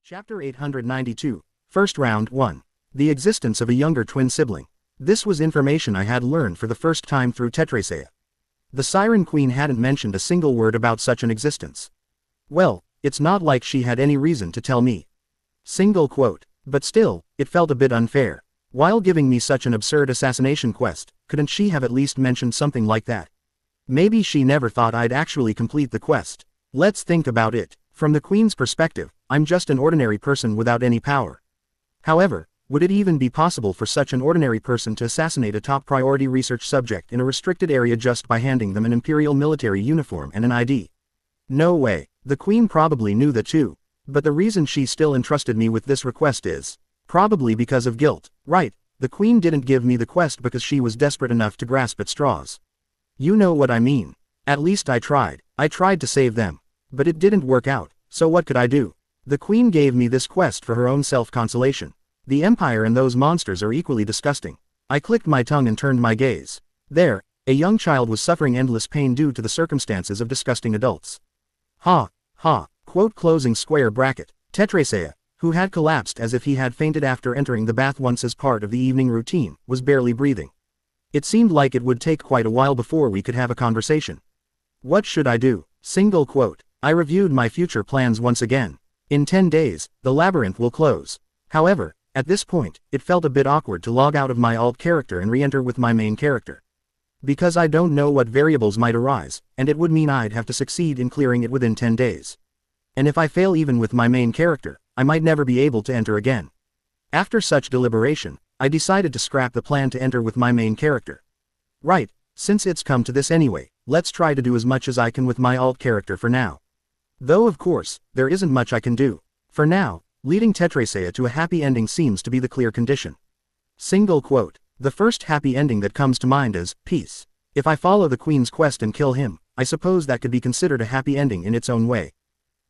Chapter 892, First Round 1. The existence of a younger twin sibling. This was information I had learned for the first time through Tetraa. The Siren Queen hadn't mentioned a single word about such an existence. Well, it's not like she had any reason to tell me. Single quote. But still, it felt a bit unfair. While giving me such an absurd assassination quest, couldn't she have at least mentioned something like that? Maybe she never thought I'd actually complete the quest. Let's think about it. From the Queen's perspective, I'm just an ordinary person without any power. However, would it even be possible for such an ordinary person to assassinate a top priority research subject in a restricted area just by handing them an Imperial military uniform and an ID? No way. The Queen probably knew that too. But the reason she still entrusted me with this request is probably because of guilt. Right, the Queen didn't give me the quest because she was desperate enough to grasp at straws. You know what I mean. At least I tried. I tried to save them. But it didn't work out, so what could I do? The Queen gave me this quest for her own self-consolation. The Empire and those monsters are equally disgusting. I clicked my tongue and turned my gaze. There, a young child was suffering endless pain due to the circumstances of disgusting adults. Ha, ha, quote closing square bracket. Tetraa, who had collapsed as if he had fainted after entering the bath once as part of the evening routine, was barely breathing. It seemed like it would take quite a while before we could have a conversation. What should I do? Single quote. I reviewed my future plans once again. In 10 days, the labyrinth will close. However, at this point, it felt a bit awkward to log out of my alt character and re-enter with my main character. Because I don't know what variables might arise, and it would mean I'd have to succeed in clearing it within 10 days. And if I fail even with my main character, I might never be able to enter again. After such deliberation, I decided to scrap the plan to enter with my main character. Right, since it's come to this anyway, let's try to do as much as I can with my alt character for now. Though of course, there isn't much I can do. For now, leading Tetraa to a happy ending seems to be the clear condition. Single quote. The first happy ending that comes to mind is peace. If I follow the Queen's quest and kill him, I suppose that could be considered a happy ending in its own way.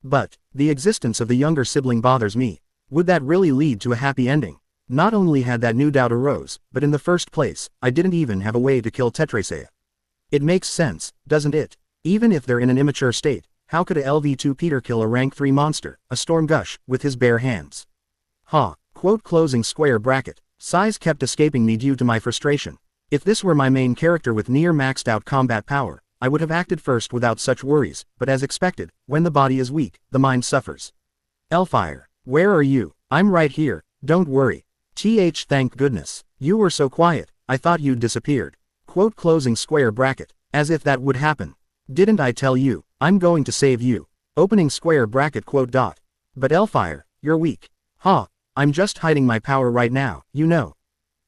But the existence of the younger sibling bothers me. Would that really lead to a happy ending? Not only had that new doubt arose, but in the first place, I didn't even have a way to kill Tetraa. It makes sense, doesn't it? Even if they're in an immature state, how could a LV2 Peter kill a rank 3 monster, a storm gush, with his bare hands? Ha, quote closing square bracket. Sighs kept escaping me due to my frustration. If this were my main character with near maxed out combat power, I would have acted first without such worries, but as expected, when the body is weak, the mind suffers. Elfire, where are you? I'm right here, don't worry. Thank goodness. You were so quiet, I thought you'd disappeared. Quote closing square bracket. As if that would happen. Didn't I tell you? I'm going to save you. Opening square bracket quote dot. But Elfire, you're weak. Ha, I'm just hiding my power right now, you know.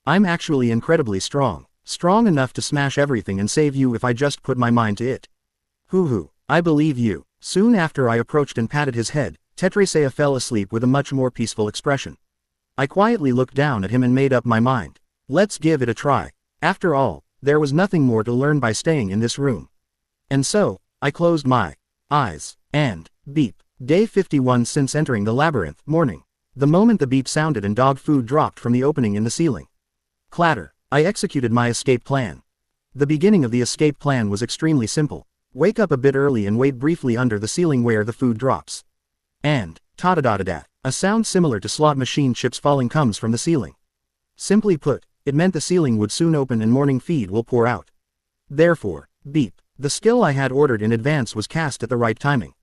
I'm actually incredibly strong. Strong enough to smash everything and save you if I just put my mind to it. Hoo, I believe you. Soon after I approached and patted his head, Tetraa fell asleep with a much more peaceful expression. I quietly looked down at him and made up my mind. Let's give it a try. After all, there was nothing more to learn by staying in this room. And so, I closed my eyes, and, beep, day 51 since entering the labyrinth, morning. The moment the beep sounded and dog food dropped from the opening in the ceiling. Clatter, I executed my escape plan. The beginning of the escape plan was extremely simple. Wake up a bit early and wait briefly under the ceiling where the food drops. And, ta-da-da-da-da, a sound similar to slot machine chips falling comes from the ceiling. Simply put, it meant the ceiling would soon open and morning feed will pour out. Therefore, beep. The skill I had ordered in advance was cast at the right timing.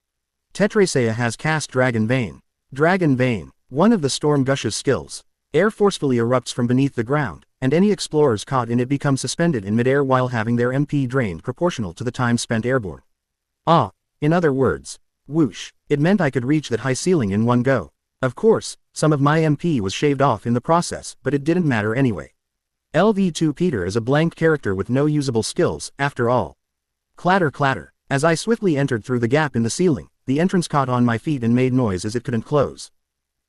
Tetraa has cast Dragon Vein. Dragon Vein, one of the Storm Gush's skills. Air forcefully erupts from beneath the ground, and any explorers caught in it become suspended in midair while having their MP drained proportional to the time spent airborne. Ah, in other words, whoosh, it meant I could reach that high ceiling in one go. Of course, some of my MP was shaved off in the process, but it didn't matter anyway. LV2 Peter is a blank character with no usable skills, after all. Clatter clatter. As I swiftly entered through the gap in the ceiling, the entrance caught on my feet and made noise as it couldn't close.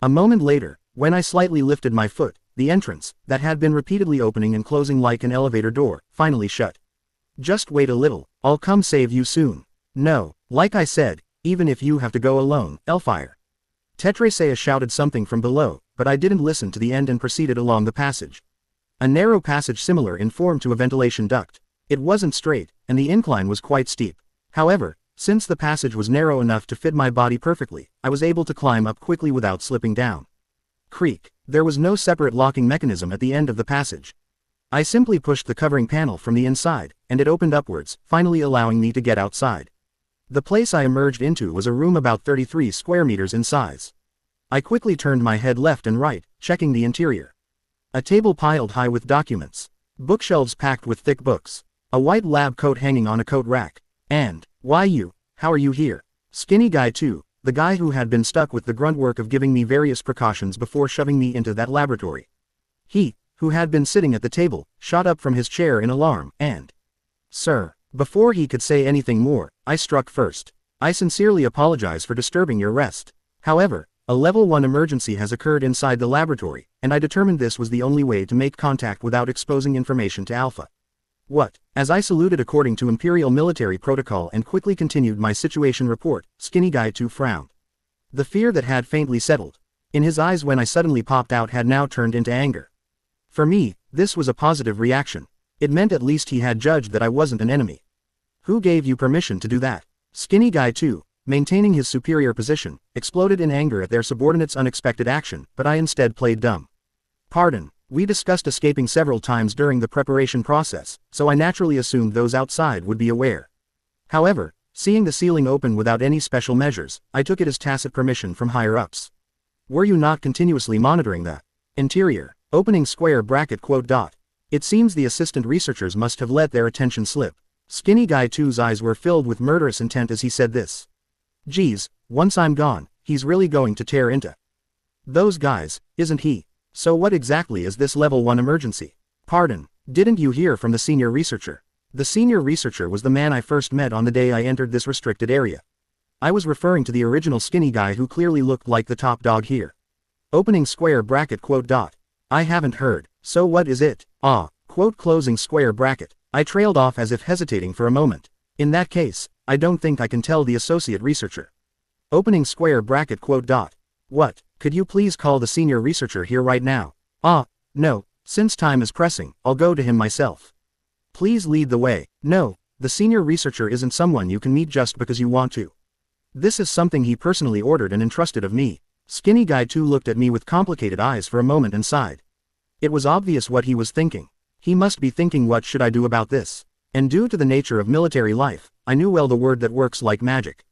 A moment later, when I slightly lifted my foot, the entrance, that had been repeatedly opening and closing like an elevator door, finally shut. Just wait a little, I'll come save you soon. No, like I said, even if you have to go alone, Elfire. Tetraa shouted something from below, but I didn't listen to the end and proceeded along the passage. A narrow passage similar in form to a ventilation duct. It wasn't straight, and the incline was quite steep. However, Since the passage was narrow enough to fit my body perfectly, I was able to climb up quickly without slipping down. Creak. There was no separate locking mechanism at the end of the passage. I simply pushed the covering panel from the inside, and it opened upwards, finally allowing me to get outside. The place I emerged into was a room about 33 square meters in size. I quickly turned my head left and right, checking the interior. A table piled high with documents. Bookshelves packed with thick books. A white lab coat hanging on a coat rack. And, why you? How are you here? Skinny Guy 2, the guy who had been stuck with the grunt work of giving me various precautions before shoving me into that laboratory. He, who had been sitting at the table, shot up from his chair in alarm, and... Sir. Before he could say anything more, I struck first. I sincerely apologize for disturbing your rest. However, a level 1 emergency has occurred inside the laboratory, and I determined this was the only way to make contact without exposing information to Alpha. What? As I saluted according to Imperial military protocol and quickly continued my situation report, Skinny Guy 2 frowned. The fear that had faintly settled in his eyes when I suddenly popped out had now turned into anger. For me, this was a positive reaction. It meant at least he had judged that I wasn't an enemy. Who gave you permission to do that? Skinny Guy 2, maintaining his superior position, exploded in anger at their subordinate's unexpected action, but I instead played dumb. Pardon, we discussed escaping several times during the preparation process, so I naturally assumed those outside would be aware. However, seeing the ceiling open without any special measures, I took it as tacit permission from higher-ups. Were you not continuously monitoring the interior? Opening square bracket quote dot. It seems the assistant researchers must have let their attention slip. Skinny Guy 2's eyes were filled with murderous intent as he said this. Geez, once I'm gone, he's really going to tear into those guys, isn't he? So what exactly is this level 1 emergency? Pardon, didn't you hear from the senior researcher? The senior researcher was the man I first met on the day I entered this restricted area. I was referring to the original Skinny Guy who clearly looked like the top dog here. Opening square bracket quote dot. I haven't heard, so what is it? Quote closing square bracket. I trailed off as if hesitating for a moment. In that case, I don't think I can tell the associate researcher. Opening square bracket quote dot. What, could you please call the senior researcher here right now? No, since time is pressing, I'll go to him myself. Please lead the way. No, the senior researcher isn't someone you can meet just because you want to. This is something he personally ordered and entrusted of me. Skinny Guy 2 looked at me with complicated eyes for a moment and sighed. It was obvious what he was thinking. He must be thinking, what should I do about this? And due to the nature of military life, I knew well the word that works like magic.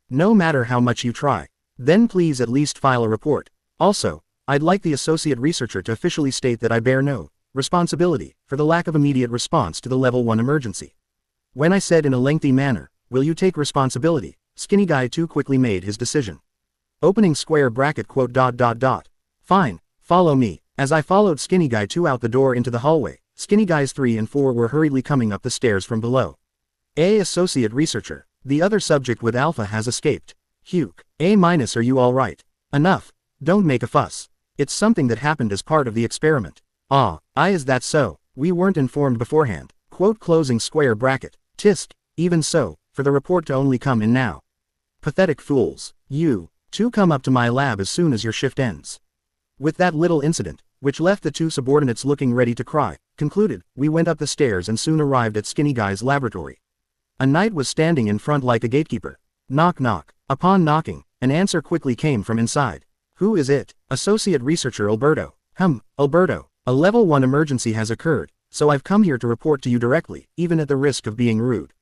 No matter how much you try. Then please at least file a report. Also, I'd like the associate researcher to officially state that I bear no responsibility for the lack of immediate response to the level 1 emergency. When I said in a lengthy manner, will you take responsibility? Skinny Guy 2 quickly made his decision. Opening square bracket quote dot dot dot. Fine, follow me. As I followed Skinny Guy 2 out the door into the hallway, Skinny Guys 3 and 4 were hurriedly coming up the stairs from below. Associate researcher. The other subject with Alpha has escaped. Hugh. A-, are you alright? Enough. Don't make a fuss. It's something that happened as part of the experiment. Is that so? We weren't informed beforehand. Quote closing square bracket. Tisk. Even so, for the report to only come in now. Pathetic fools. You two come up to my lab as soon as your shift ends. With that little incident, which left the two subordinates looking ready to cry, concluded, we went up the stairs and soon arrived at Skinny Guy's laboratory. A knight was standing in front like a gatekeeper. Knock knock. Upon knocking, an answer quickly came from inside. Who is it? Associate Researcher Alberto. Alberto, a level 1 emergency has occurred, so I've come here to report to you directly, even at the risk of being rude.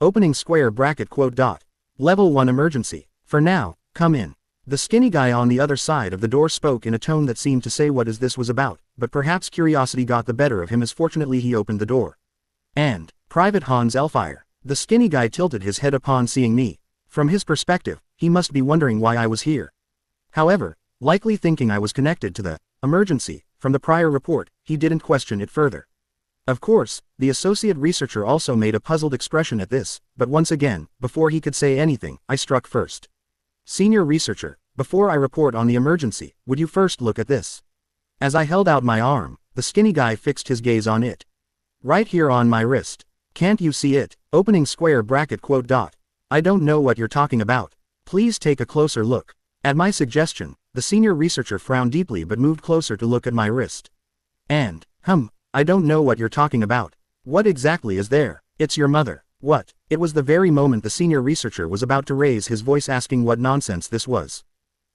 Opening square bracket quote dot. Level 1 emergency. For now, come in. The Skinny Guy on the other side of the door spoke in a tone that seemed to say what is this was about, but perhaps curiosity got the better of him as fortunately he opened the door. And, Private Hans Elfire. The Skinny Guy tilted his head upon seeing me. From his perspective, he must be wondering why I was here. However, likely thinking I was connected to the emergency from the prior report, he didn't question it further. Of course, the associate researcher also made a puzzled expression at this, but once again, before he could say anything, I struck first. Senior researcher, before I report on the emergency, would you first look at this? As I held out my arm, the Skinny Guy fixed his gaze on it. Right here on my wrist. Can't you see it? Opening square bracket quote dot. I don't know what you're talking about. Please take a closer look. At my suggestion, the senior researcher frowned deeply but moved closer to look at my wrist. And, I don't know what you're talking about. What exactly is there? It's your mother. What? It was the very moment the senior researcher was about to raise his voice asking what nonsense this was.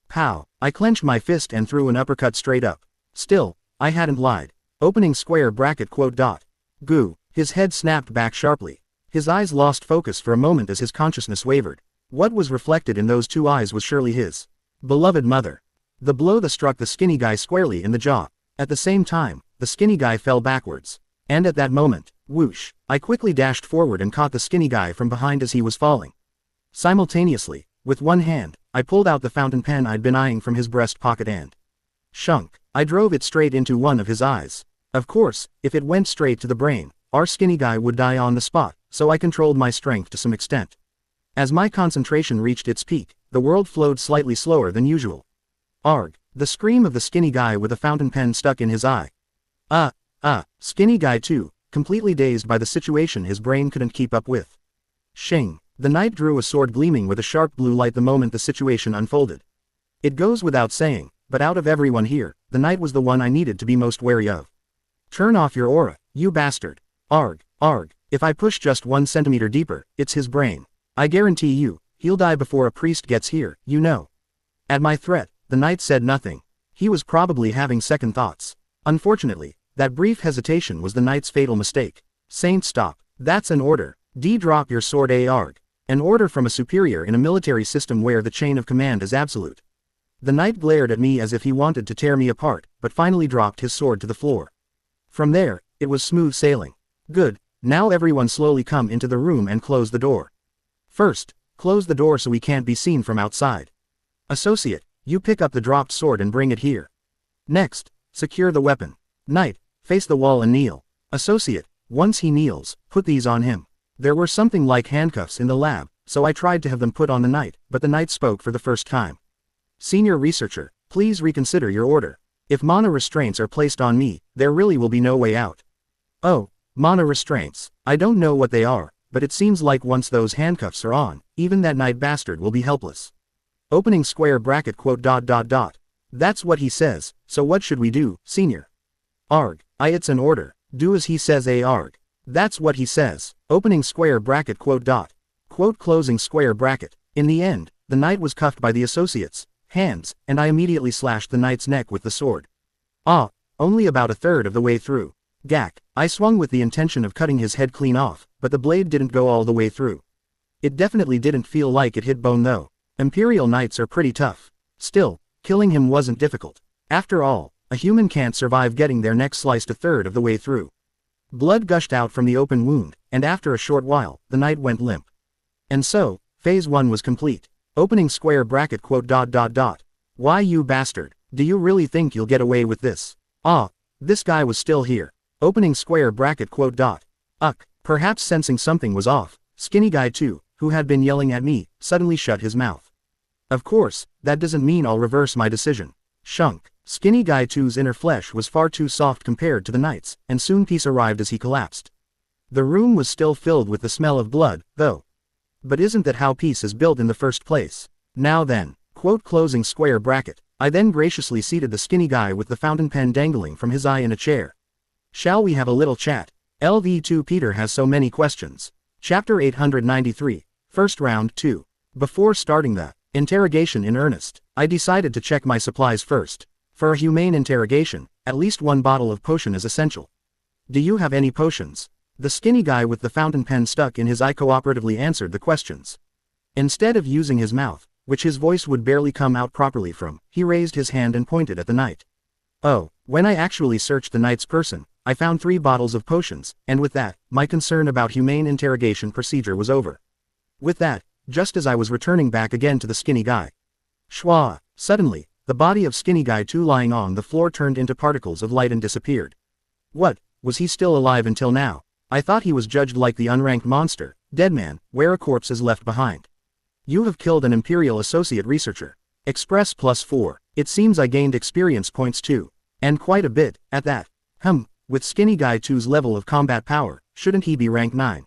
Pow! I clenched my fist and threw an uppercut straight up. Still, I hadn't lied. Opening square bracket quote dot. Goo. His head snapped back sharply. His eyes lost focus for a moment as his consciousness wavered. What was reflected in those two eyes was surely his beloved mother. The blow struck the skinny guy squarely in the jaw. At the same time, the skinny guy fell backwards. And at that moment, whoosh, I quickly dashed forward and caught the skinny guy from behind as he was falling. Simultaneously, with one hand, I pulled out the fountain pen I'd been eyeing from his breast pocket and shunk. I drove it straight into one of his eyes. Of course, if it went straight to the brain, our skinny guy would die on the spot, so I controlled my strength to some extent. As my concentration reached its peak, the world flowed slightly slower than usual. Arg! The scream of the skinny guy with a fountain pen stuck in his eye. Skinny guy too, completely dazed by the situation his brain couldn't keep up with. Shing! The knight drew a sword gleaming with a sharp blue light the moment the situation unfolded. It goes without saying, but out of everyone here, the knight was the one I needed to be most wary of. Turn off your aura, you bastard. Arg! If I push just 1 centimeter deeper, it's his brain. I guarantee you, he'll die before a priest gets here, you know. At my threat, the knight said nothing. He was probably having second thoughts. Unfortunately, that brief hesitation was the knight's fatal mistake. Saint, stop. That's an order. Drop your sword, arg. An order from a superior in a military system where the chain of command is absolute. The knight glared at me as if he wanted to tear me apart, but finally dropped his sword to the floor. From there, it was smooth sailing. Good. Now everyone slowly come into the room and close the door. First, close the door so we can't be seen from outside. Associate, you pick up the dropped sword and bring it here. Next, secure the weapon. Knight, face the wall and kneel. Associate, once he kneels, put these on him. There were something like handcuffs in the lab, so I tried to have them put on the knight, but the knight spoke for the first time. Senior researcher, please reconsider your order. If mana restraints are placed on me, there really will be no way out. Oh, mana restraints. I don't know what they are, but it seems like once those handcuffs are on, even that knight bastard will be helpless. Opening square bracket quote dot dot dot. That's what he says, so what should we do, senior? Arg, it's an order. Do as he says, arg. That's what he says. Opening square bracket quote dot. Quote closing square bracket. In the end, the knight was cuffed by the associates' hands, and I immediately slashed the knight's neck with the sword. Only about a third of the way through. Gack. I swung with the intention of cutting his head clean off, but the blade didn't go all the way through. It definitely didn't feel like it hit bone though. Imperial knights are pretty tough. Still, killing him wasn't difficult. After all, a human can't survive getting their neck sliced a third of the way through. Blood gushed out from the open wound, and after a short while, the knight went limp. And so, phase 1 was complete. Opening square bracket quote dot dot dot. Why, you bastard, do you really think you'll get away with this? This guy was still here. Opening square bracket quote dot. Perhaps sensing something was off, skinny guy too, who had been yelling at me, suddenly shut his mouth. Of course, that doesn't mean I'll reverse my decision. Shunk. Skinny guy 2's inner flesh was far too soft compared to the knight's, and soon peace arrived as he collapsed. The room was still filled with the smell of blood, though. But isn't that how peace is built in the first place? Now then, quote closing square bracket. I then graciously seated the skinny guy with the fountain pen dangling from his eye in a chair. Shall we have a little chat? LV2 Peter has so many questions. Chapter 893, First Round 2. Before starting the interrogation in earnest, I decided to check my supplies first. For a humane interrogation, at least one bottle of potion is essential. Do you have any potions? The skinny guy with the fountain pen stuck in his eye cooperatively answered the questions. Instead of using his mouth, which his voice would barely come out properly from, he raised his hand and pointed at the knight. When I actually searched the knight's person, I found 3 bottles of potions, and with that, my concern about humane interrogation procedure was over. With that, just as I was returning back again to the skinny guy. Schwa! Suddenly, the body of skinny guy 2 lying on the floor turned into particles of light and disappeared. What, was he still alive until now? I thought he was judged like the unranked monster, dead man, where a corpse is left behind. You have killed an Imperial Associate Researcher. Express +4. It seems I gained experience points too. And quite a bit, at that. With skinny guy 2's level of combat power, shouldn't he be rank 9?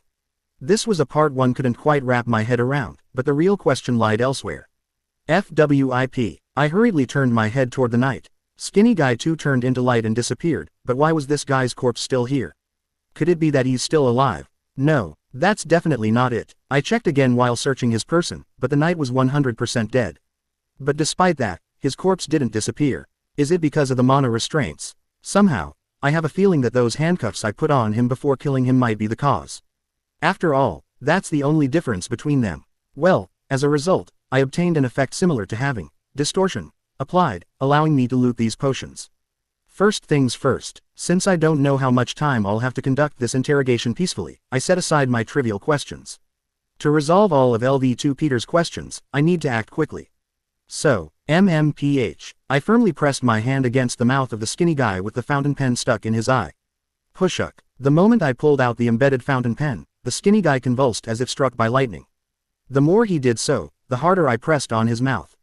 This was a part one couldn't quite wrap my head around, but the real question lied elsewhere. FWIP. I hurriedly turned my head toward the knight. Skinny guy 2 turned into light and disappeared, but why was this guy's corpse still here? Could it be that he's still alive? No, That's definitely not it. I checked again while searching his person, but the knight was 100% dead. But despite that, his corpse didn't disappear. Is it because of the mana restraints? Somehow, I have a feeling that those handcuffs I put on him before killing him might be the cause. After all, that's the only difference between them. Well, as a result, I obtained an effect similar to having distortion applied, allowing me to loot these potions. First things first, since I don't know how much time I'll have to conduct this interrogation peacefully, I set aside my trivial questions. To resolve all of LV2 Peter's questions, I need to act quickly. So, MMPH. I firmly pressed my hand against the mouth of the skinny guy with the fountain pen stuck in his eye. Pushuk. The moment I pulled out the embedded fountain pen, the skinny guy convulsed as if struck by lightning. The more he did so, the harder I pressed on his mouth.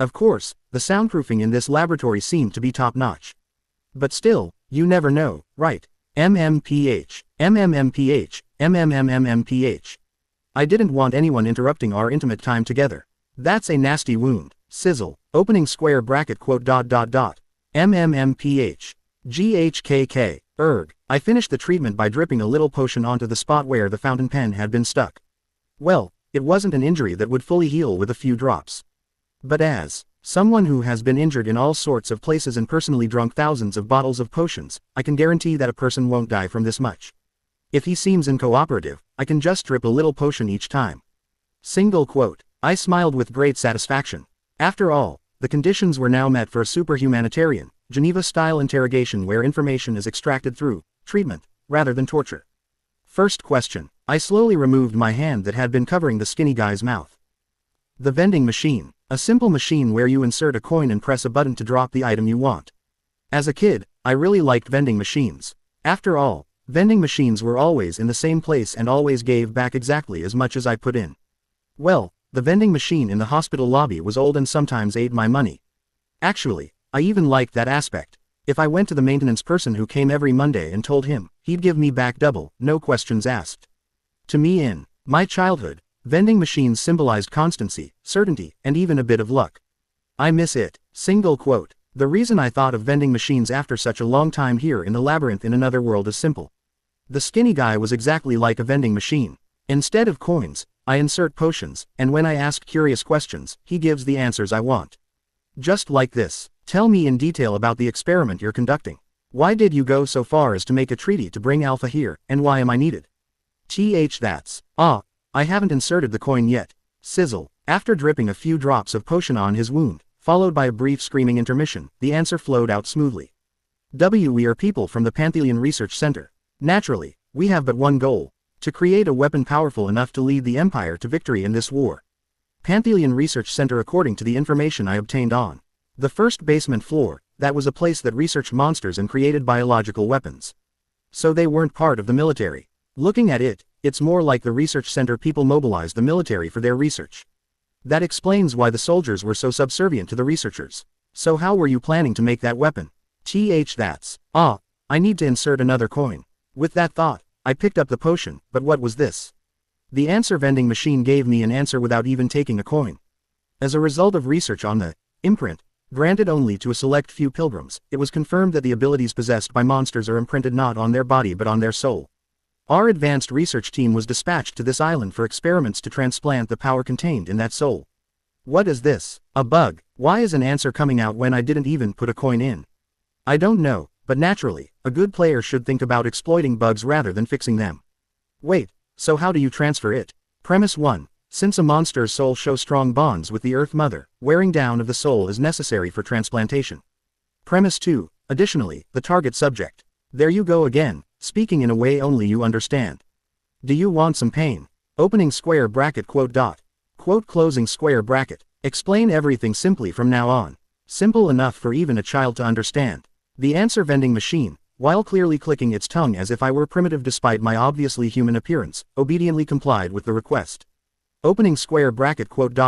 Of course, the soundproofing in this laboratory seemed to be top-notch. But still, you never know, right? MMPH, MMMPH, MMMMMPH. I didn't want anyone interrupting our intimate time together. That's a nasty wound. Sizzle, opening square bracket quote ... MMMPH. GHKK, erg. I finished the treatment by dripping a little potion onto the spot where the fountain pen had been stuck. Well, it wasn't an injury that would fully heal with a few drops. But as someone who has been injured in all sorts of places and personally drunk thousands of bottles of potions, I can guarantee that a person won't die from this much. If he seems uncooperative, I can just drip a little potion each time. Single quote. I smiled with great satisfaction. After all, the conditions were now met for a super-humanitarian, Geneva-style interrogation where information is extracted through treatment, rather than torture. First question. I slowly removed my hand that had been covering the skinny guy's mouth. The vending machine. A simple machine where you insert a coin and press a button to drop the item you want. As a kid, I really liked vending machines. After all, vending machines were always in the same place and always gave back exactly as much as I put in. Well, the vending machine in the hospital lobby was old and sometimes ate my money. Actually, I even liked that aspect. If I went to the maintenance person who came every Monday and told him, he'd give me back double, no questions asked. To me in my childhood, vending machines symbolized constancy, certainty, and even a bit of luck. I miss it. Single quote. The reason I thought of vending machines after such a long time here in the labyrinth in another world is simple. The skinny guy was exactly like a vending machine. Instead of coins, I insert potions, and when I ask curious questions, he gives the answers I want. Just like this. Tell me in detail about the experiment you're conducting. Why did you go so far as to make a treaty to bring Alpha here, and why am I needed? That's. I haven't inserted the coin yet. Sizzle. After dripping a few drops of potion on his wound, followed by a brief screaming intermission, the answer flowed out smoothly. We are people from the Pantheon Research Center. Naturally, we have but one goal. To create a weapon powerful enough to lead the Empire to victory in this war. Pantheon Research Center according to the information I obtained on the first basement floor, that was a place that researched monsters and created biological weapons. So they weren't part of the military. Looking at it, it's more like the research center people mobilized the military for their research. That explains why the soldiers were so subservient to the researchers. So how were you planning to make that weapon? That's. I need to insert another coin. With that thought, I picked up the potion, but what was this? The answer vending machine gave me an answer without even taking a coin. As a result of research on the imprint, granted only to a select few pilgrims, it was confirmed that the abilities possessed by monsters are imprinted not on their body but on their soul. Our advanced research team was dispatched to this island for experiments to transplant the power contained in that soul. What is this? A bug? Why is an answer coming out when I didn't even put a coin in? I don't know, but naturally, a good player should think about exploiting bugs rather than fixing them. Wait, so how do you transfer it? Premise 1. Since a monster's soul shows strong bonds with the Earth Mother, wearing down of the soul is necessary for transplantation. Premise 2. Additionally, the target subject. There you go again, speaking in a way only you understand. Do you want some pain? Opening square bracket quote ... Quote closing square bracket. Explain everything simply from now on. Simple enough for even a child to understand. The answer vending machine, while clearly clicking its tongue as if I were primitive despite my obviously human appearance, obediently complied with the request. Opening square bracket quote ...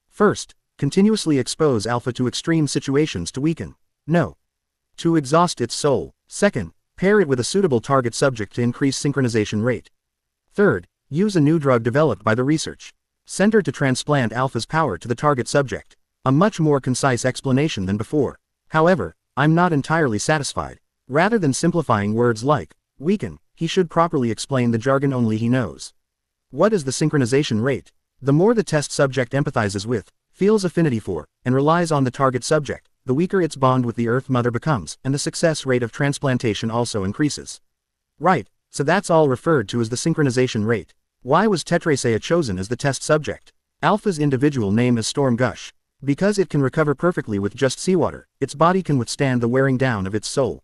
First, continuously expose Alpha to extreme situations to weaken. No. To exhaust its soul. Second, pair it with a suitable target subject to increase synchronization rate. Third, use a new drug developed by the research center to transplant Alpha's power to the target subject. A much more concise explanation than before. However, I'm not entirely satisfied. Rather than simplifying words like weaken, he should properly explain the jargon only he knows. What is the synchronization rate? The more the test subject empathizes with, feels affinity for, and relies on the target subject, the weaker its bond with the Earth Mother becomes, and the success rate of transplantation also increases. Right, so that's all referred to as the synchronization rate. Why was Tetraa chosen as the test subject? Alpha's individual name is Storm Gush. Because it can recover perfectly with just seawater, its body can withstand the wearing down of its soul.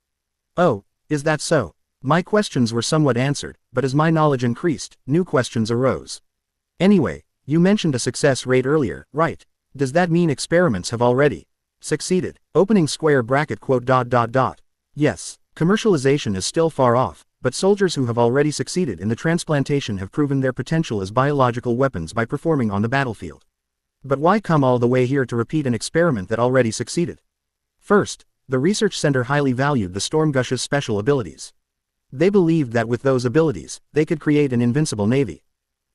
Oh, is that so? My questions were somewhat answered, but as my knowledge increased, new questions arose. Anyway, you mentioned a success rate earlier, right? Does that mean experiments have already succeeded? Opening square bracket quote. Yes, commercialization is still far off, but soldiers who have already succeeded in the transplantation have proven their potential as biological weapons by performing on the battlefield. But why come all the way here to repeat an experiment that already succeeded? First, the research center highly valued the Stormgush's special abilities. They believed that with those abilities, they could create an invincible navy.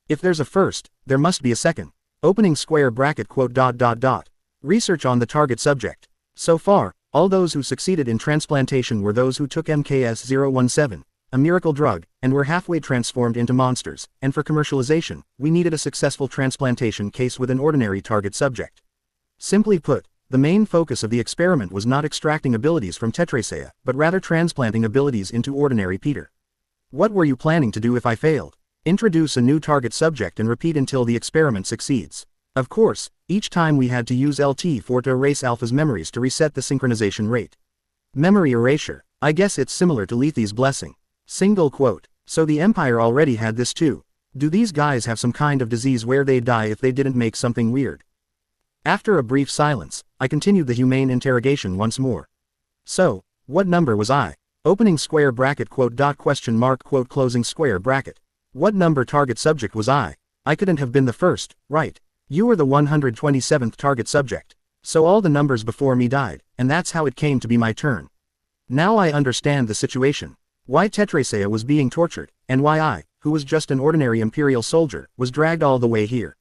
If there's a first, there must be a second. Opening square bracket quote. Research on the target subject. So far, all those who succeeded in transplantation were those who took MKS-017, a miracle drug, and were halfway transformed into monsters, and for commercialization, we needed a successful transplantation case with an ordinary target subject. Simply put, the main focus of the experiment was not extracting abilities from Tetraa, but rather transplanting abilities into ordinary Peter. What were you planning to do if I failed? Introduce a new target subject and repeat until the experiment succeeds. Of course, each time we had to use LT4 to erase Alpha's memories to reset the synchronization rate. Memory erasure. I guess it's similar to Lethe's blessing. Single quote. So the Empire already had this too. Do these guys have some kind of disease where they'd die if they didn't make something weird? After a brief silence, I continued the humane interrogation once more. So, what number was I? Opening square bracket quote. Question mark quote closing square bracket. What number target subject was I? I couldn't have been the first, right? You were the 127th target subject. So all the numbers before me died, and that's how it came to be my turn. Now I understand the situation. Why Tetraa was being tortured, and why I, who was just an ordinary Imperial soldier, was dragged all the way here.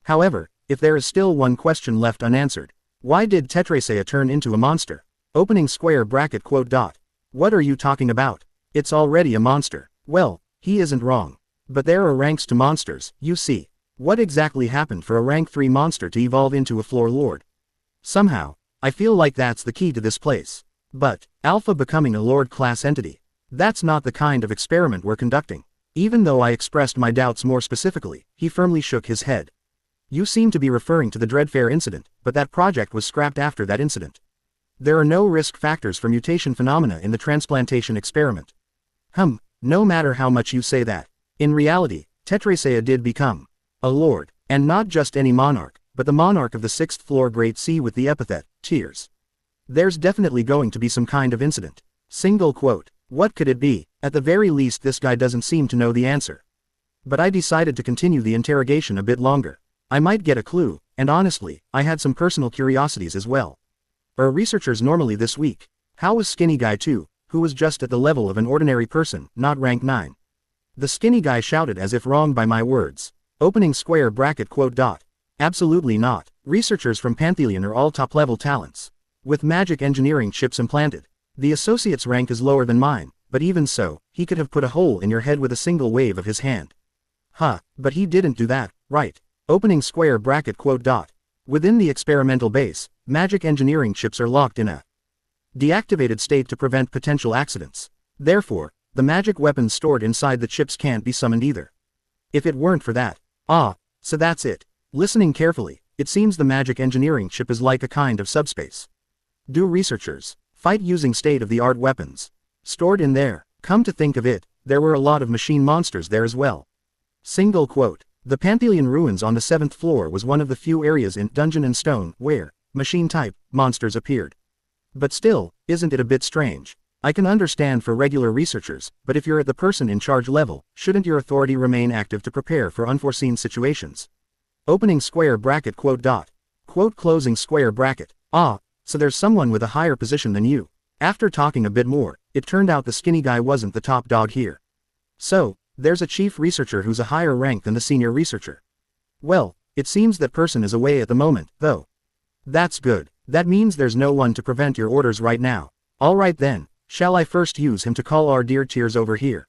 However, if there is still one question left unanswered, why did Tetraa turn into a monster? Opening square bracket quote. What are you talking about? It's already a monster. Well, he isn't wrong. But there are ranks to monsters, you see. What exactly happened for a rank 3 monster to evolve into a floor lord? Somehow, I feel like that's the key to this place. But, Alpha becoming a lord-class entity. That's not the kind of experiment we're conducting. Even though I expressed my doubts more specifically, he firmly shook his head. You seem to be referring to the Dreadfair incident, but that project was scrapped after that incident. There are no risk factors for mutation phenomena in the transplantation experiment. No matter how much you say that. In reality, Tetraa did become a lord, and not just any monarch, but the monarch of the 6th floor Great Sea with the epithet, Tears. There's definitely going to be some kind of incident. Single quote. What could it be? At the very least this guy doesn't seem to know the answer. But I decided to continue the interrogation a bit longer. I might get a clue, and honestly, I had some personal curiosities as well. Are researchers normally this weak? How was Skinny Guy 2, who was just at the level of an ordinary person, not rank 9? The skinny guy shouted as if wronged by my words. Opening square bracket quote. Absolutely not. Researchers from Pantheon are all top-level talents. With magic engineering chips implanted. The associate's rank is lower than mine, but even so, he could have put a hole in your head with a single wave of his hand. But he didn't do that, right? Opening square bracket quote. Within the experimental base, magic engineering chips are locked in a deactivated state to prevent potential accidents. Therefore, the magic weapons stored inside the chips can't be summoned either. If it weren't for that. So that's it. Listening carefully, it seems the magic engineering chip is like a kind of subspace. Do researchers fight using state-of-the-art weapons stored in there? Come to think of it, there were a lot of machine monsters there as well. Single quote. The Pantheon ruins on the 7th floor was one of the few areas in Dungeon and Stone where machine-type monsters appeared. But still, isn't it a bit strange? I can understand for regular researchers, but if you're at the person-in-charge level, shouldn't your authority remain active to prepare for unforeseen situations? Opening square bracket quote. Quote closing square bracket. So there's someone with a higher position than you. After talking a bit more, it turned out the skinny guy wasn't the top dog here. So, there's a chief researcher who's a higher rank than the senior researcher. Well, it seems that person is away at the moment, though. That's good. That means there's no one to prevent your orders right now. Alright then. Shall I first use him to call our dear Tears over here?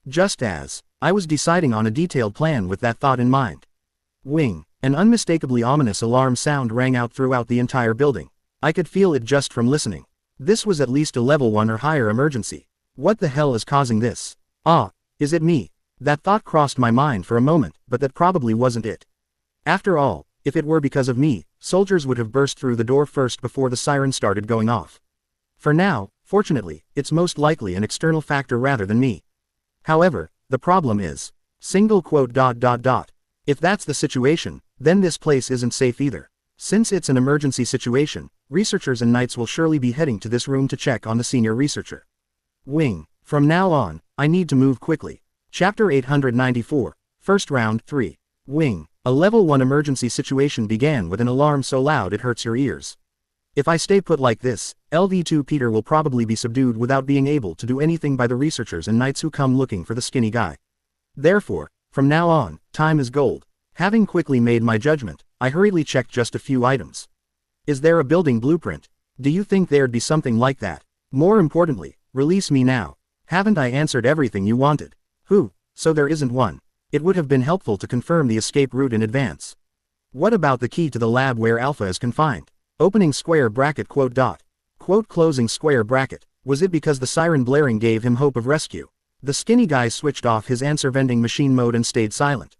Just as I was deciding on a detailed plan with that thought in mind. Wing. An unmistakably ominous alarm sound rang out throughout the entire building. I could feel it just from listening. This was at least a level 1 or higher emergency. What the hell is causing this? Ah, is it me? That thought crossed my mind for a moment, but that probably wasn't it. After all, if it were because of me, soldiers would have burst through the door first before the siren started going off. For now, fortunately, it's most likely an external factor rather than me. However, the problem is, if that's the situation, then this place isn't safe either. Since it's an emergency situation, researchers and knights will surely be heading to this room to check on the senior researcher. Wing. From now on, I need to move quickly. Chapter 894, First Round 3. Wing. A level 1 emergency situation began with an alarm so loud it hurts your ears. If I stay put like this, LV2 Peter will probably be subdued without being able to do anything by the researchers and knights who come looking for the skinny guy. Therefore, from now on, time is gold. Having quickly made my judgment, I hurriedly checked just a few items. Is there a building blueprint? Do you think there'd be something like that? More importantly, release me now. Haven't I answered everything you wanted? So there isn't one. It would have been helpful to confirm the escape route in advance. What about the key to the lab where Alpha is confined? Opening square bracket quote closing square bracket. Was it because the siren blaring gave him hope of rescue? The skinny guy switched off his answer vending machine mode and stayed silent.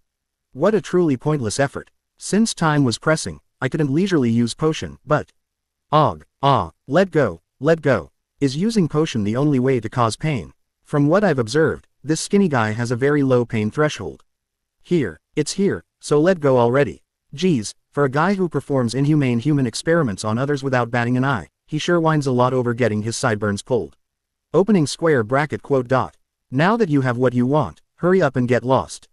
What a truly pointless effort. Since time was pressing, I couldn't leisurely use potion, but... let go. Is using potion the only way to cause pain? From what I've observed, this skinny guy has a very low pain threshold. It's here, so let go already. Geez, for a guy who performs inhumane human experiments on others without batting an eye, he sure whines a lot over getting his sideburns pulled. Opening square bracket quote. Now that you have what you want, hurry up and get lost.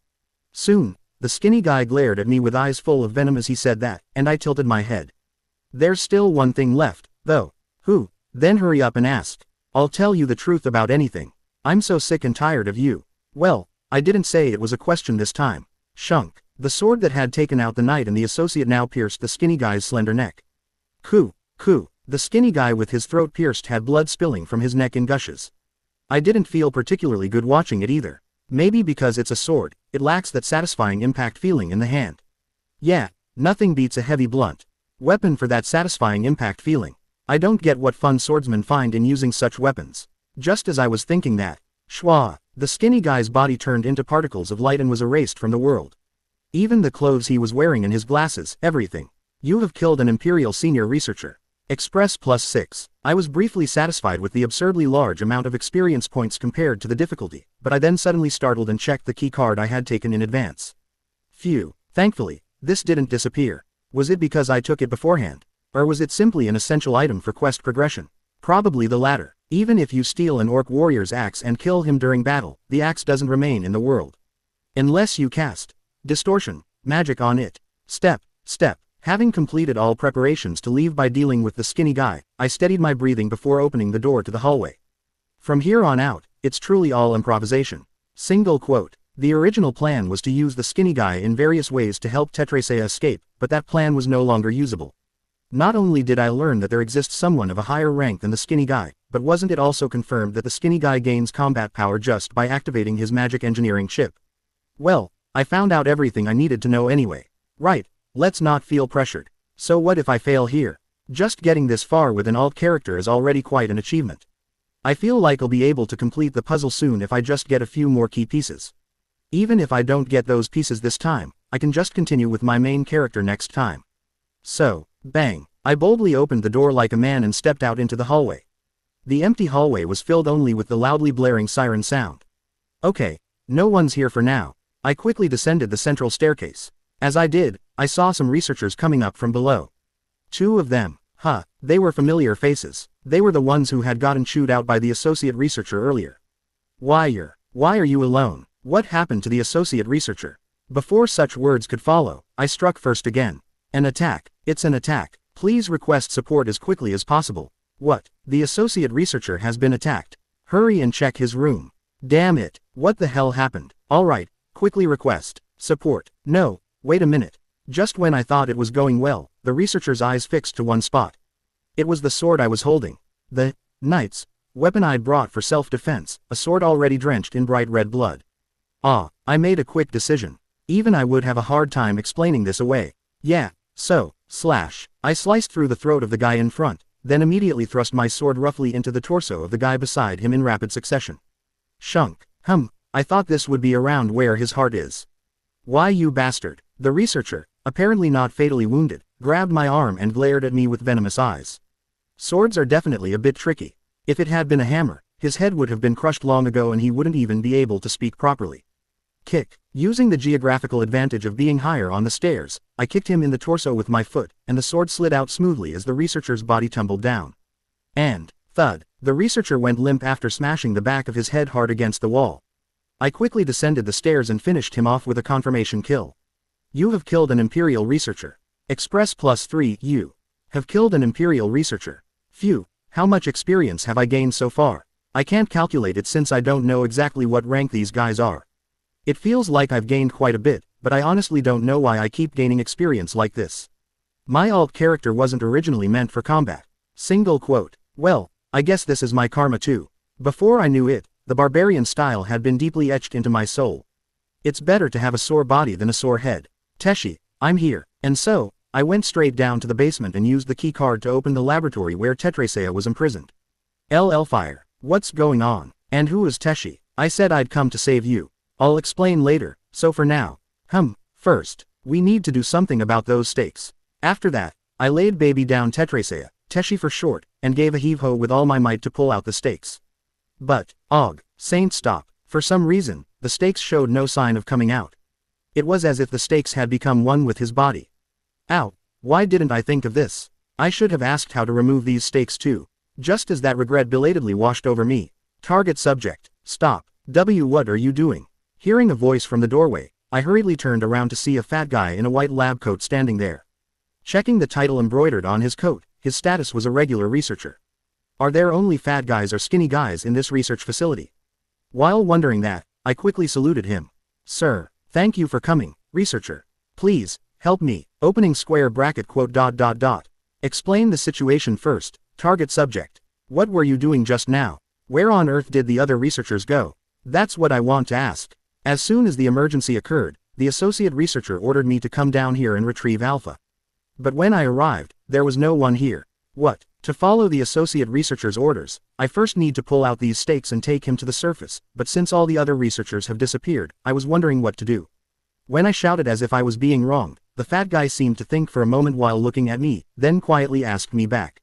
Soon, the skinny guy glared at me with eyes full of venom as he said that, and I tilted my head. There's still one thing left, though. Who? Then hurry up and ask. I'll tell you the truth about anything. I'm so sick and tired of you. Well, I didn't say it was a question this time. Shunk. The sword that had taken out the knight and the associate now pierced the skinny guy's slender neck. Coo. The skinny guy with his throat pierced had blood spilling from his neck in gushes. I didn't feel particularly good watching it either. Maybe because it's a sword, it lacks that satisfying impact feeling in the hand. Yeah, nothing beats a heavy blunt weapon for that satisfying impact feeling. I don't get what fun swordsmen find in using such weapons. Just as I was thinking that, shwa, the skinny guy's body turned into particles of light and was erased from the world. Even the clothes he was wearing and his glasses, everything. You have killed an Imperial senior researcher. Express +6. I was briefly satisfied with the absurdly large amount of experience points compared to the difficulty, but I then suddenly startled and checked the key card I had taken in advance. Phew, thankfully, this didn't disappear. Was it because I took it beforehand? Or was it simply an essential item for quest progression? Probably the latter. Even if you steal an orc warrior's axe and kill him during battle, the axe doesn't remain in the world. Unless you cast distortion magic on it. Step. Having completed all preparations to leave by dealing with the skinny guy, I steadied my breathing before opening the door to the hallway. From here on out, it's truly all improvisation. Single quote. The original plan was to use the skinny guy in various ways to help Tetraa escape, but that plan was no longer usable. Not only did I learn that there exists someone of a higher rank than the skinny guy, but wasn't it also confirmed that the skinny guy gains combat power just by activating his magic engineering chip? Well, I found out everything I needed to know anyway. Right, let's not feel pressured. So what if I fail here? Just getting this far with an alt character is already quite an achievement. I feel like I'll be able to complete the puzzle soon if I just get a few more key pieces. Even if I don't get those pieces this time, I can just continue with my main character next time. So, bang, I boldly opened the door like a man and stepped out into the hallway. The empty hallway was filled only with the loudly blaring siren sound. Okay, no one's here for now. I quickly descended the central staircase. As I did, I saw some researchers coming up from below. Two of them, they were familiar faces. They were the ones who had gotten chewed out by the associate researcher earlier. Why are you alone? What happened to the associate researcher? Before such words could follow, I struck first again. An attack. It's an attack. Please request support as quickly as possible. What? The associate researcher has been attacked. Hurry and check his room. Damn it. What the hell happened? Alright, quickly request support. No, wait a minute. Just when I thought it was going well, the researcher's eyes fixed to one spot. It was the sword I was holding. The knights weapon I'd brought for self-defense, a sword already drenched in bright red blood. I made a quick decision. Even I would have a hard time explaining this away. Yeah, so, slash. I sliced through the throat of the guy in front, then immediately thrust my sword roughly into the torso of the guy beside him in rapid succession. Shunk. I thought this would be around where his heart is. Why, you bastard. The researcher, apparently not fatally wounded, grabbed my arm and glared at me with venomous eyes. Swords are definitely a bit tricky. If it had been a hammer, his head would have been crushed long ago and he wouldn't even be able to speak properly. Kick. Using the geographical advantage of being higher on the stairs, I kicked him in the torso with my foot, and the sword slid out smoothly as the researcher's body tumbled down. And, thud, the researcher went limp after smashing the back of his head hard against the wall. I quickly descended the stairs and finished him off with a confirmation kill. You have killed an Imperial researcher. Express +3, you have killed an Imperial researcher. Phew, how much experience have I gained so far? I can't calculate it since I don't know exactly what rank these guys are. It feels like I've gained quite a bit, but I honestly don't know why I keep gaining experience like this. My alt character wasn't originally meant for combat. Single quote. Well, I guess this is my karma too. Before I knew it, the barbarian style had been deeply etched into my soul. It's better to have a sore body than a sore head. Teshi, I'm here. And so, I went straight down to the basement and used the key card to open the laboratory where Tetraa was imprisoned. Fire. What's going on? And who is Teshi? I said I'd come to save you. I'll explain later, so for now. First, we need to do something about those stakes. After that, I laid baby down Tetraa, Teshi for short, and gave a heave-ho with all my might to pull out the stakes. But, Saint stop. For some reason, the stakes showed no sign of coming out. It was as if the stakes had become one with his body. Ow, why didn't I think of this? I should have asked how to remove these stakes too. Just as that regret belatedly washed over me. Target subject. Stop. What are you doing? Hearing a voice from the doorway, I hurriedly turned around to see a fat guy in a white lab coat standing there. Checking the title embroidered on his coat, his status was a regular researcher. Are there only fat guys or skinny guys in this research facility? While wondering that, I quickly saluted him. Sir, thank you for coming, researcher. Please, help me, opening square bracket quote. Explain the situation first, target subject. What were you doing just now? Where on earth did the other researchers go? That's what I want to ask. As soon as the emergency occurred, the associate researcher ordered me to come down here and retrieve Alpha. But when I arrived, there was no one here. What? To follow the associate researcher's orders, I first need to pull out these stakes and take him to the surface, but since all the other researchers have disappeared, I was wondering what to do. When I shouted as if I was being wronged, the fat guy seemed to think for a moment while looking at me, then quietly asked me back.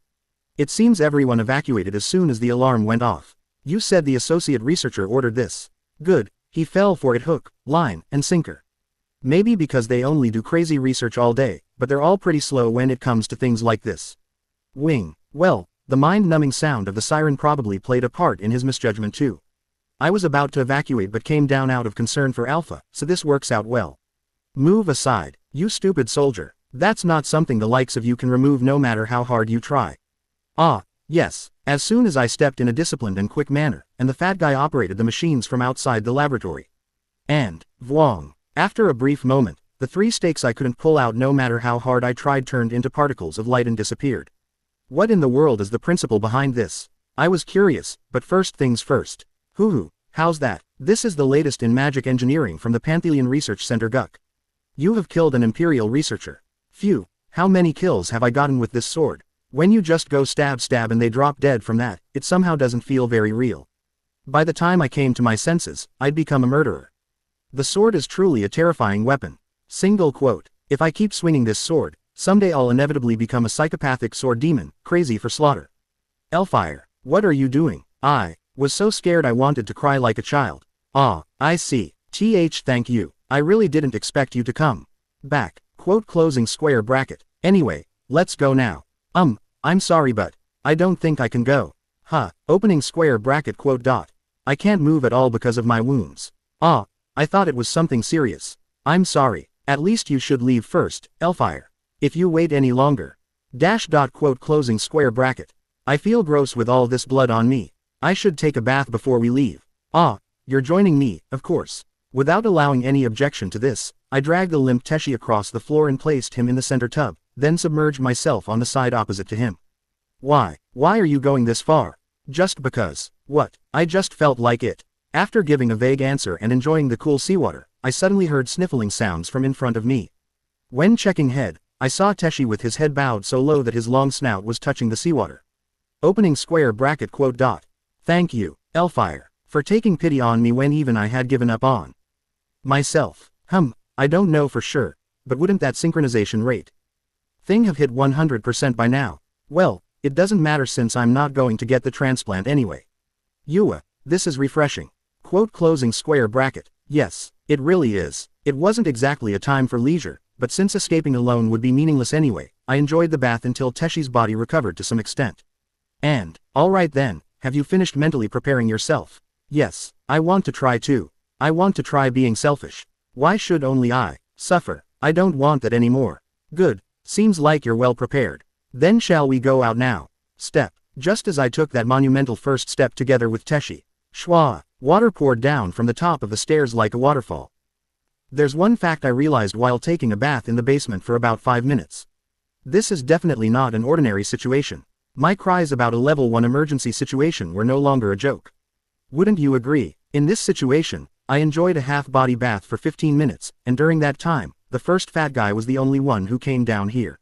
It seems everyone evacuated as soon as the alarm went off. You said the associate researcher ordered this. Good, he fell for it hook, line, and sinker. Maybe because they only do crazy research all day, but they're all pretty slow when it comes to things like this. Wing. Well, the mind-numbing sound of the siren probably played a part in his misjudgment too. I was about to evacuate but came down out of concern for Alpha, so this works out well. Move aside, you stupid soldier. That's not something the likes of you can remove no matter how hard you try. Yes. As soon as I stepped in a disciplined and quick manner, and the fat guy operated the machines from outside the laboratory. And, vwong. After a brief moment, the 3 stakes I couldn't pull out no matter how hard I tried turned into particles of light and disappeared. What in the world is the principle behind this? I was curious, but first things first. How's that? This is the latest in magic engineering from the Pantheon Research Center Guk. You have killed an Imperial researcher. Phew, how many kills have I gotten with this sword? When you just go stab and they drop dead from that, it somehow doesn't feel very real. By the time I came to my senses, I'd become a murderer. The sword is truly a terrifying weapon. Single quote. If I keep swinging this sword, someday I'll inevitably become a psychopathic sword demon, crazy for slaughter. Fire. What are you doing? I was so scared I wanted to cry like a child. I see. Thank you. I really didn't expect you to come back. Quote closing square bracket. Anyway, let's go now. I'm sorry but I don't think I can go. Opening square bracket quote. I can't move at all because of my wounds. I thought it was something serious. I'm sorry. At least you should leave first, Fire. If you wait any longer. Quote closing square bracket. I feel gross with all this blood on me. I should take a bath before we leave. You're joining me, of course. Without allowing any objection to this, I dragged the limp Teshi across the floor and placed him in the center tub, then submerged myself on the side opposite to him. Why are you going this far? Just because. What? I just felt like it. After giving a vague answer and enjoying the cool seawater, I suddenly heard sniffling sounds from in front of me. When checking head, I saw Teshi with his head bowed so low that his long snout was touching the seawater. Opening square bracket quote dot. Thank you, Elfire, for taking pity on me when even I had given up on myself. I don't know for sure, but wouldn't that synchronization rate thing have hit 100% by now? Well, it doesn't matter since I'm not going to get the transplant anyway. Yua, this is refreshing. Quote closing square bracket. Yes, it really is. It wasn't exactly a time for leisure, but since escaping alone would be meaningless anyway, I enjoyed the bath until Teshi's body recovered to some extent. And, alright then, have you finished mentally preparing yourself? Yes, I want to try too. I want to try being selfish. Why should only I suffer? I don't want that anymore. Good, seems like you're well prepared. Then shall we go out now? Step. Just as I took that monumental first step together with Teshi, shwa, water poured down from the top of the stairs like a waterfall. There's one fact I realized while taking a bath in the basement for about 5 minutes. This is definitely not an ordinary situation. My cries about a level 1 emergency situation were no longer a joke. Wouldn't you agree? In this situation, I enjoyed a half-body bath for 15 minutes, and during that time, the first fat guy was the only one who came down here.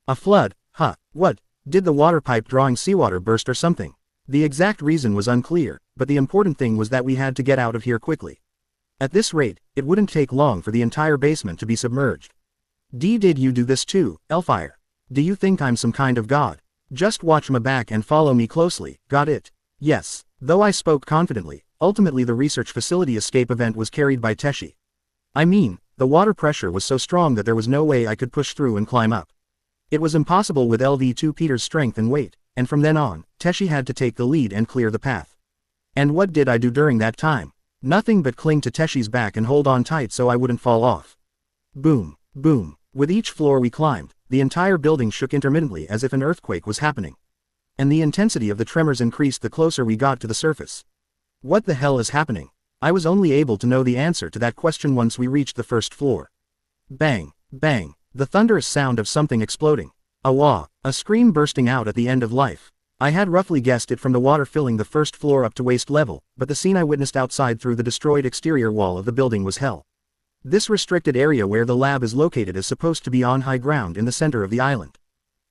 A flood, huh, what? Did the water pipe drawing seawater burst or something? The exact reason was unclear, but the important thing was that we had to get out of here quickly. At this rate, it wouldn't take long for the entire basement to be submerged. Did you do this too, Elfire? Do you think I'm some kind of god? Just watch my back and follow me closely, got it? Yes, though I spoke confidently, ultimately the research facility escape event was carried by Teshi. I mean, the water pressure was so strong that there was no way I could push through and climb up. It was impossible with LV2 Peter's strength and weight, and from then on, Teshi had to take the lead and clear the path. And what did I do during that time? Nothing but cling to Teshi's back and hold on tight so I wouldn't fall off. Boom, boom. With each floor we climbed, the entire building shook intermittently as if an earthquake was happening. And the intensity of the tremors increased the closer we got to the surface. What the hell is happening? I was only able to know the answer to that question once we reached the first floor. Bang, bang, the thunderous sound of something exploding. A wah, a scream bursting out at the end of life. I had roughly guessed it from the water filling the first floor up to waist level, but the scene I witnessed outside through the destroyed exterior wall of the building was hell. This restricted area where the lab is located is supposed to be on high ground in the center of the island.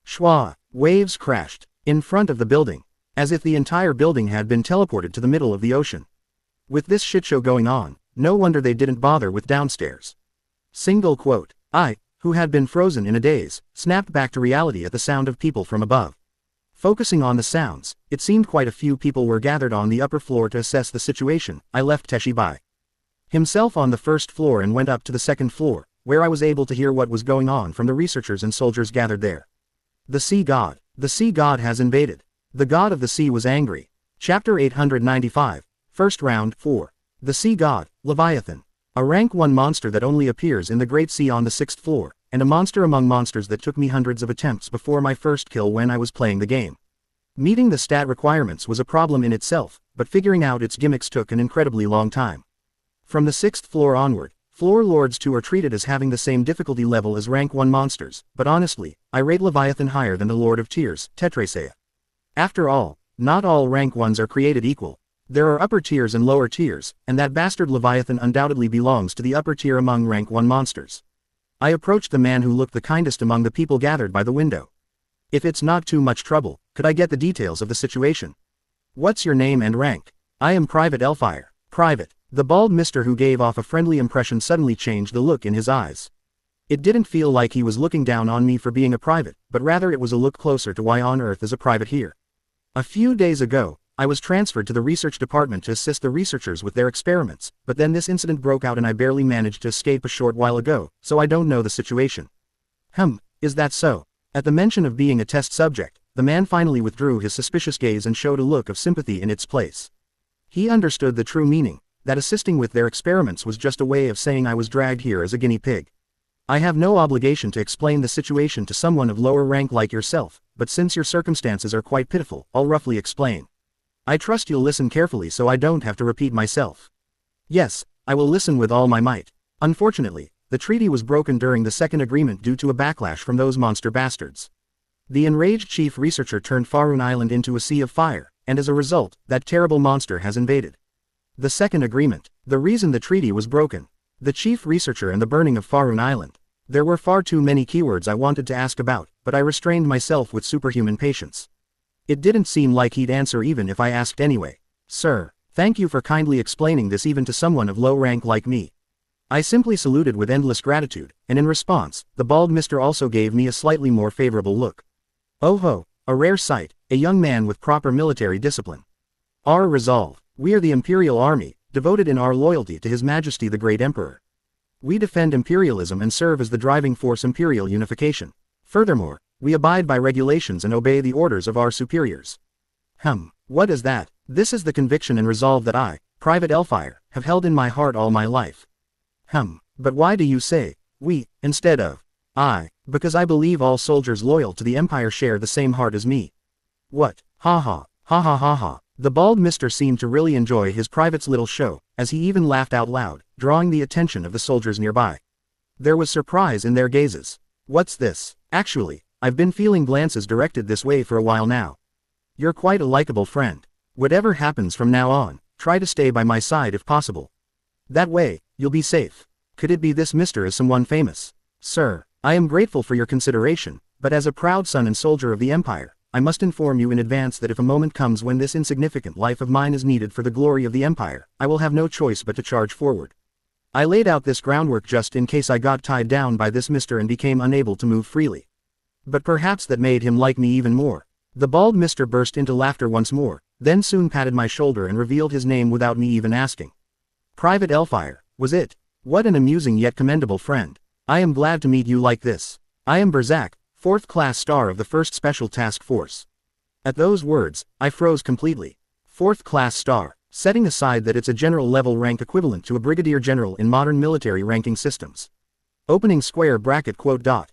Shwa, waves crashed in front of the building, as if the entire building had been teleported to the middle of the ocean. With this shitshow going on, no wonder they didn't bother with downstairs. Single quote. I, who had been frozen in a daze, snapped back to reality at the sound of people from above. Focusing on the sounds, it seemed quite a few people were gathered on the upper floor to assess the situation. I left Teshi by himself on the first floor and went up to the second floor, where I was able to hear what was going on from the researchers and soldiers gathered there. The sea god. The sea god has invaded. The god of the sea was angry. Chapter 895, First Round 4. The Sea God, Leviathan. A rank 1 monster that only appears in the Great Sea on the 6th floor, and a monster among monsters that took me hundreds of attempts before my first kill when I was playing the game. Meeting the stat requirements was a problem in itself, but figuring out its gimmicks took an incredibly long time. From the 6th floor onward, Floor Lords 2 are treated as having the same difficulty level as rank 1 monsters, but honestly, I rate Leviathan higher than the Lord of Tears, Tetraa. After all, not all rank 1s are created equal. There are upper tiers and lower tiers, and that bastard Leviathan undoubtedly belongs to the upper tier among rank 1 monsters. I approached the man who looked the kindest among the people gathered by the window. If it's not too much trouble, could I get the details of the situation? What's your name and rank? I am Private Elfire. Private. The bald mister who gave off a friendly impression suddenly changed the look in his eyes. It didn't feel like he was looking down on me for being a private, but rather it was a look closer to why on earth is a private here. A few days ago, I was transferred to the research department to assist the researchers with their experiments, but then this incident broke out and I barely managed to escape a short while ago, so I don't know the situation. Is that so? At the mention of being a test subject, the man finally withdrew his suspicious gaze and showed a look of sympathy in its place. He understood the true meaning, that assisting with their experiments was just a way of saying I was dragged here as a guinea pig. I have no obligation to explain the situation to someone of lower rank like yourself, but since your circumstances are quite pitiful, I'll roughly explain. I trust you'll listen carefully so I don't have to repeat myself. Yes, I will listen with all my might. Unfortunately, the treaty was broken during the second agreement due to a backlash from those monster bastards. The enraged chief researcher turned Faroon Island into a sea of fire, and as a result, that terrible monster has invaded. The second agreement. The reason the treaty was broken. The chief researcher and the burning of Faroon Island. There were far too many keywords I wanted to ask about, but I restrained myself with superhuman patience. It didn't seem like he'd answer even if I asked anyway. Sir, thank you for kindly explaining this even to someone of low rank like me. I simply saluted with endless gratitude, and in response, the bald mister also gave me a slightly more favorable look. Oh ho, a rare sight, a young man with proper military discipline. Our resolve. We are the Imperial Army, devoted in our loyalty to His Majesty the Great Emperor. We defend imperialism and serve as the driving force imperial unification. Furthermore, we abide by regulations and obey the orders of our superiors. What is that? This is the conviction and resolve that I, Private Elfire, have held in my heart all my life. But why do you say, we, instead of, I? Because I believe all soldiers loyal to the Empire share the same heart as me. What? Ha ha, ha ha ha ha. The bald mister seemed to really enjoy his private's little show, as he even laughed out loud, drawing the attention of the soldiers nearby. There was surprise in their gazes. What's this? Actually, I've been feeling glances directed this way for a while now. You're quite a likable friend. Whatever happens from now on, try to stay by my side if possible. That way, you'll be safe. Could it be this mister is someone famous? Sir, I am grateful for your consideration, but as a proud son and soldier of the Empire, I must inform you in advance that if a moment comes when this insignificant life of mine is needed for the glory of the Empire, I will have no choice but to charge forward. I laid out this groundwork just in case I got tied down by this mister and became unable to move freely. But perhaps that made him like me even more. The bald mister burst into laughter once more, then soon patted my shoulder and revealed his name without me even asking. Private Elfire, was it? What an amusing yet commendable friend. I am glad to meet you like this. I am Berzak, 4th class star of the 1st Special Task Force. At those words, I froze completely. 4th class star, setting aside that it's a general level rank equivalent to a brigadier general in modern military ranking systems. Opening square bracket quote dot.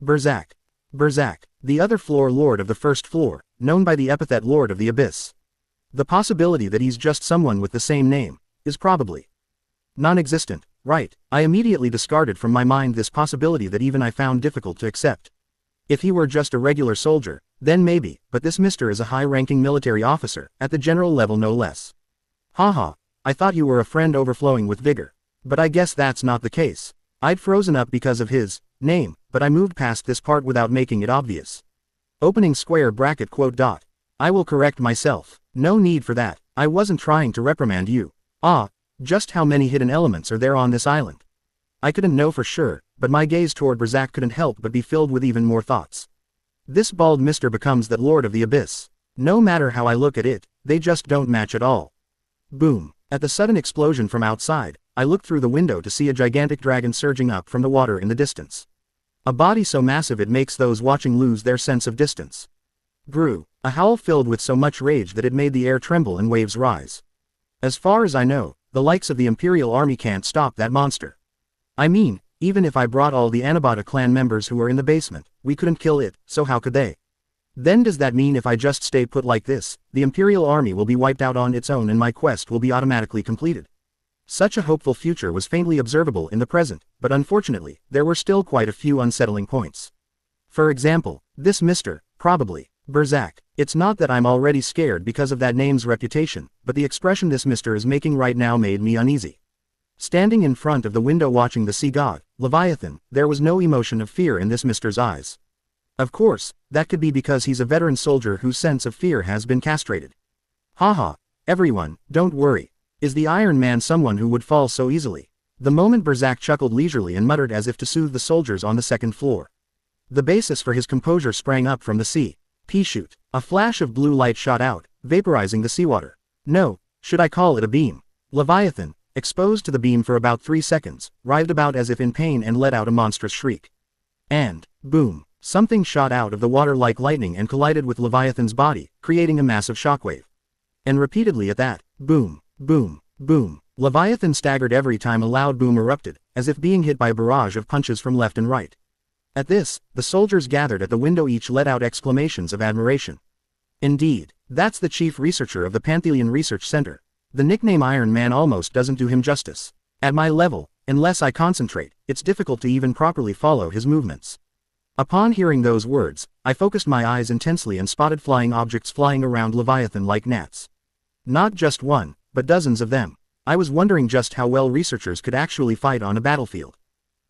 Berzak. Berzak, the other floor lord of the 1st floor, known by the epithet Lord of the Abyss. The possibility that he's just someone with the same name is probably non-existent, right? I immediately discarded from my mind this possibility that even I found difficult to accept. If he were just a regular soldier, then maybe, but this mister is a high-ranking military officer, at the general level no less. Haha, I thought you were a friend overflowing with vigor. But I guess that's not the case. I'd frozen up because of his name, but I moved past this part without making it obvious. Opening square bracket quote dot. I will correct myself. No need for that. I wasn't trying to reprimand you. Just how many hidden elements are there on this island? I couldn't know for sure, but my gaze toward Berzak couldn't help but be filled with even more thoughts. This bald mister becomes that Lord of the Abyss. No matter how I look at it, they just don't match at all. Boom. At the sudden explosion from outside, I looked through the window to see a gigantic dragon surging up from the water in the distance. A body so massive it makes those watching lose their sense of distance. Brew. A howl filled with so much rage that it made the air tremble and waves rise. As far as I know, the likes of the Imperial Army can't stop that monster. I mean, even if I brought all the Anabata clan members who were in the basement, we couldn't kill it, so how could they? Then does that mean if I just stay put like this, the Imperial Army will be wiped out on its own and my quest will be automatically completed? Such a hopeful future was faintly observable in the present, but unfortunately, there were still quite a few unsettling points. For example, this Mr. Probably, Berzak. It's not that I'm already scared because of that name's reputation, but the expression this mister is making right now made me uneasy. Standing in front of the window watching the sea god, Leviathan, there was no emotion of fear in this mister's eyes. Of course, that could be because he's a veteran soldier whose sense of fear has been castrated. Haha, everyone, don't worry. Is the Iron Man someone who would fall so easily? The moment Berzak chuckled leisurely and muttered as if to soothe the soldiers on the 2nd floor. The basis for his composure sprang up from the sea. Pea-shoot. A flash of blue light shot out, vaporizing the seawater. No, should I call it a beam? Leviathan, exposed to the beam for about 3 seconds, writhed about as if in pain and let out a monstrous shriek. And, boom, something shot out of the water like lightning and collided with Leviathan's body, creating a massive shockwave. And repeatedly at that, boom, boom, boom, Leviathan staggered every time a loud boom erupted, as if being hit by a barrage of punches from left and right. At this, the soldiers gathered at the window each let out exclamations of admiration. Indeed, that's the chief researcher of the Panthelian Research Center. The nickname Iron Man almost doesn't do him justice. At my level, unless I concentrate, it's difficult to even properly follow his movements. Upon hearing those words, I focused my eyes intensely and spotted flying objects flying around Leviathan like gnats. Not just one, but dozens of them. I was wondering just how well researchers could actually fight on a battlefield.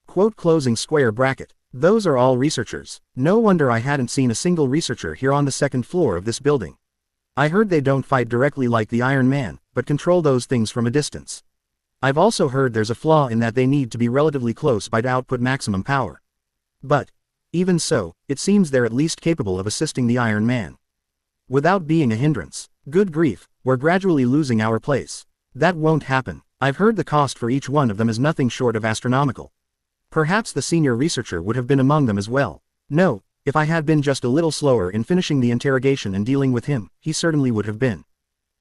Quote closing square bracket. Those are all researchers. No wonder I hadn't seen a single researcher here on the second floor of this building. I heard they don't fight directly like the Iron Man, but control those things from a distance. I've also heard there's a flaw in that they need to be relatively close by to output maximum power. But, even so, it seems they're at least capable of assisting the Iron Man. Without being a hindrance. Good grief, we're gradually losing our place. That won't happen. I've heard the cost for each one of them is nothing short of astronomical. Perhaps the senior researcher would have been among them as well. No, if I had been just a little slower in finishing the interrogation and dealing with him, he certainly would have been.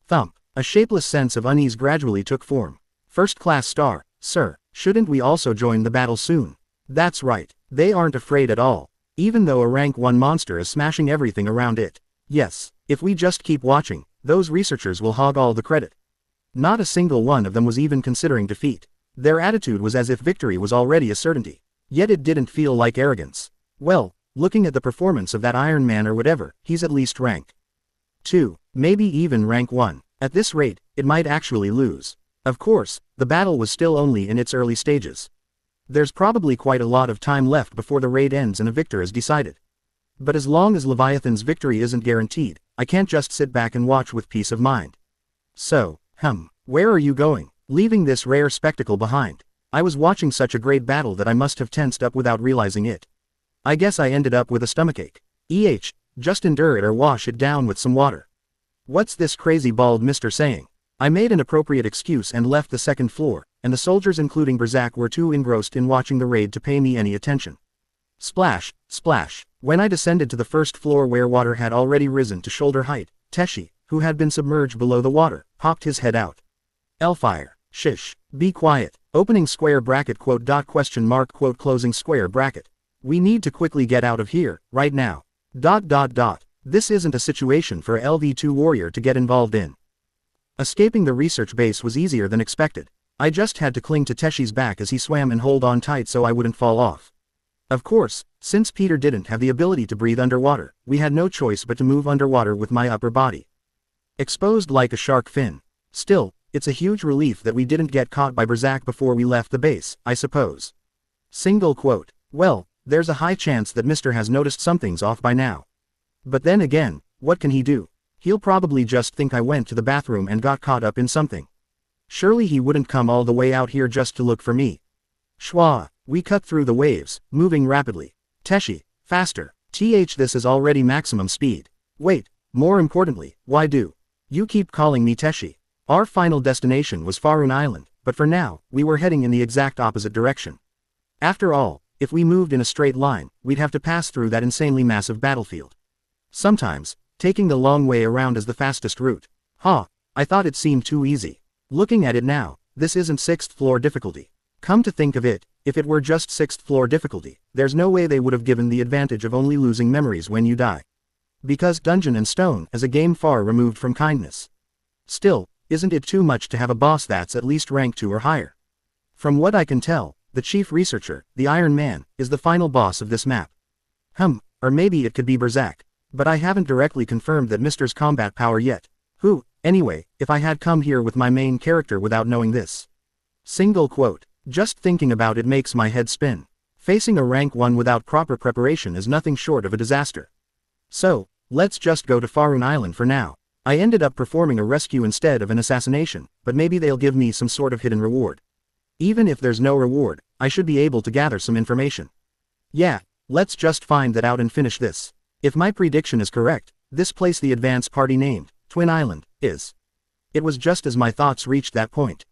Thump. A shapeless sense of unease gradually took form. First class star, sir, shouldn't we also join the battle soon? That's right. They aren't afraid at all. Even though a rank 1 monster is smashing everything around it. Yes, if we just keep watching, those researchers will hog all the credit. Not a single one of them was even considering defeat. Their attitude was as if victory was already a certainty. Yet it didn't feel like arrogance. Well, looking at the performance of that Iron Man or whatever, he's at least rank 2, maybe even rank 1. At this rate, it might actually lose. Of course, the battle was still only in its early stages. There's probably quite a lot of time left before the raid ends and a victor is decided. But as long as Leviathan's victory isn't guaranteed, I can't just sit back and watch with peace of mind. So, where are you going? Leaving this rare spectacle behind. I was watching such a great battle that I must have tensed up without realizing it. I guess I ended up with a stomachache. Just endure it or wash it down with some water. What's this crazy bald mister saying? I made an appropriate excuse and left the second floor, and the soldiers including Berzak were too engrossed in watching the raid to pay me any attention. Splash, splash. When I descended to the first floor where water had already risen to shoulder height, Teshi, who had been submerged below the water, popped his head out. Elfire. Shish. Be quiet. Opening square bracket quote dot question mark quote closing square bracket. We need to quickly get out of here, right now. This isn't a situation for a LV2 warrior to get involved in. Escaping the research base was easier than expected. I just had to cling to Teshi's back as he swam and hold on tight so I wouldn't fall off. Of course, since Peter didn't have the ability to breathe underwater, we had no choice but to move underwater with my upper body. Exposed like a shark fin. Still, it's a huge relief that we didn't get caught by Berzak before we left the base, I suppose. Single quote. Well, there's a high chance that Mr. has noticed something's off by now. But then again, what can he do? He'll probably just think I went to the bathroom and got caught up in something. Surely he wouldn't come all the way out here just to look for me. Schwa. We cut through the waves, moving rapidly. Teshi, faster. This is already maximum speed. Wait, more importantly, why do you keep calling me Teshi? Our final destination was Faroon Island, but for now, we were heading in the exact opposite direction. After all, if we moved in a straight line, we'd have to pass through that insanely massive battlefield. Sometimes, taking the long way around is the fastest route. I thought it seemed too easy. Looking at it now, this isn't 6th floor difficulty. Come to think of it, if it were just 6th floor difficulty, there's no way they would have given the advantage of only losing memories when you die. Because Dungeon and Stone is a game far removed from kindness. Still, isn't it too much to have a boss that's at least rank 2 or higher? From what I can tell, the chief researcher, the Iron Man, is the final boss of this map. Or maybe it could be Berzak. But I haven't directly confirmed that Mr.'s combat power yet. Anyway, if I had come here with my main character without knowing this. Single quote. Just thinking about it makes my head spin. Facing a rank 1 without proper preparation is nothing short of a disaster. So, let's just go to Faroon Island for now. I ended up performing a rescue instead of an assassination, but maybe they'll give me some sort of hidden reward. Even if there's no reward, I should be able to gather some information. Yeah, let's just find that out and finish this. If my prediction is correct, this place the advance party named Twin Island is. It was just as my thoughts reached that point.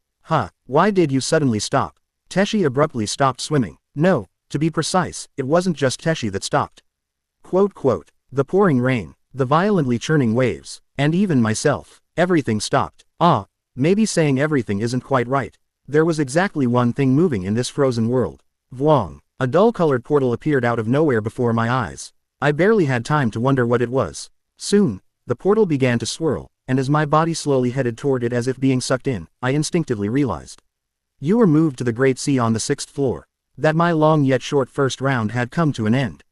Why did you suddenly stop? Teshi abruptly stopped swimming. No, to be precise, it wasn't just Teshi that stopped. Quote, the pouring rain, the violently churning waves, and even myself, everything stopped. Maybe saying everything isn't quite right. There was exactly one thing moving in this frozen world. Vwong. A dull-colored portal appeared out of nowhere before my eyes. I barely had time to wonder what it was. Soon, the portal began to swirl, and as my body slowly headed toward it as if being sucked in, I instinctively realized. You were moved to the Great Sea on the 6th floor. That my long yet short first round had come to an end.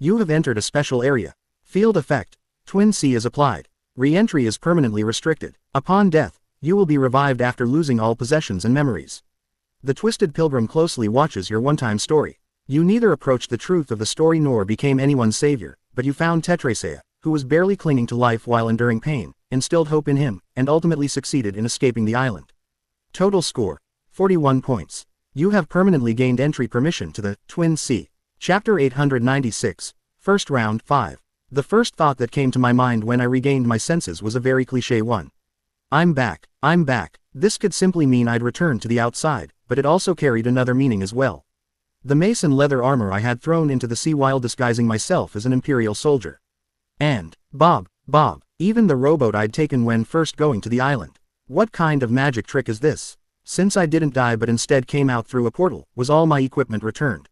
You have entered a special area. Field effect. Twin C is applied. Re-entry is permanently restricted. Upon death, you will be revived after losing all possessions and memories. The Twisted Pilgrim closely watches your one-time story. You neither approached the truth of the story nor became anyone's savior, but you found Tetraa, who was barely clinging to life while enduring pain, instilled hope in him, and ultimately succeeded in escaping the island. Total score: 41 points. You have permanently gained entry permission to the Twin C. Chapter 896, First Round 5. The first thought that came to my mind when I regained my senses was a very cliché one. I'm back, I'm back. This could simply mean I'd returned to the outside, but it also carried another meaning as well. The mace and leather armor I had thrown into the sea while disguising myself as an Imperial soldier. And, Bob, even the rowboat I'd taken when first going to the island. What kind of magic trick is this? Since I didn't die but instead came out through a portal, was all my equipment returned?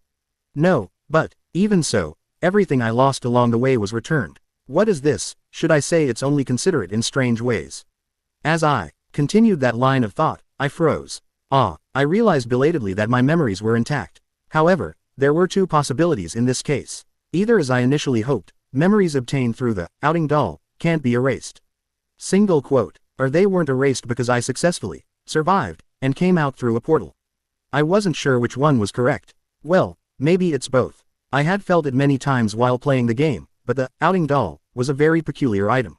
No, but, even so, everything I lost along the way was returned. What is this? Should I say it's only considerate in strange ways? As I continued that line of thought, I froze. I realized belatedly that my memories were intact. However, there were two possibilities in this case. Either as I initially hoped, memories obtained through the outing doll can't be erased. Single quote. Or they weren't erased because I successfully survived and came out through a portal. I wasn't sure which one was correct. Well, maybe it's both. I had felt it many times while playing the game, but the outing doll was a very peculiar item.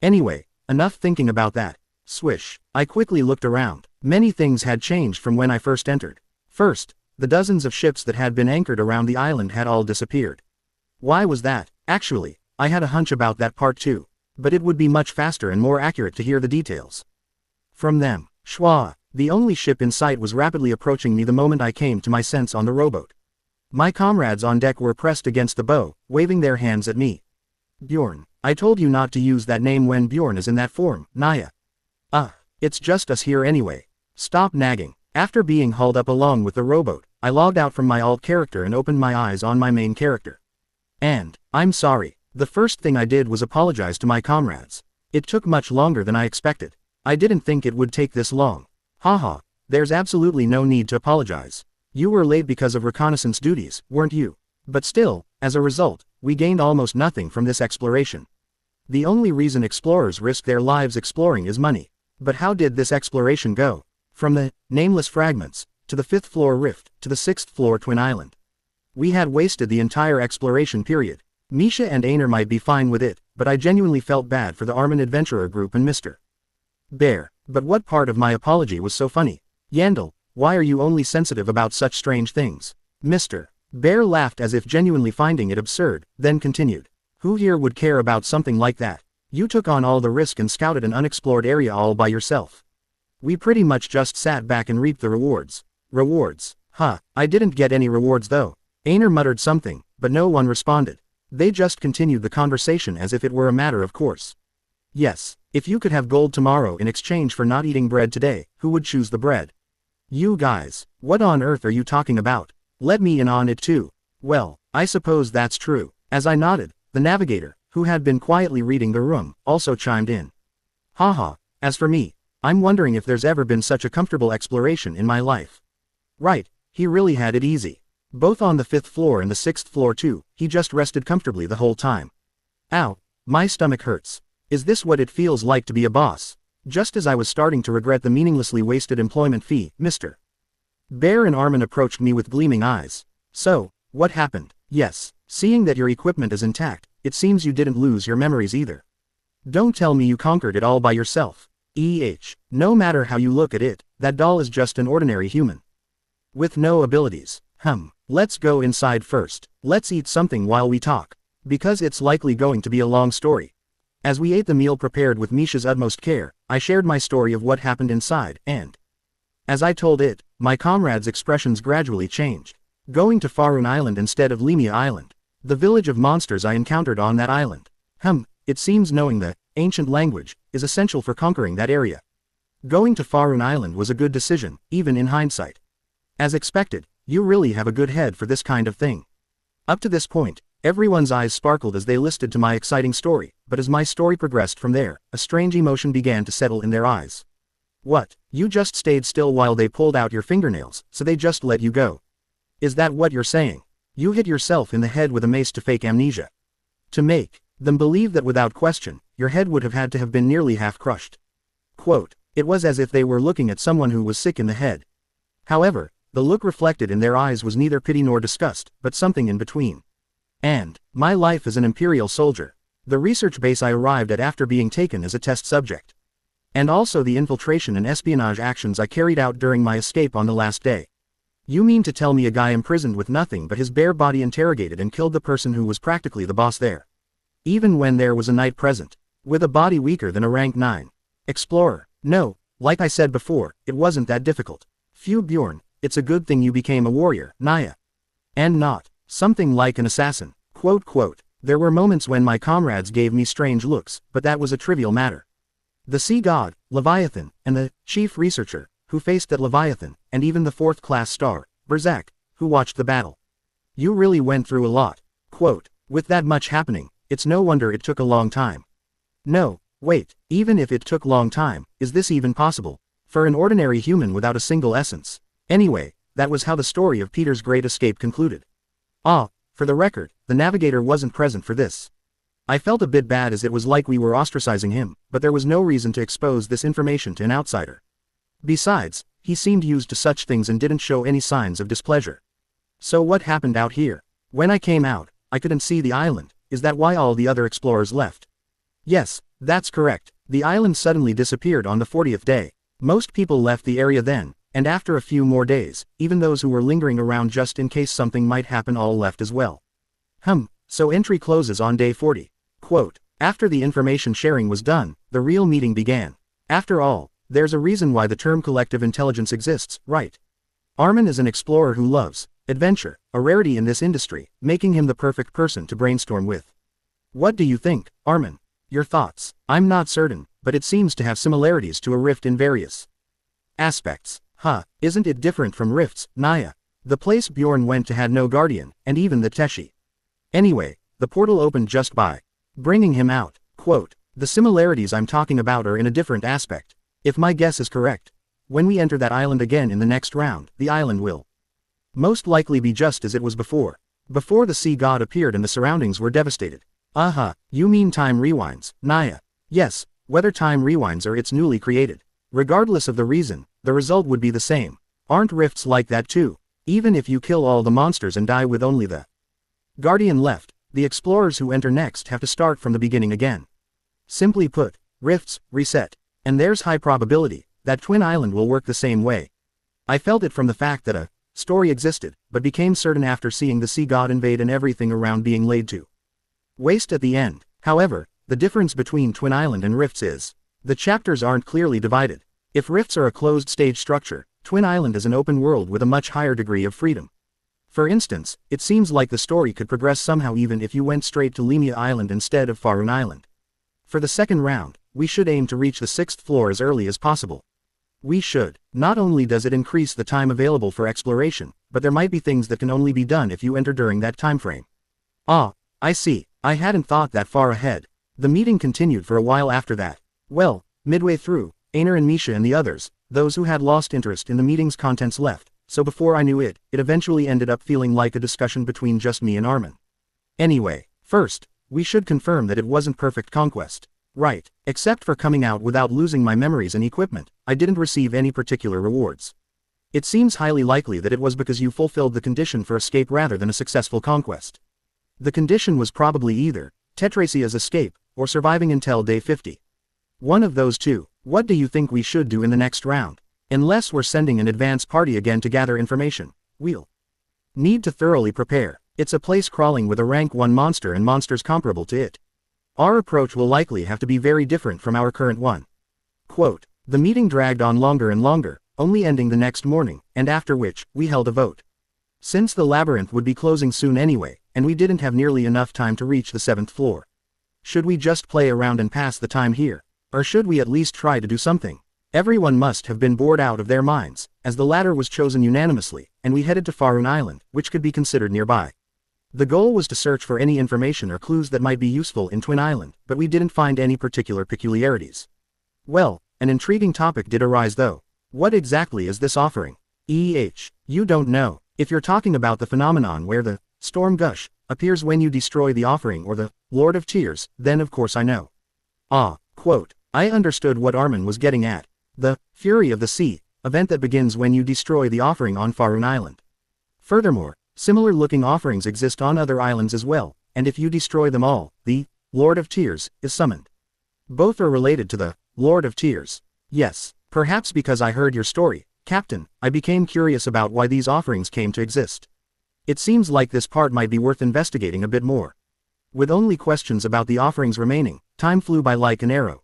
Anyway, enough thinking about that. Swish. I quickly looked around. Many things had changed from when I first entered. First, the dozens of ships that had been anchored around the island had all disappeared. Why was that? Actually, I had a hunch about that part too. But it would be much faster and more accurate to hear the details from them. Schwa. The only ship in sight was rapidly approaching me the moment I came to my sense on the rowboat. My comrades on deck were pressed against the bow, waving their hands at me. Bjorn. I told you not to use that name when Bjorn is in that form, Naya. It's just us here anyway. Stop nagging. After being hauled up along with the rowboat, I logged out from my alt character and opened my eyes on my main character. And, I'm sorry. The first thing I did was apologize to my comrades. It took much longer than I expected. I didn't think it would take this long. Haha, there's absolutely no need to apologize. You were late because of reconnaissance duties, weren't you? But still, as a result, we gained almost nothing from this exploration. The only reason explorers risk their lives exploring is money. But how did this exploration go? From the nameless fragments, to the 5th floor rift, to the 6th floor Twin Island. We had wasted the entire exploration period. Misha and Aner might be fine with it, but I genuinely felt bad for the Armin Adventurer Group and Mr. Bear. But what part of my apology was so funny? Yandel, why are you only sensitive about such strange things? Mr. Bear laughed as if genuinely finding it absurd, then continued. Who here would care about something like that? You took on all the risk and scouted an unexplored area all by yourself. We pretty much just sat back and reaped the rewards. Rewards? I didn't get any rewards though. Aner muttered something, but no one responded. They just continued the conversation as if it were a matter of course. Yes, if you could have gold tomorrow in exchange for not eating bread today, who would choose the bread? You guys, what on earth are you talking about? Let me in on it too. Well, I suppose that's true. As I nodded, the navigator, who had been quietly reading the room, also chimed in. Haha, as for me, I'm wondering if there's ever been such a comfortable exploration in my life. Right, he really had it easy. Both on the 5th floor and the 6th floor too, he just rested comfortably the whole time. Ow, my stomach hurts. Is this what it feels like to be a boss? Just as I was starting to regret the meaninglessly wasted employment fee, Mr. Bear and Armin approached me with gleaming eyes. So, what happened? Yes, seeing that your equipment is intact, it seems you didn't lose your memories either. Don't tell me you conquered it all by yourself. No matter how you look at it, that doll is just an ordinary human. With no abilities. Let's go inside first. Let's eat something while we talk. Because it's likely going to be a long story. As we ate the meal prepared with Misha's utmost care, I shared my story of what happened inside, and as I told it, my comrades' expressions gradually changed. Going to Faroon Island instead of Lemia Island. The village of monsters I encountered on that island. It seems knowing the ancient language is essential for conquering that area. Going to Faroon Island was a good decision, even in hindsight. As expected, you really have a good head for this kind of thing. Up to this point, everyone's eyes sparkled as they listened to my exciting story, but as my story progressed from there, a strange emotion began to settle in their eyes. What? You just stayed still while they pulled out your fingernails, so they just let you go? Is that what you're saying? You hit yourself in the head with a mace to fake amnesia. To make them believe that without question, your head would have had to have been nearly half crushed. Quote, it was as if they were looking at someone who was sick in the head. However, the look reflected in their eyes was neither pity nor disgust, but something in between. And my life as an Imperial soldier. The research base I arrived at after being taken as a test subject. And also the infiltration and espionage actions I carried out during my escape on the last day. You mean to tell me a guy imprisoned with nothing but his bare body interrogated and killed the person who was practically the boss there? Even when there was a knight present, with a body weaker than a rank 9 explorer. No, like I said before, it wasn't that difficult. Phew Bjorn, it's a good thing you became a warrior, Naya. And not something like an assassin. Quote, there were moments when my comrades gave me strange looks, but that was a trivial matter. The sea god, Leviathan, and the chief researcher, who faced that Leviathan, and even the 4th class star, Berzak, who watched the battle. You really went through a lot. Quote, with that much happening, it's no wonder it took a long time. No, wait, even if it took long time, is this even possible? For an ordinary human without a single essence. Anyway, that was how the story of Peter's great escape concluded. For the record, the navigator wasn't present for this. I felt a bit bad as it was like we were ostracizing him, but there was no reason to expose this information to an outsider. Besides, he seemed used to such things and didn't show any signs of displeasure. So what happened out here? When I came out, I couldn't see the island. Is that why all the other explorers left? Yes, that's correct. The island suddenly disappeared on the 40th day. Most people left the area then, and after a few more days, even those who were lingering around just in case something might happen all left as well. So entry closes on day 40. Quote, after the information sharing was done, the real meeting began. After all, there's a reason why the term collective intelligence exists, right? Armin is an explorer who loves adventure, a rarity in this industry, making him the perfect person to brainstorm with. What do you think, Armin? Your thoughts? I'm not certain, but it seems to have similarities to a rift in various aspects. Isn't it different from rifts, Naya? The place Bjorn went to had no guardian, and even the Teshi. Anyway, the portal opened just by bringing him out. Quote, the similarities I'm talking about are in a different aspect. If my guess is correct, when we enter that island again in the next round, the island will most likely be just as it was before. Before the sea god appeared and the surroundings were devastated. You mean time rewinds, Naya? Yes, whether time rewinds or it's newly created. Regardless of the reason, the result would be the same. Aren't rifts like that too? Even if you kill all the monsters and die with only the guardian left, the explorers who enter next have to start from the beginning again. Simply put, rifts reset. And there's high probability that Twin Island will work the same way. I felt it from the fact that a story existed, but became certain after seeing the sea god invade and everything around being laid to waste at the end. However, the difference between Twin Island and rifts is the chapters aren't clearly divided. If rifts are a closed stage structure, Twin Island is an open world with a much higher degree of freedom. For instance, it seems like the story could progress somehow even if you went straight to Lemia Island instead of Faerun Island. For the second round, we should aim to reach the 6th floor as early as possible. We should. Not only does it increase the time available for exploration, but there might be things that can only be done if you enter during that time frame. I see. I hadn't thought that far ahead. The meeting continued for a while after that. Well, midway through, Aner and Misha and the others, those who had lost interest in the meeting's contents left, so before I knew it, it eventually ended up feeling like a discussion between just me and Armin. Anyway, first, we should confirm that it wasn't perfect conquest. Right, except for coming out without losing my memories and equipment, I didn't receive any particular rewards. It seems highly likely that it was because you fulfilled the condition for escape rather than a successful conquest. The condition was probably either Tetrasia's escape, or surviving until day 50. One of those two. What do you think we should do in the next round? Unless we're sending an advance party again to gather information, we'll need to thoroughly prepare. It's a place crawling with a rank 1 monster and monsters comparable to it. Our approach will likely have to be very different from our current one. Quote, the meeting dragged on longer and longer, only ending the next morning, and after which, we held a vote. Since the labyrinth would be closing soon anyway, and we didn't have nearly enough time to reach the 7th floor. Should we just play around and pass the time here? Or should we at least try to do something? Everyone must have been bored out of their minds, as the latter was chosen unanimously, and we headed to Faerun Island, which could be considered nearby. The goal was to search for any information or clues that might be useful in Twin Island, but we didn't find any particular peculiarities. Well, an intriguing topic did arise though. What exactly is this offering? You don't know. If you're talking about the phenomenon where the Storm Gush, appears when you destroy the offering or the Lord of Tears, then of course I know. Quote. I understood what Armin was getting at. The Fury of the Sea, event that begins when you destroy the offering on Faerun Island. Furthermore, similar-looking offerings exist on other islands as well, and if you destroy them all, the Lord of Tears is summoned. Both are related to the Lord of Tears. Yes, perhaps because I heard your story, Captain, I became curious about why these offerings came to exist. It seems like this part might be worth investigating a bit more. With only questions about the offerings remaining, time flew by like an arrow.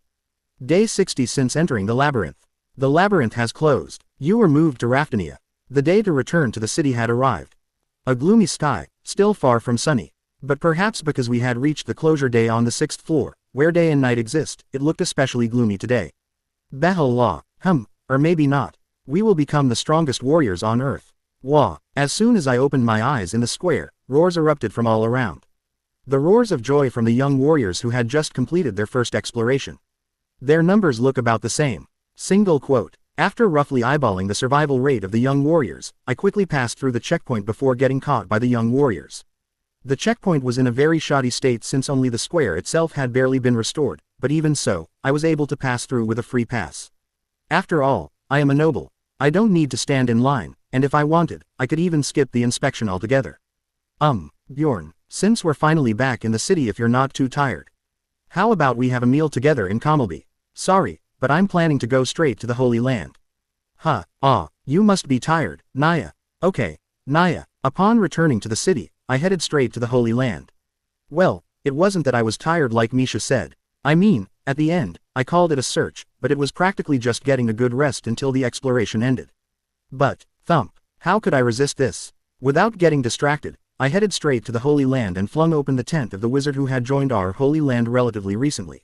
Day 60 since entering the labyrinth. The labyrinth has closed. You were moved to Raftania. The day to return to the city had arrived. A gloomy sky, still far from sunny. But perhaps because we had reached the closure day on the 6th floor, where day and night exist, it looked especially gloomy today. Baha'u'llah, or maybe not. We will become the strongest warriors on earth. Wah. As soon as I opened my eyes in the square, roars erupted from all around. The roars of joy from the young warriors who had just completed their first exploration. Their numbers look about the same. Single quote. After roughly eyeballing the survival rate of the young warriors, I quickly passed through the checkpoint before getting caught by the young warriors. The checkpoint was in a very shoddy state since only the square itself had barely been restored, but even so, I was able to pass through with a free pass. After all, I am a noble. I don't need to stand in line, and if I wanted, I could even skip the inspection altogether. Bjorn, since we're finally back in the city if you're not too tired. How about we have a meal together in Kamalby? Sorry, but I'm planning to go straight to the Holy Land. You must be tired, Naya. Okay, Naya. Upon returning to the city, I headed straight to the Holy Land. Well, it wasn't that I was tired like Misha said. I mean, at the end, I called it a search, but it was practically just getting a good rest until the exploration ended. But, how could I resist this? Without getting distracted, I headed straight to the Holy Land and flung open the tent of the wizard who had joined our Holy Land relatively recently.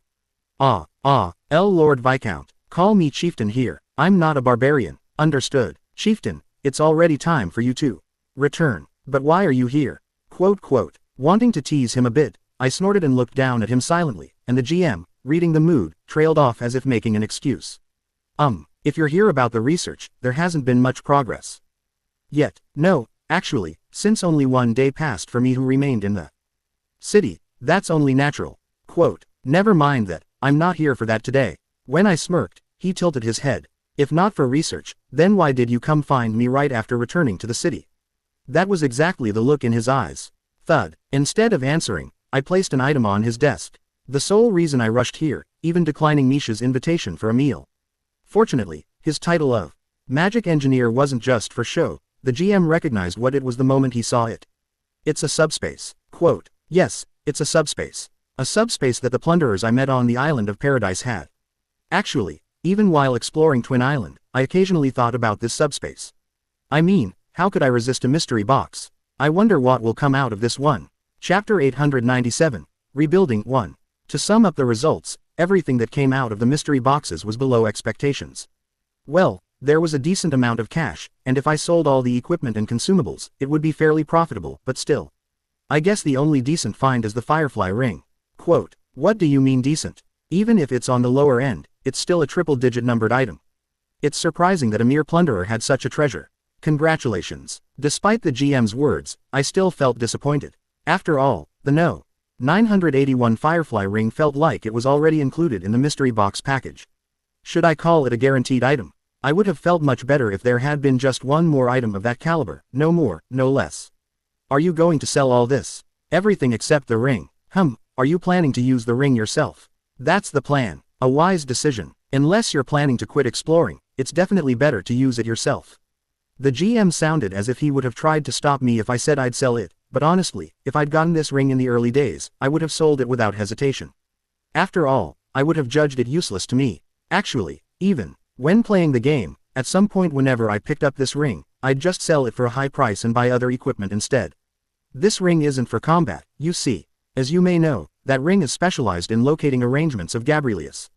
Lord Viscount, call me Chieftain here, I'm not a barbarian, understood. Chieftain, it's already time for you to return. But why are you here? Quote. Wanting to tease him a bit, I snorted and looked down at him silently, and the GM, reading the mood, trailed off as if making an excuse. If you're here about the research, there hasn't been much progress. Yet, no, actually, since only one day passed for me who remained in the city, that's only natural. Quote, never mind that, I'm not here for that today. When I smirked, he tilted his head. If not for research, then why did you come find me right after returning to the city? That was exactly the look in his eyes. Thud. Instead of answering, I placed an item on his desk. The sole reason I rushed here, even declining Misha's invitation for a meal. Fortunately, his title of Magic Engineer wasn't just for show. The GM recognized what it was the moment he saw it. It's a subspace. Quote, yes, it's a subspace. A subspace that the plunderers I met on the island of Paradise had. Actually, even while exploring Twin Island, I occasionally thought about this subspace. I mean, how could I resist a mystery box? I wonder what will come out of this one. Chapter 897, Rebuilding 1. To sum up the results, everything that came out of the mystery boxes was below expectations. Well, there was a decent amount of cash, and if I sold all the equipment and consumables, it would be fairly profitable, but still. I guess the only decent find is the Firefly ring. Quote, what do you mean decent? Even if it's on the lower end, it's still a triple-digit numbered item. It's surprising that a mere plunderer had such a treasure. Congratulations. Despite the GM's words, I still felt disappointed. After all, the 981 Firefly ring felt like it was already included in the mystery box package. Should I call it a guaranteed item? I would have felt much better if there had been just one more item of that caliber, no more, no less. Are you going to sell all this? Everything except the ring. Are you planning to use the ring yourself? That's the plan. A wise decision. Unless you're planning to quit exploring, it's definitely better to use it yourself. The GM sounded as if he would have tried to stop me if I said I'd sell it, but honestly, if I'd gotten this ring in the early days, I would have sold it without hesitation. After all, I would have judged it useless to me. Actually, even when playing the game, at some point whenever I picked up this ring, I'd just sell it for a high price and buy other equipment instead. This ring isn't for combat, you see. As you may know, that ring is specialized in locating arrangements of Gabrielius.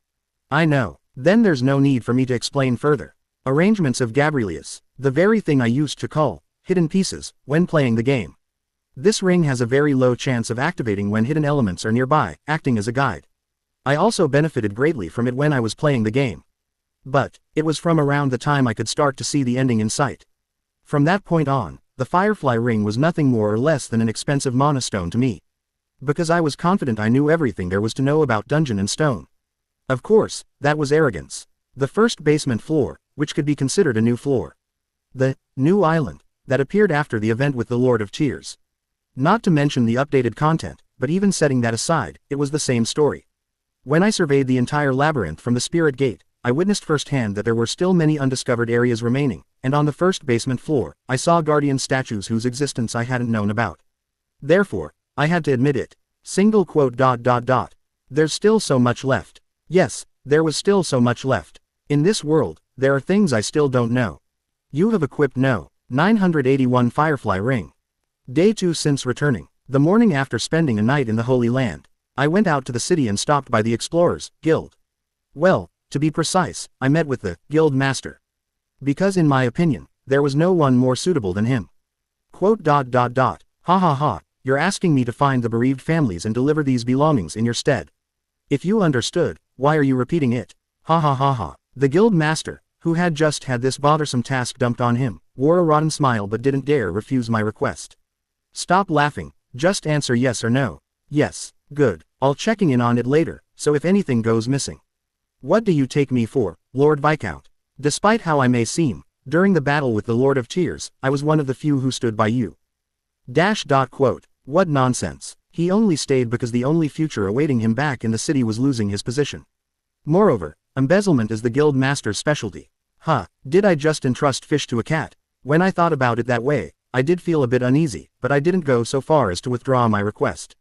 I know. Then there's no need for me to explain further. Arrangements of Gabrielius, the very thing I used to call hidden pieces when playing the game. This ring has a very low chance of activating when hidden elements are nearby, acting as a guide. I also benefited greatly from it when I was playing the game. But it was from around the time I could start to see the ending in sight. From that point on, the Firefly ring was nothing more or less than an expensive monostone to me. Because I was confident I knew everything there was to know about dungeon and stone. Of course, that was arrogance. The first basement floor, which could be considered a new floor. The new island that appeared after the event with the Lord of Tears. Not to mention the updated content, but even setting that aside, it was the same story. When I surveyed the entire labyrinth from the Spirit Gate, I witnessed firsthand that there were still many undiscovered areas remaining, and on the first basement floor, I saw guardian statues whose existence I hadn't known about. Therefore, I had to admit it. There's still so much left. Yes, there was still so much left. In this world, there are things I still don't know. You have equipped No. 981 Firefly Ring. Day 2 since returning. The morning after spending a night in the Holy Land, I went out to the city and stopped by the Explorers Guild. Well, to be precise, I met with the Guild Master. Because in my opinion, there was no one more suitable than him. Ha ha ha, you're asking me to find the bereaved families and deliver these belongings in your stead. If you understood, why are you repeating it? Ha ha ha ha. The Guild Master, who had just had this bothersome task dumped on him, wore a rotten smile but didn't dare refuse my request. Stop laughing, just answer yes or no. Yes, good, I'll checking in on it later, so if anything goes missing. What do you take me for, Lord Viscount? Despite how I may seem, during the battle with the Lord of Tears, I was one of the few who stood by you. What nonsense. He only stayed because the only future awaiting him back in the city was losing his position. Moreover, embezzlement is the Guild Master's specialty. Did I just entrust fish to a cat? When I thought about it that way, I did feel a bit uneasy, but I didn't go so far as to withdraw my request.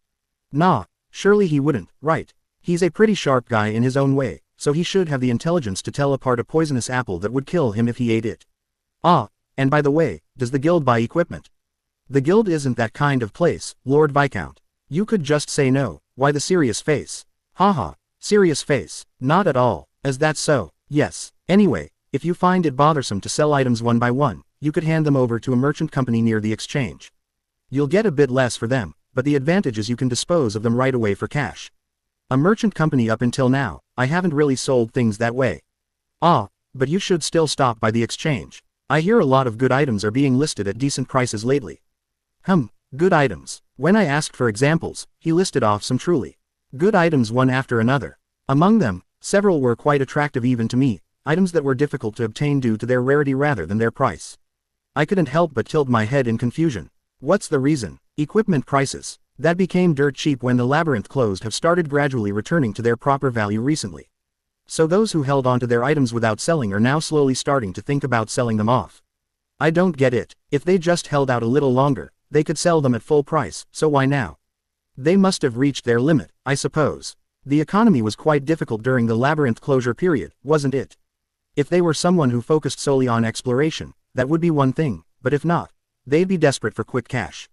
Nah, surely he wouldn't, right? He's a pretty sharp guy in his own way, so he should have the intelligence to tell apart a poisonous apple that would kill him if he ate it. And by the way, does the guild buy equipment? The guild isn't that kind of place, Lord Viscount. You could just say no. Why the serious face? Haha, serious face. Not at all. Is that so? Yes. Anyway, if you find it bothersome to sell items one by one, you could hand them over to a merchant company near the exchange. You'll get a bit less for them, but the advantage is you can dispose of them right away for cash. A merchant company up until now, I haven't really sold things that way. But you should still stop by the exchange. I hear a lot of good items are being listed at decent prices lately. Good items. When I asked for examples, he listed off some truly good items one after another. Among them, several were quite attractive even to me, items that were difficult to obtain due to their rarity rather than their price. I couldn't help but tilt my head in confusion. What's the reason? Equipment prices that became dirt cheap when the labyrinth closed have started gradually returning to their proper value recently. So those who held onto their items without selling are now slowly starting to think about selling them off. I don't get it. If they just held out a little longer, they could sell them at full price, so why now? They must have reached their limit, I suppose. The economy was quite difficult during the labyrinth closure period, wasn't it? If they were someone who focused solely on exploration, that would be one thing, but if not, they'd be desperate for quick cash.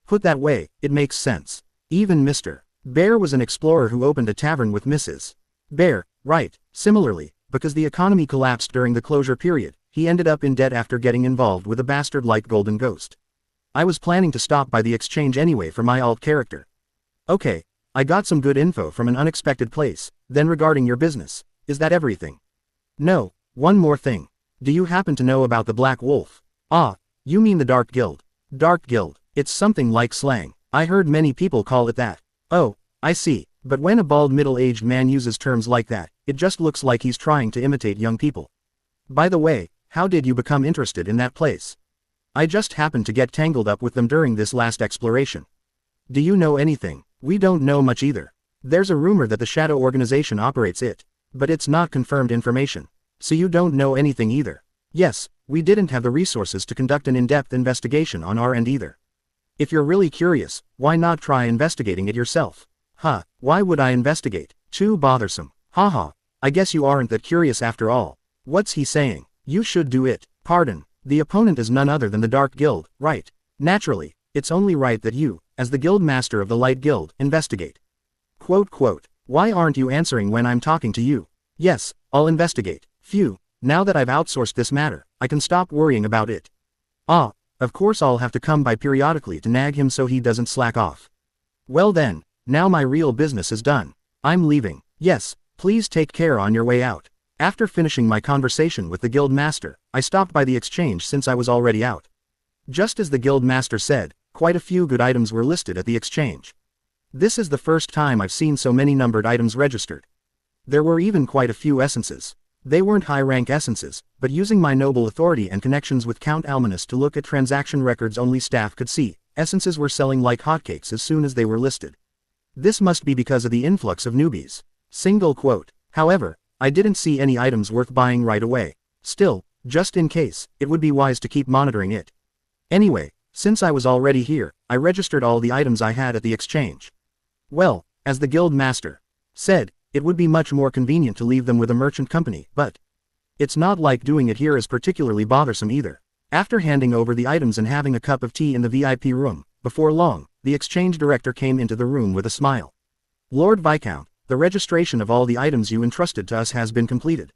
Put that way, it makes sense. Even Mr. Bear was an explorer who opened a tavern with Mrs. Bear, right? Similarly, because the economy collapsed during the closure period, he ended up in debt after getting involved with a bastard-like golden ghost. I was planning to stop by the exchange anyway for my alt character. Okay, I got some good info from an unexpected place. Then regarding your business, is that everything? No, one more thing. Do you happen to know about the Black Wolf? You mean the Dark Guild. Dark Guild, it's something like slang. I heard many people call it that. Oh, I see, but when a bald middle-aged man uses terms like that, it just looks like he's trying to imitate young people. By the way, how did you become interested in that place? I just happened to get tangled up with them during this last exploration. Do you know anything? We don't know much either. There's a rumor that the Shadow Organization operates it, but it's not confirmed information. So you don't know anything either. Yes, we didn't have the resources to conduct an in-depth investigation on our end either. If you're really curious, why not try investigating it yourself? Why would I investigate? Too bothersome. Haha, I guess you aren't that curious after all. What's he saying? You should do it. Pardon, the opponent is none other than the Dark Guild, right? Naturally, it's only right that you, as the Guild Master of the Light Guild, investigate. Why aren't you answering when I'm talking to you? Yes, I'll investigate. Phew, now that I've outsourced this matter, I can stop worrying about it. Of course I'll have to come by periodically to nag him so he doesn't slack off. Well then, now my real business is done. I'm leaving. Yes, please take care on your way out. After finishing my conversation with the Guild Master, I stopped by the exchange since I was already out. Just as the guild master said, quite a few good items were listed at the exchange. This is the first time I've seen so many numbered items registered. There were even quite a few essences. They weren't high-rank essences, but using my noble authority and connections with Count Almanus to look at transaction records only staff could see, essences were selling like hotcakes as soon as they were listed. This must be because of the influx of newbies. Single quote. However, I didn't see any items worth buying right away. Still, just in case, it would be wise to keep monitoring it. Anyway, since I was already here, I registered all the items I had at the exchange. Well, as the guild master said, it would be much more convenient to leave them with a merchant company, but it's not like doing it here is particularly bothersome either. After handing over the items and having a cup of tea in the VIP room, before long, the exchange director came into the room with a smile. Lord Viscount, the registration of all the items you entrusted to us has been completed.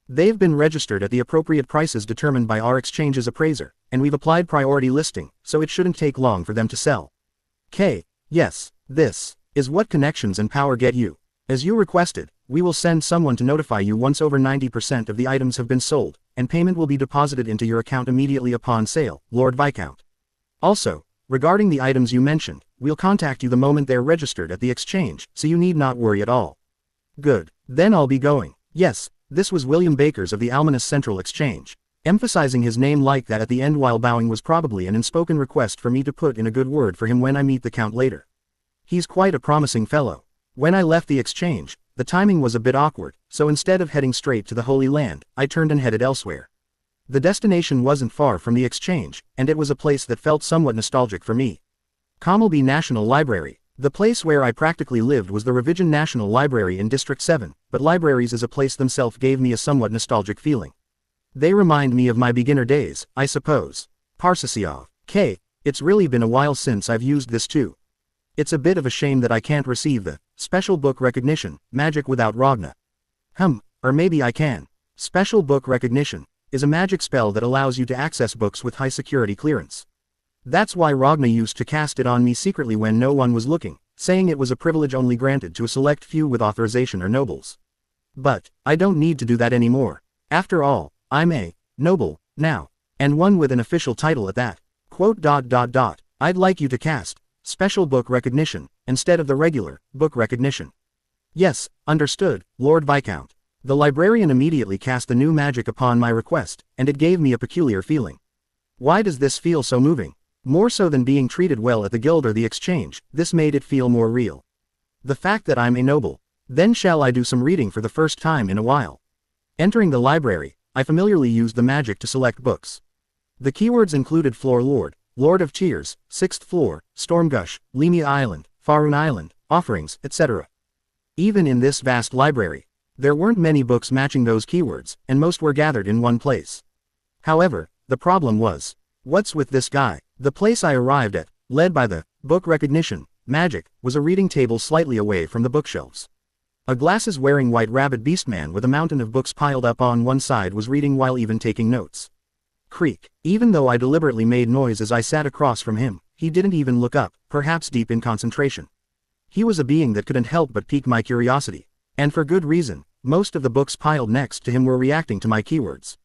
They've been registered at the appropriate prices determined by our exchange's appraiser, and we've applied priority listing, so it shouldn't take long for them to sell. Yes, this is what connections and power get you. As you requested, we will send someone to notify you once over 90% of the items have been sold, and payment will be deposited into your account immediately upon sale, Lord Viscount. Also, regarding the items you mentioned, we'll contact you the moment they're registered at the exchange, so you need not worry at all. Good, then I'll be going. Yes, this was William Bakers of the Almanus Central Exchange. Emphasizing his name like that at the end while bowing was probably an unspoken request for me to put in a good word for him when I meet the Count later. He's quite a promising fellow. When I left the exchange, the timing was a bit awkward, so instead of heading straight to the Holy Land, I turned and headed elsewhere. The destination wasn't far from the exchange, and it was a place that felt somewhat nostalgic for me. Commelby National Library. The place where I practically lived was the Revision National Library in District 7, but libraries as a place themselves gave me a somewhat nostalgic feeling. They remind me of my beginner days, I suppose. Parsasyov. It's really been a while since I've used this too. It's a bit of a shame that I can't receive the special book recognition, magic without Ragna. Or maybe I can. Special book recognition is a magic spell that allows you to access books with high security clearance. That's why Ragna used to cast it on me secretly when no one was looking, saying it was a privilege only granted to a select few with authorization or nobles. But I don't need to do that anymore. After all, I'm a noble now, and one with an official title at that. I'd like you to cast special book recognition instead of the regular book recognition. Yes, understood, Lord Viscount. The librarian immediately cast the new magic upon my request, and it gave me a peculiar feeling. Why does this feel so moving? More so than being treated well at the guild or the exchange, this made it feel more real. The fact that I'm a noble. Then shall I do some reading for the first time in a while. Entering the library, I familiarly used the magic to select books. The keywords included Floor Lord, Lord of Tears, 6th Floor, Stormgush, Lemia Island, Faroon Island, Offerings, etc. Even in this vast library, there weren't many books matching those keywords, and most were gathered in one place. However, the problem was, what's with this guy? The place I arrived at, led by the book recognition magic, was a reading table slightly away from the bookshelves. A glasses-wearing white rabbit beastman with a mountain of books piled up on one side was reading while even taking notes. Creak. Even though I deliberately made noise as I sat across from him, he didn't even look up, perhaps deep in concentration. He was a being that couldn't help but pique my curiosity. And for good reason. Most of the books piled next to him were reacting to my keywords.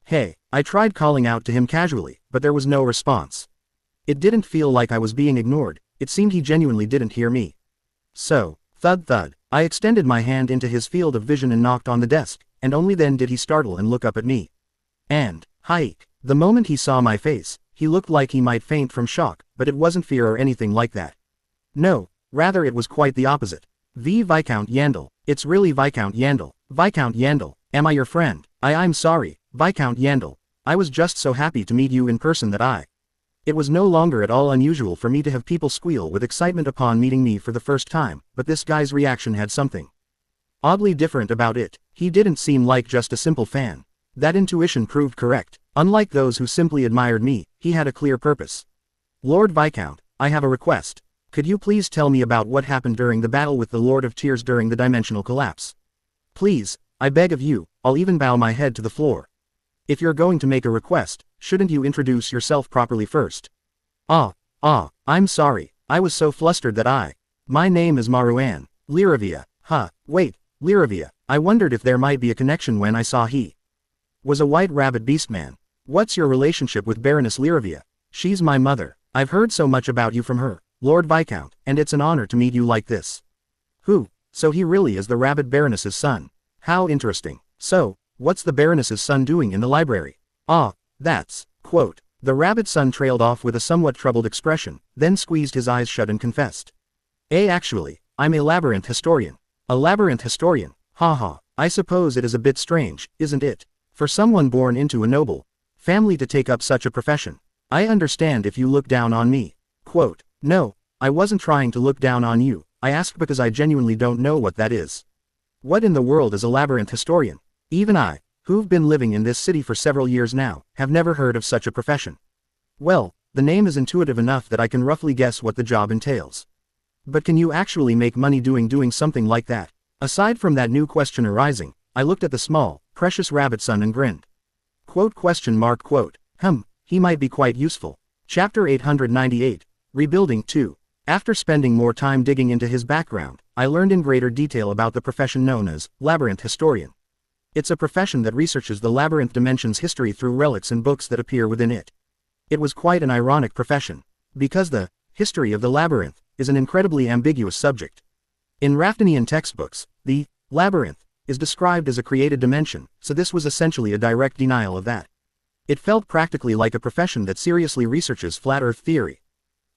Hey, I tried calling out to him casually, but there was no response. It didn't feel like I was being ignored, it seemed he genuinely didn't hear me. So, thud thud, I extended my hand into his field of vision and knocked on the desk, and only then did he startle and look up at me. And, hike. The moment he saw my face, he looked like he might faint from shock, but it wasn't fear or anything like that. No, rather it was quite the opposite. Viscount Yandel. It's really Viscount Yandel. Viscount Yandel, am I your friend? I'm sorry, Viscount Yandel. I was just so happy to meet you in person that It was no longer at all unusual for me to have people squeal with excitement upon meeting me for the first time, but this guy's reaction had something oddly different about it. He didn't seem like just a simple fan. That intuition proved correct. Unlike those who simply admired me, he had a clear purpose. Lord Viscount, I have a request. Could you please tell me about what happened during the battle with the Lord of Tears during the dimensional collapse? Please, I beg of you, I'll even bow my head to the floor. If you're going to make a request, shouldn't you introduce yourself properly first? I'm sorry, I was so flustered that My name is Maruan, Liravia. Wait, Liravia, I wondered if there might be a connection when I saw he was a white rabbit beastman. What's your relationship with Baroness Liravia? She's my mother. I've heard so much about you from her, Lord Viscount, and it's an honor to meet you like this. Who? So he really is the Rabbit Baroness's son. How interesting. So, what's the Baroness's son doing in the library? Ah, that's, quote. The rabbit's son trailed off with a somewhat troubled expression, then squeezed his eyes shut and confessed. Actually, I'm a labyrinth historian. A labyrinth historian? Ha. I suppose it is a bit strange, isn't it? For someone born into a noble family to take up such a profession. I understand if you look down on me. Quote. No, I wasn't trying to look down on you. I asked because I genuinely don't know what that is. What in the world is a labyrinth historian? Even I, who've been living in this city for several years now, have never heard of such a profession. Well, the name is intuitive enough that I can roughly guess what the job entails. But can you actually make money doing something like that? Aside from that new question arising, I looked at the small, precious rabbit son and grinned. Quote. He might be quite useful. Chapter 898, Rebuilding 2. After spending more time digging into his background, I learned in greater detail about the profession known as labyrinth historian. It's a profession that researches the labyrinth dimension's history through relics and books that appear within it. It was quite an ironic profession, because the history of the labyrinth is an incredibly ambiguous subject. In Raftanian textbooks, the labyrinth is described as a created dimension, so this was essentially a direct denial of that. It felt practically like a profession that seriously researches flat Earth theory.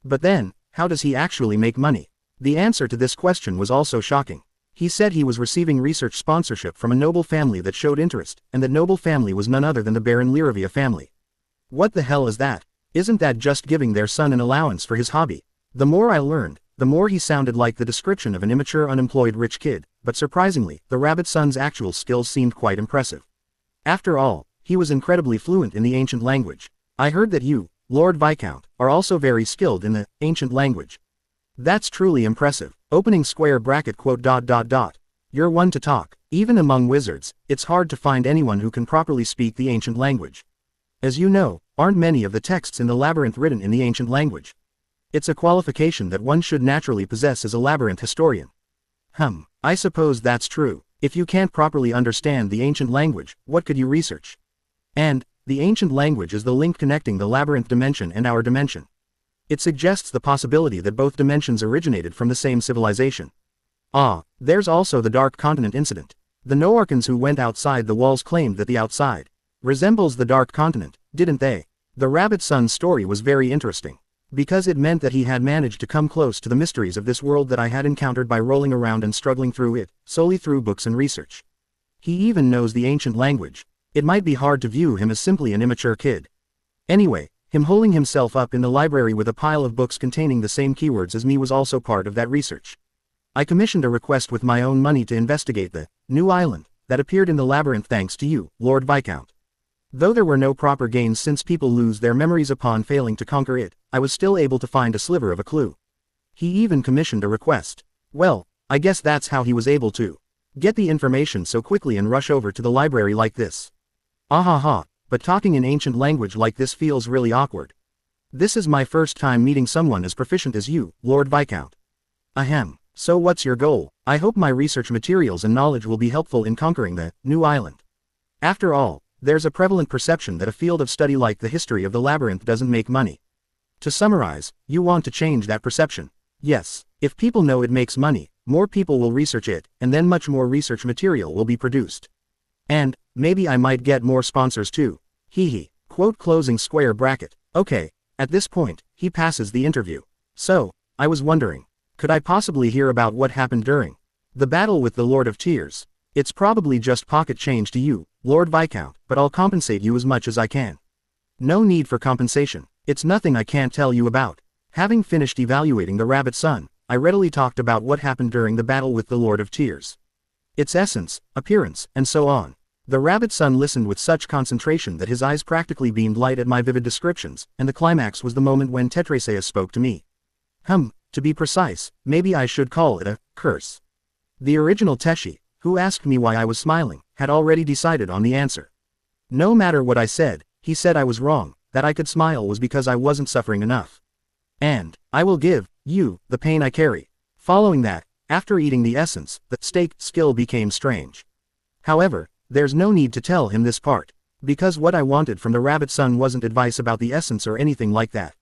But then, how does he actually make money? The answer to this question was also shocking. He said he was receiving research sponsorship from a noble family that showed interest, and that noble family was none other than the Baron Liravia family. What the hell is that? Isn't that just giving their son an allowance for his hobby? The more I learned, the more he sounded like the description of an immature unemployed rich kid, but surprisingly, the rabbit son's actual skills seemed quite impressive. After all, he was incredibly fluent in the ancient language. I heard that you, Lord Viscount, are also very skilled in the ancient language. That's truly impressive. Opening square bracket quote. You're one to talk. Even among wizards, it's hard to find anyone who can properly speak the ancient language. As you know, aren't many of the texts in the labyrinth written in the ancient language. It's a qualification that one should naturally possess as a labyrinth historian. I suppose that's true. If you can't properly understand the ancient language, what could you research? And, the ancient language is the link connecting the labyrinth dimension and our dimension. It suggests the possibility that both dimensions originated from the same civilization. There's also the Dark Continent incident. The Noarkans who went outside the walls claimed that the outside resembles the Dark Continent, didn't they? The rabbit son's story was very interesting, because it meant that he had managed to come close to the mysteries of this world that I had encountered by rolling around and struggling through it, solely through books and research. He even knows the ancient language. It might be hard to view him as simply an immature kid. Anyway, him holding himself up in the library with a pile of books containing the same keywords as me was also part of that research. I commissioned a request with my own money to investigate the new island that appeared in the labyrinth thanks to you, Lord Viscount. Though there were no proper gains since people lose their memories upon failing to conquer it, I was still able to find a sliver of a clue. He even commissioned a request. Well, I guess that's how he was able to get the information so quickly and rush over to the library like this. But talking in ancient language like this feels really awkward. This is my first time meeting someone as proficient as you, Lord Viscount. Ahem. So what's your goal? I hope my research materials and knowledge will be helpful in conquering the new island. After all, there's a prevalent perception that a field of study like the history of the labyrinth doesn't make money. To summarize, you want to change that perception. Yes, if people know it makes money, more people will research it, and then much more research material will be produced. And, maybe I might get more sponsors too. Hee. Quote closing square bracket. Okay, at this point, he passes the interview. So, I was wondering, could I possibly hear about what happened during the battle with the Lord of Tears? It's probably just pocket change to you, Lord Viscount, but I'll compensate you as much as I can. No need for compensation. It's nothing I can't tell you about. Having finished evaluating the rabbit son, I readily talked about what happened during the battle with the Lord of Tears. Its essence, appearance, and so on. The rabbit son listened with such concentration that his eyes practically beamed light at my vivid descriptions, and the climax was the moment when Tetraa spoke to me. To be precise, maybe I should call it a curse. The original Teshi, who asked me why I was smiling, had already decided on the answer. No matter what I said, he said I was wrong, that I could smile was because I wasn't suffering enough. And, I will give you the pain I carry. Following that, after eating the essence, the steak skill became strange. However, there's no need to tell him this part. Because what I wanted from the rabbit son wasn't advice about the essence or anything like that.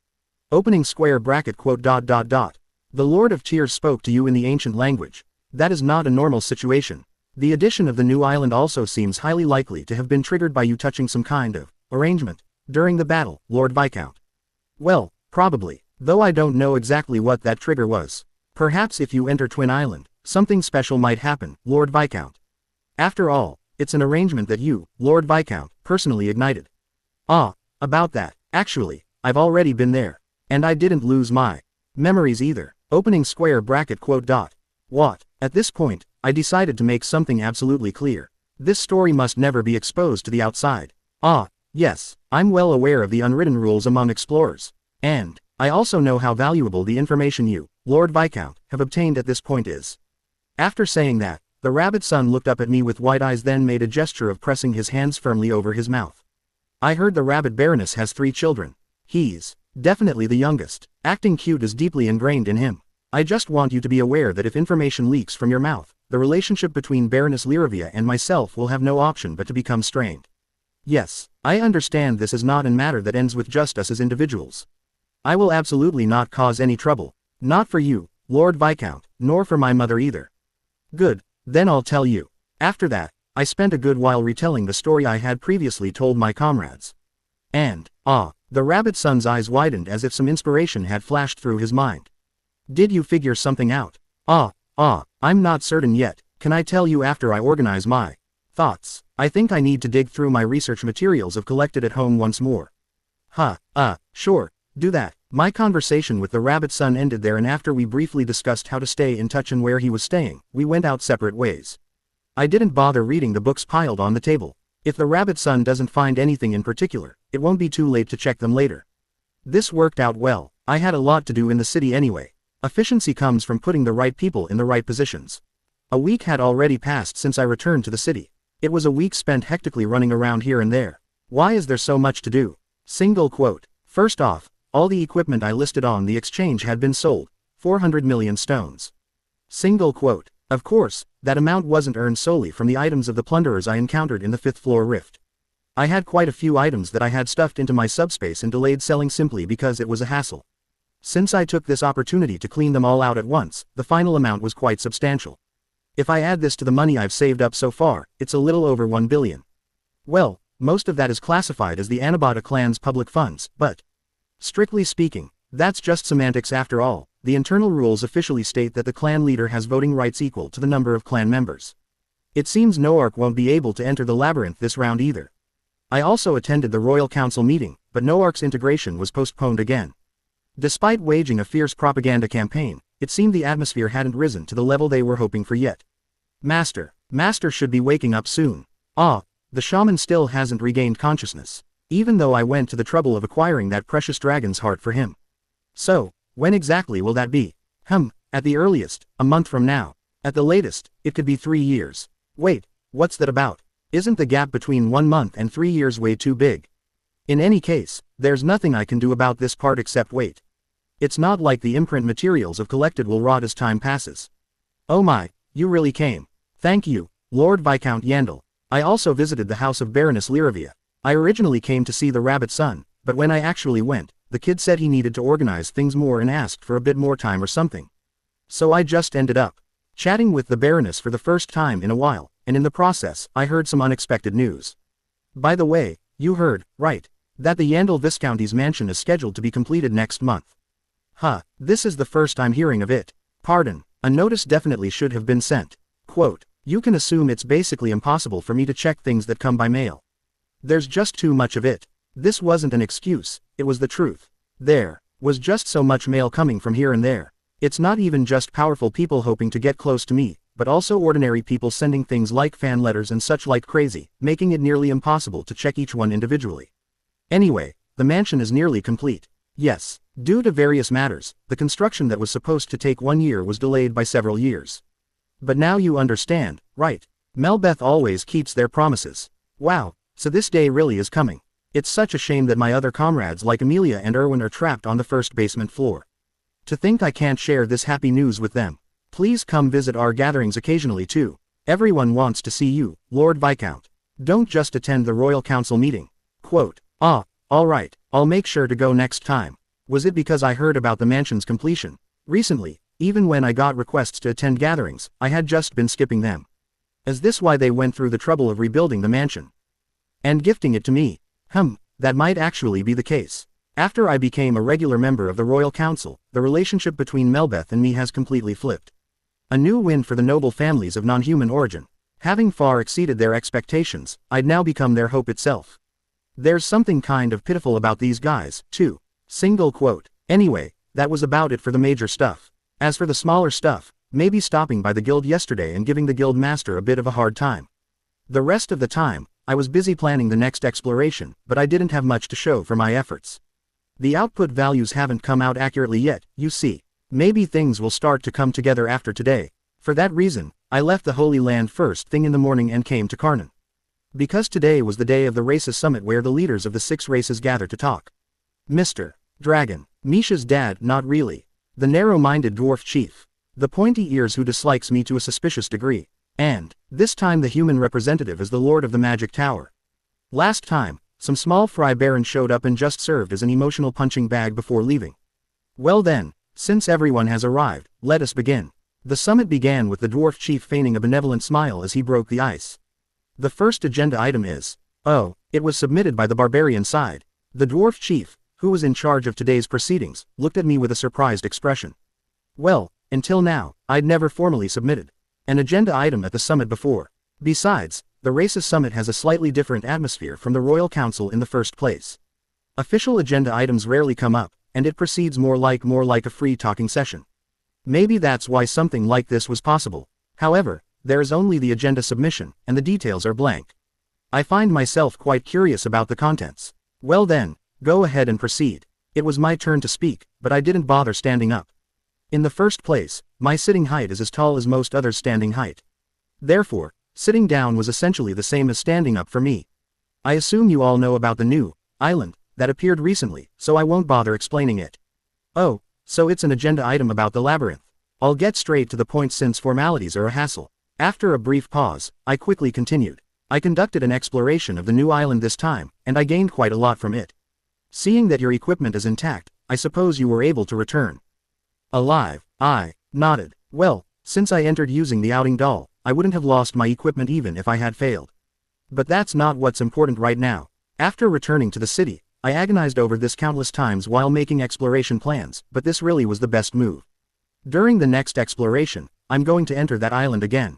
Opening square bracket quote. The Lord of Tears spoke to you in the ancient language. That is not a normal situation. The addition of the new island also seems highly likely to have been triggered by you touching some kind of arrangement during the battle, Lord Viscount. Well, probably, though I don't know exactly what that trigger was. Perhaps if you enter Twin Island, something special might happen, Lord Viscount. After all, it's an arrangement that you, Lord Viscount, personally ignited. Ah, about that, actually, I've already been there. And I didn't lose my memories either. Opening square bracket quote. What? At this point, I decided to make something absolutely clear. This story must never be exposed to the outside. Ah, yes, I'm well aware of the unwritten rules among explorers. And I also know how valuable the information you, Lord Viscount, have obtained at this point is. After saying that, the rabbit son looked up at me with wide eyes, then made a gesture of pressing his hands firmly over his mouth. I heard the rabbit baroness has 3 children. He's definitely the youngest. Acting cute is deeply ingrained in him. I just want you to be aware that if information leaks from your mouth, the relationship between Baroness Liravia and myself will have no option but to become strained. Yes, I understand this is not a matter that ends with just us as individuals. I will absolutely not cause any trouble. Not for you, Lord Viscount, nor for my mother either. Good, then I'll tell you. After that, I spent a good while retelling the story I had previously told my comrades. And, the rabbit son's eyes widened as if some inspiration had flashed through his mind. Did you figure something out? I'm not certain yet. Can I tell you after I organize my thoughts? I think I need to dig through my research materials I've collected at home once more. Sure, do that. My conversation with the rabbit son ended there, and after we briefly discussed how to stay in touch and where he was staying, we went out separate ways. I didn't bother reading the books piled on the table. If the rabbit son doesn't find anything in particular, it won't be too late to check them later. This worked out well. I had a lot to do in the city anyway. Efficiency comes from putting the right people in the right positions. A week had already passed since I returned to the city. It was a week spent hectically running around here and there. Why is there so much to do? Single quote. First off, all the equipment I listed on the exchange had been sold, 400 million stones. Single quote. Of course, that amount wasn't earned solely from the items of the plunderers I encountered in the 5th floor rift. I had quite a few items that I had stuffed into my subspace and delayed selling simply because it was a hassle. Since I took this opportunity to clean them all out at once, the final amount was quite substantial. If I add this to the money I've saved up so far, it's a little over 1 billion. Well, most of that is classified as the Anabata clan's public funds, but strictly speaking, that's just semantics after all. The internal rules officially state that the clan leader has voting rights equal to the number of clan members. It seems Noark won't be able to enter the labyrinth this round either. I also attended the Royal Council meeting, but Noark's integration was postponed again. Despite waging a fierce propaganda campaign, it seemed the atmosphere hadn't risen to the level they were hoping for yet. Master should be waking up soon. The shaman still hasn't regained consciousness, even though I went to the trouble of acquiring that precious dragon's heart for him. So, when exactly will that be? At the earliest, a month from now. At the latest, it could be 3 years. Wait, what's that about? Isn't the gap between 1 month and 3 years way too big? In any case, there's nothing I can do about this part except wait. It's not like the imprint materials I've collected will rot as time passes. Oh my, you really came. Thank you, Lord Viscount Yandel. I also visited the house of Baroness Liravia. I originally came to see the rabbit son, but when I actually went, the kid said he needed to organize things more and asked for a bit more time or something. So I just ended up chatting with the Baroness for the first time in a while, and in the process, I heard some unexpected news. By the way, you heard, right, that the Yandel Viscounty's mansion is scheduled to be completed next month. This is the first I'm hearing of it. Pardon, a notice definitely should have been sent. Quote, you can assume it's basically impossible for me to check things that come by mail. There's just too much of it. This wasn't an excuse, it was the truth. There was just so much mail coming from here and there. It's not even just powerful people hoping to get close to me, but also ordinary people sending things like fan letters and such like crazy, making it nearly impossible to check each one individually. Anyway, the mansion is nearly complete. Yes, due to various matters, the construction that was supposed to take 1 year was delayed by several years. But now you understand, right? Melbeth always keeps their promises. Wow, so this day really is coming. It's such a shame that my other comrades like Amelia and Erwin are trapped on the first basement floor. To think I can't share this happy news with them. Please come visit our gatherings occasionally too. Everyone wants to see you, Lord Viscount. Don't just attend the Royal Council meeting. Quote, "Ah, alright, I'll make sure to go next time." Was it because I heard about the mansion's completion? Recently, even when I got requests to attend gatherings, I had just been skipping them. Is this why they went through the trouble of rebuilding the mansion? And gifting it to me? That might actually be the case. After I became a regular member of the Royal Council, the relationship between Melbeth and me has completely flipped. A new win for the noble families of non-human origin. Having far exceeded their expectations, I'd now become their hope itself. There's something kind of pitiful about these guys, too. Single quote. Anyway, that was about it for the major stuff. As for the smaller stuff, maybe stopping by the guild yesterday and giving the guild master a bit of a hard time. The rest of the time, I was busy planning the next exploration, but I didn't have much to show for my efforts. The output values haven't come out accurately yet, you see. Maybe things will start to come together after today. For that reason, I left the Holy Land first thing in the morning and came to Karnan. Because today was the day of the races summit where the leaders of the 6 races gather to talk. Mr. Dragon. Misha's dad, not really. The narrow-minded dwarf chief. The pointy ears who dislikes me to a suspicious degree. And, this time the human representative is the Lord of the Magic Tower. Last time, some small fry baron showed up and just served as an emotional punching bag before leaving. Well then, since everyone has arrived, let us begin. The summit began with the dwarf chief feigning a benevolent smile as he broke the ice. The first agenda item is, oh, it was submitted by the barbarian side. The dwarf chief, who was in charge of today's proceedings, looked at me with a surprised expression. Well, until now, I'd never formally submitted an agenda item at the summit before. Besides, the races summit has a slightly different atmosphere from the Royal Council in the first place. Official agenda items rarely come up, and it proceeds more like a free-talking session. Maybe that's why something like this was possible. However, there is only the agenda submission, and the details are blank. I find myself quite curious about the contents. Well then, go ahead and proceed. It was my turn to speak, but I didn't bother standing up. In the first place, my sitting height is as tall as most others' standing height. Therefore, sitting down was essentially the same as standing up for me. I assume you all know about the new island that appeared recently, so I won't bother explaining it. Oh, so it's an agenda item about the labyrinth. I'll get straight to the point since formalities are a hassle. After a brief pause, I quickly continued. I conducted an exploration of the new island this time, and I gained quite a lot from it. Seeing that your equipment is intact, I suppose you were able to return alive. I nodded. Well, since I entered using the outing doll, I wouldn't have lost my equipment even if I had failed. But that's not what's important right now. After returning to the city, I agonized over this countless times while making exploration plans, but this really was the best move. During the next exploration, I'm going to enter that island again.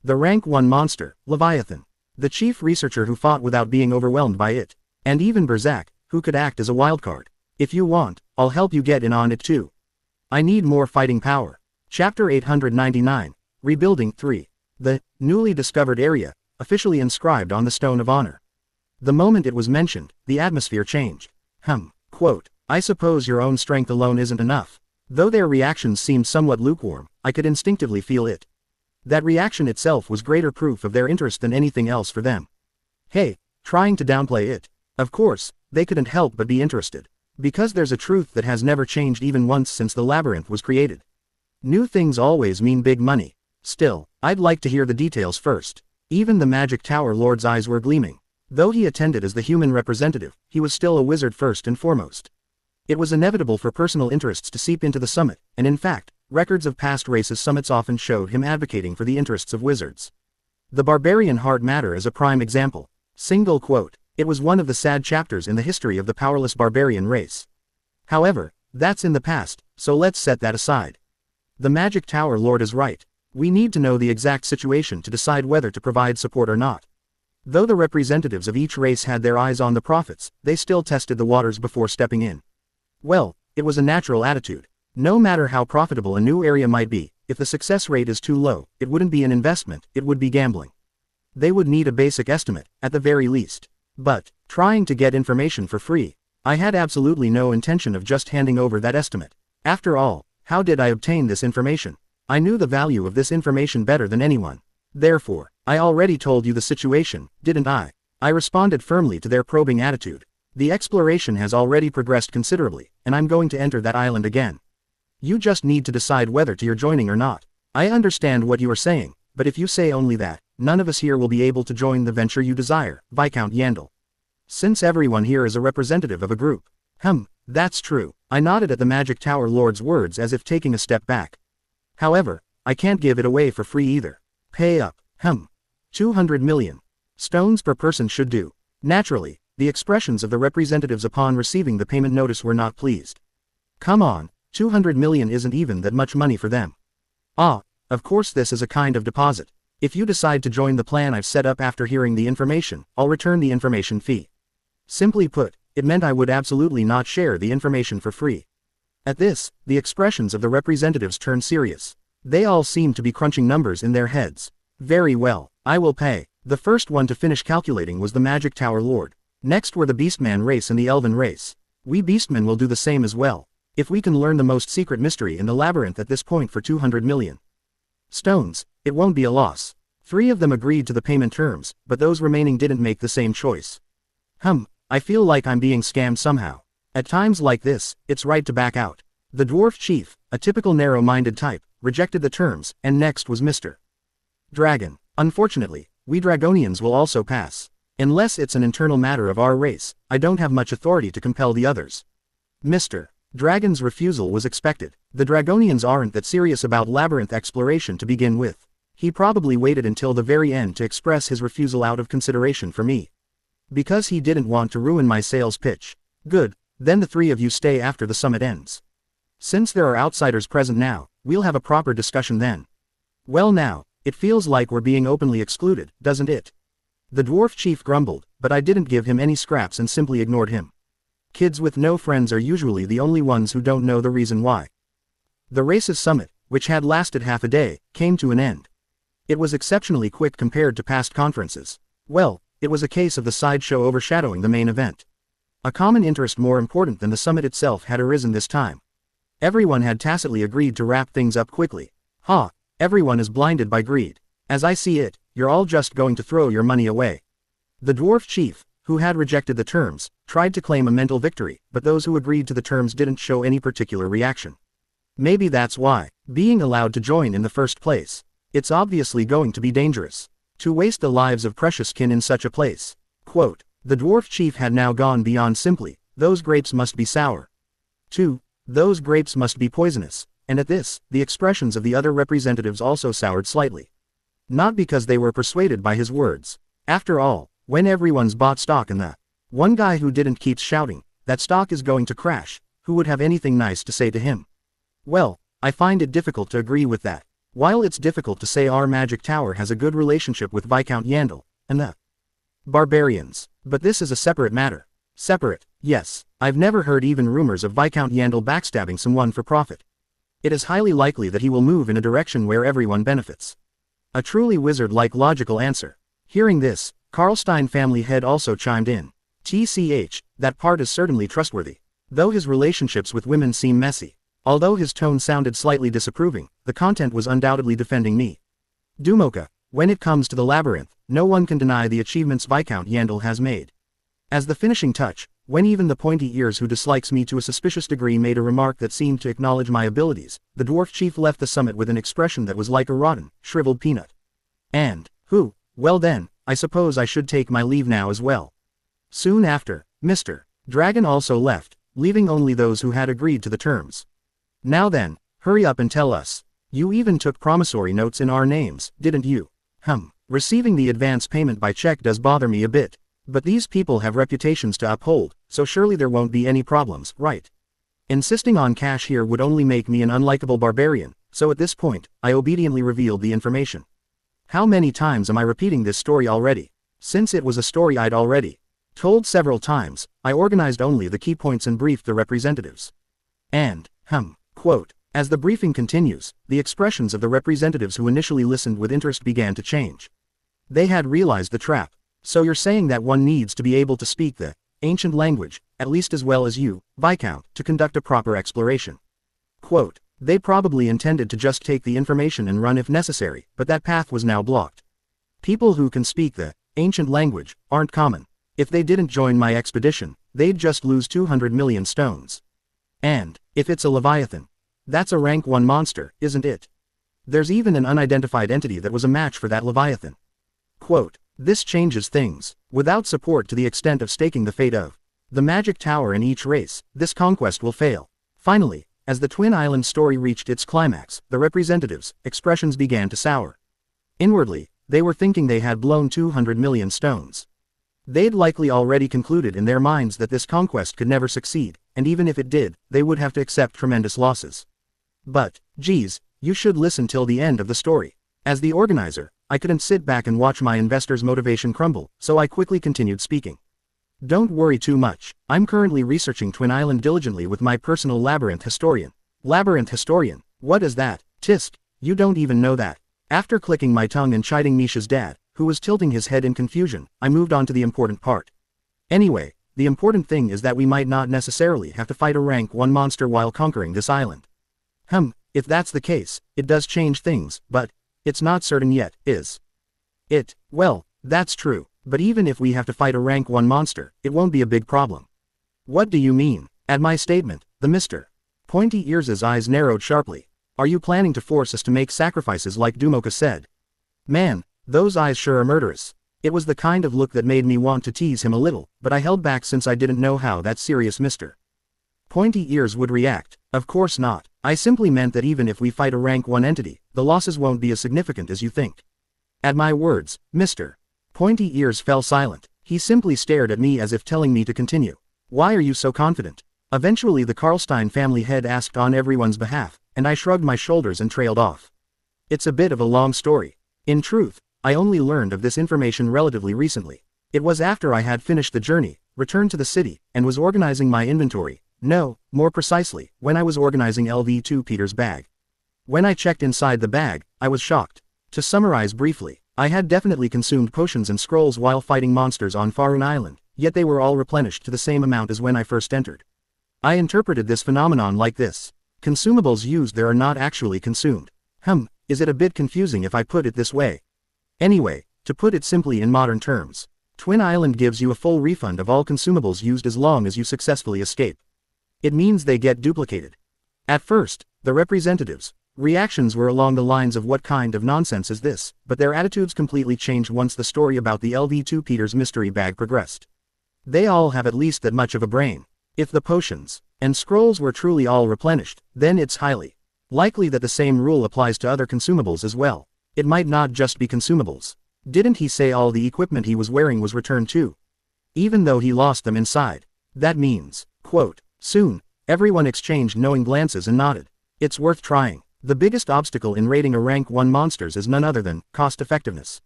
The rank 1 monster, Leviathan. The chief researcher who fought without being overwhelmed by it. And even Berzak, who could act as a wildcard. If you want, I'll help you get in on it too. I need more fighting power. Chapter 899, Rebuilding 3. The newly discovered area, officially inscribed on the Stone of Honor. The moment it was mentioned, the atmosphere changed. Quote, I suppose your own strength alone isn't enough. Though their reactions seemed somewhat lukewarm, I could instinctively feel it. That reaction itself was greater proof of their interest than anything else for them. Hey, trying to downplay it. Of course, they couldn't help but be interested. Because there's a truth that has never changed even once since the labyrinth was created. New things always mean big money. Still, I'd like to hear the details first. Even the Magic Tower Lord's eyes were gleaming. Though he attended as the human representative, he was still a wizard first and foremost. It was inevitable for personal interests to seep into the summit, and in fact, records of past races summits often showed him advocating for the interests of wizards. The Barbarian Heart Matter is a prime example. Single quote. It was one of the sad chapters in the history of the powerless barbarian race. However, that's in the past, so let's set that aside. The Magic Tower Lord is right. We need to know the exact situation to decide whether to provide support or not. Though the representatives of each race had their eyes on the prophets, they still tested the waters before stepping in. Well, it was a natural attitude. No matter how profitable a new area might be, if the success rate is too low, it wouldn't be an investment, it would be gambling. They would need a basic estimate, at the very least. But, trying to get information for free, I had absolutely no intention of just handing over that estimate. After all, how did I obtain this information? I knew the value of this information better than anyone. Therefore, I already told you the situation, didn't I? I responded firmly to their probing attitude. The exploration has already progressed considerably, and I'm going to enter that island again. You just need to decide whether you're joining or not. I understand what you are saying, but if you say only that, none of us here will be able to join the venture you desire, Viscount Yandel. Since everyone here is a representative of a group. That's true. I nodded at the Magic Tower Lord's words as if taking a step back. However, I can't give it away for free either. Pay up. 200 million. Stones per person should do. Naturally, the expressions of the representatives upon receiving the payment notice were not pleased. Come on, 200 million isn't even that much money for them. Of course this is a kind of deposit. If you decide to join the plan I've set up after hearing the information, I'll return the information fee. Simply put, it meant I would absolutely not share the information for free. At this, the expressions of the representatives turned serious. They all seemed to be crunching numbers in their heads. Very well, I will pay. The first one to finish calculating was the Magic Tower Lord. Next were the Beastman race and the Elven race. We Beastmen will do the same as well. If we can learn the most secret mystery in the labyrinth at this point for 200 million stones, it won't be a loss. 3 of them agreed to the payment terms, but those remaining didn't make the same choice. I feel like I'm being scammed somehow. At times like this, it's right to back out. The dwarf chief, a typical narrow-minded type, rejected the terms, and next was Mr. Dragon. Unfortunately, we Dragonians will also pass. Unless it's an internal matter of our race, I don't have much authority to compel the others. Mr. Dragon's refusal was expected. The Dragonians aren't that serious about labyrinth exploration to begin with. He probably waited until the very end to express his refusal out of consideration for me. Because he didn't want to ruin my sales pitch. Good, then the 3 of you stay after the summit ends. Since there are outsiders present now, we'll have a proper discussion then. Well now, it feels like we're being openly excluded, doesn't it? The dwarf chief grumbled, but I didn't give him any scraps and simply ignored him. Kids with no friends are usually the only ones who don't know the reason why. The race's summit, which had lasted half a day, came to an end. It was exceptionally quick compared to past conferences. Well, it was a case of the sideshow overshadowing the main event. A common interest more important than the summit itself had arisen this time. Everyone had tacitly agreed to wrap things up quickly. Everyone is blinded by greed. As I see it, you're all just going to throw your money away. The dwarf chief, who had rejected the terms, tried to claim a mental victory, but those who agreed to the terms didn't show any particular reaction. Maybe that's why, being allowed to join in the first place. It's obviously going to be dangerous. To waste the lives of precious kin in such a place. Quote, the dwarf chief had now gone beyond simply, those grapes must be sour. 2. Those grapes must be poisonous, and at this, the expressions of the other representatives also soured slightly. Not because they were persuaded by his words. After all, when everyone's bought stock in the one guy who didn't keep shouting, that stock is going to crash, who would have anything nice to say to him? Well, I find it difficult to agree with that. While it's difficult to say our Magic Tower has a good relationship with Viscount Yandel and the Barbarians, but this is a separate matter. Separate, yes, I've never heard even rumors of Viscount Yandel backstabbing someone for profit. It is highly likely that he will move in a direction where everyone benefits. A truly wizard-like logical answer. Hearing this, Karlstein family head also chimed in. TCH, that part is certainly trustworthy. Though his relationships with women seem messy. Although his tone sounded slightly disapproving, the content was undoubtedly defending me. Dumoka, when it comes to the labyrinth, no one can deny the achievements Viscount Yandel has made. As the finishing touch, when even the pointy ears who dislikes me to a suspicious degree made a remark that seemed to acknowledge my abilities, the dwarf chief left the summit with an expression that was like a rotten, shriveled peanut. And, well then, I suppose I should take my leave now as well. Soon after, Mr. Dragon also left, leaving only those who had agreed to the terms. Now then, hurry up and tell us. You even took promissory notes in our names, didn't you? Receiving the advance payment by check does bother me a bit. But these people have reputations to uphold, so surely there won't be any problems, right? Insisting on cash here would only make me an unlikable barbarian, so at this point, I obediently revealed the information. How many times am I repeating this story already? Since it was a story I'd already told several times, I organized only the key points and briefed the representatives. And, quote, as the briefing continues, the expressions of the representatives who initially listened with interest began to change. They had realized the trap. So you're saying that one needs to be able to speak the ancient language, at least as well as you, Viscount, to conduct a proper exploration. Quote, they probably intended to just take the information and run if necessary, but that path was now blocked. People who can speak the ancient language aren't common. If they didn't join my expedition, they'd just lose 200 million stones. And, if it's a Leviathan, that's a rank 1 monster, isn't it? There's even an unidentified entity that was a match for that Leviathan. Quote, this changes things. Without support to the extent of staking the fate of the magic tower in each race, this conquest will fail. Finally, as the Twin Island story reached its climax, the representatives' expressions began to sour. Inwardly, they were thinking they had blown 200 million stones. They'd likely already concluded in their minds that this conquest could never succeed, and even if it did, they would have to accept tremendous losses. But, geez, you should listen till the end of the story. As the organizer, I couldn't sit back and watch my investors' motivation crumble, so I quickly continued speaking. Don't worry too much, I'm currently researching Twin Island diligently with my personal labyrinth historian. Labyrinth historian? What is that? Tisk, you don't even know that. After clicking my tongue and chiding Misha's dad, who was tilting his head in confusion, I moved on to the important part. Anyway, the important thing is that we might not necessarily have to fight a rank 1 monster while conquering this island. If that's the case, it does change things, but it's not certain yet, is it? Well, that's true, but even if we have to fight a rank 1 monster, it won't be a big problem. What do you mean? At my statement, the Mr. Pointy Ears' eyes narrowed sharply. Are you planning to force us to make sacrifices like Dumoka said? Man, those eyes sure are murderous. It was the kind of look that made me want to tease him a little, but I held back since I didn't know how that serious Mr. Pointy Ears would react. Of course not. I simply meant that even if we fight a rank 1 entity, the losses won't be as significant as you think. At my words, Mr. Pointy Ears fell silent. He simply stared at me as if telling me to continue. Why are you so confident? Eventually the Karlstein family head asked on everyone's behalf, and I shrugged my shoulders and trailed off. It's a bit of a long story. In truth, I only learned of this information relatively recently. It was after I had finished the journey, returned to the city, and was organizing my inventory. No, more precisely, when I was organizing LV2 Peter's bag. When I checked inside the bag, I was shocked. To summarize briefly, I had definitely consumed potions and scrolls while fighting monsters on Faroon Island, yet they were all replenished to the same amount as when I first entered. I interpreted this phenomenon like this. Consumables used there are not actually consumed. Is it a bit confusing if I put it this way? Anyway, to put it simply in modern terms, Twin Island gives you a full refund of all consumables used as long as you successfully escape. It means they get duplicated. At first, the representatives' reactions were along the lines of what kind of nonsense is this, but their attitudes completely changed once the story about the LV2 Peter's mystery bag progressed. They all have at least that much of a brain. If the potions and scrolls were truly all replenished, then it's highly likely that the same rule applies to other consumables as well. It might not just be consumables. Didn't he say all the equipment he was wearing was returned too? Even though he lost them inside. That means, quote, soon, everyone exchanged knowing glances and nodded. It's worth trying. The biggest obstacle in raiding a rank 1 monsters is none other than cost effectiveness.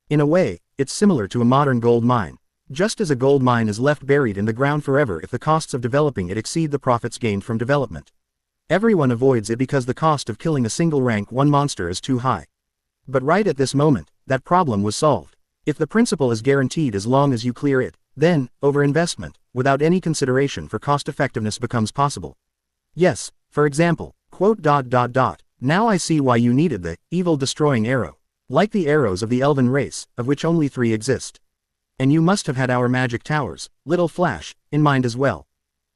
In a way, it's similar to a modern gold mine. Just as a gold mine is left buried in the ground forever if the costs of developing it exceed the profits gained from development. Everyone avoids it because the cost of killing a single rank 1 monster is too high. But right at this moment, that problem was solved. If the principal is guaranteed as long as you clear it, then, overinvestment, without any consideration for cost effectiveness becomes possible. Yes, for example, quote, now I see why you needed the evil destroying arrow. Like the arrows of the elven race, of which only 3 exist. And you must have had our magic towers, Little Flash, in mind as well.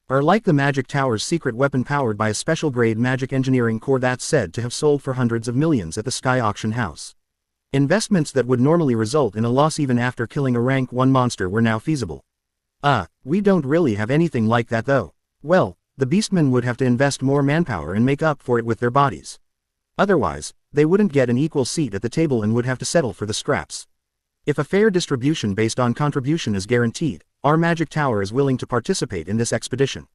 Or like the magic tower's secret weapon powered by a special grade magic engineering core that's said to have sold for hundreds of millions at the Sky Auction House. Investments that would normally result in a loss even after killing a rank 1 monster were now feasible. We don't really have anything like that though. Well, the beastmen would have to invest more manpower and make up for it with their bodies. Otherwise, they wouldn't get an equal seat at the table and would have to settle for the scraps. If a fair distribution based on contribution is guaranteed, our magic tower is willing to participate in this expedition.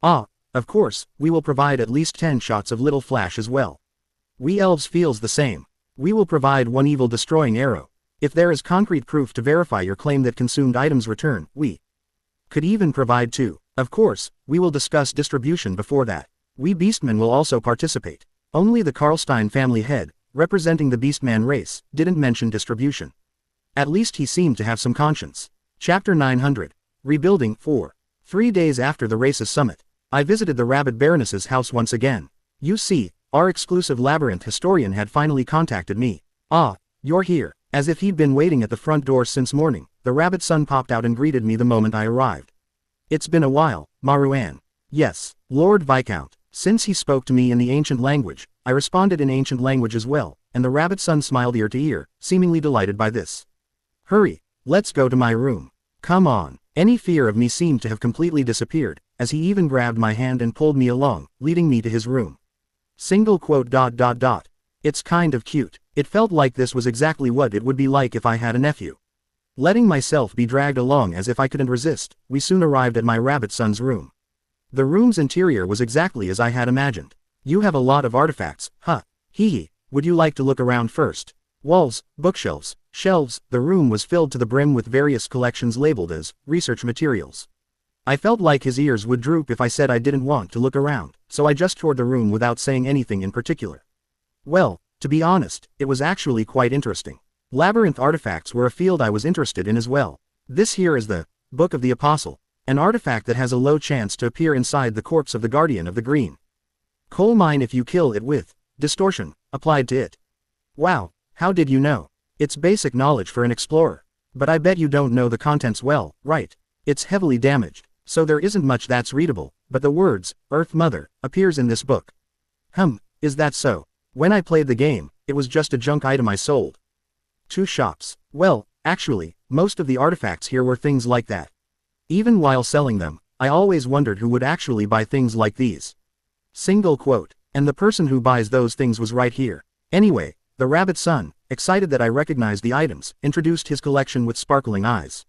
Of course, we will provide at least 10 shots of Little Flash as well. We elves feels the same. We will provide 1 evil destroying arrow. If there is concrete proof to verify your claim that consumed items return, we could even provide 2. Of course, we will discuss distribution before that. We beastmen will also participate. Only the Karlstein family head, representing the beastman race, didn't mention distribution. At least he seemed to have some conscience. Chapter 900. Rebuilding 4. 3 days after the race's summit, I visited the Rabbit Baroness's house once again. You see, our exclusive labyrinth historian had finally contacted me. You're here. As if he'd been waiting at the front door since morning, the rabbit son popped out and greeted me the moment I arrived. It's been a while, Maruan. Yes, Lord Viscount. Since he spoke to me in the ancient language, I responded in ancient language as well, and the rabbit son smiled ear to ear, seemingly delighted by this. Hurry, let's go to my room. Come on. Any fear of me seemed to have completely disappeared, as he even grabbed my hand and pulled me along, leading me to his room. Single quote. It's kind of cute. It felt like this was exactly what it would be like if I had a nephew. Letting myself be dragged along as if I couldn't resist, we soon arrived at my rabbit son's room. The room's interior was exactly as I had imagined. You have a lot of artifacts, huh? Hee. Would you like to look around first? Walls, bookshelves, shelves, the room was filled to the brim with various collections labeled as research materials. I felt like his ears would droop if I said I didn't want to look around, so I just toured the room without saying anything in particular. Well, to be honest, it was actually quite interesting. Labyrinth artifacts were a field I was interested in as well. This here is the Book of the Apostle, an artifact that has a low chance to appear inside the corpse of the Guardian of the Green Coal Mine if you kill it with distortion applied to it. Wow, how did you know? It's basic knowledge for an explorer. But I bet you don't know the contents well, right? It's heavily damaged, so there isn't much that's readable, but the words, Earth Mother, appears in this book. Is that so? When I played the game, it was just a junk item I sold. 2 shops. Well, actually, most of the artifacts here were things like that. Even while selling them, I always wondered who would actually buy things like these. Single quote. And the person who buys those things was right here. Anyway, the rabbit son, excited that I recognized the items, introduced his collection with sparkling eyes.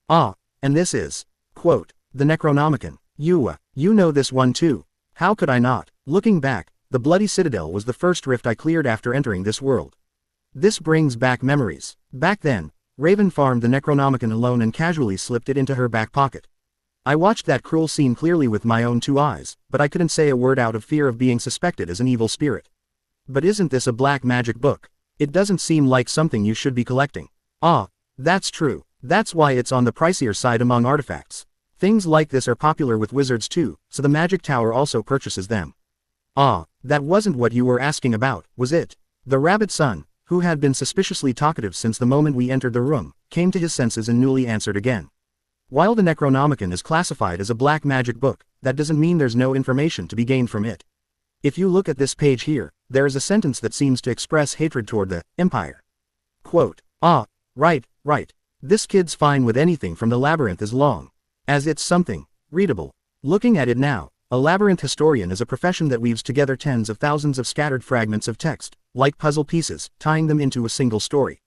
Ah, and this is, quote, the Necronomicon. You know this one too. How could I not? Looking back, the Bloody Citadel was the first rift I cleared after entering this world. This brings back memories. Back then, Raven farmed the Necronomicon alone and casually slipped it into her back pocket. I watched that cruel scene clearly with my own 2 eyes, but I couldn't say a word out of fear of being suspected as an evil spirit. But isn't this a black magic book? It doesn't seem like something you should be collecting. Ah, that's true. That's why it's on the pricier side among artifacts. Things like this are popular with wizards too, so the Magic Tower also purchases them. Ah, that wasn't what you were asking about, was it? The rabbit son, who had been suspiciously talkative since the moment we entered the room, came to his senses and newly answered again. While the Necronomicon is classified as a black magic book, that doesn't mean there's no information to be gained from it. If you look at this page here, there is a sentence that seems to express hatred toward the Empire. Quote, ah, right. This kid's fine with anything from the labyrinth as long as it's something readable. Looking at it now, a labyrinth historian is a profession that weaves together tens of thousands of scattered fragments of text, like puzzle pieces, tying them into a single story.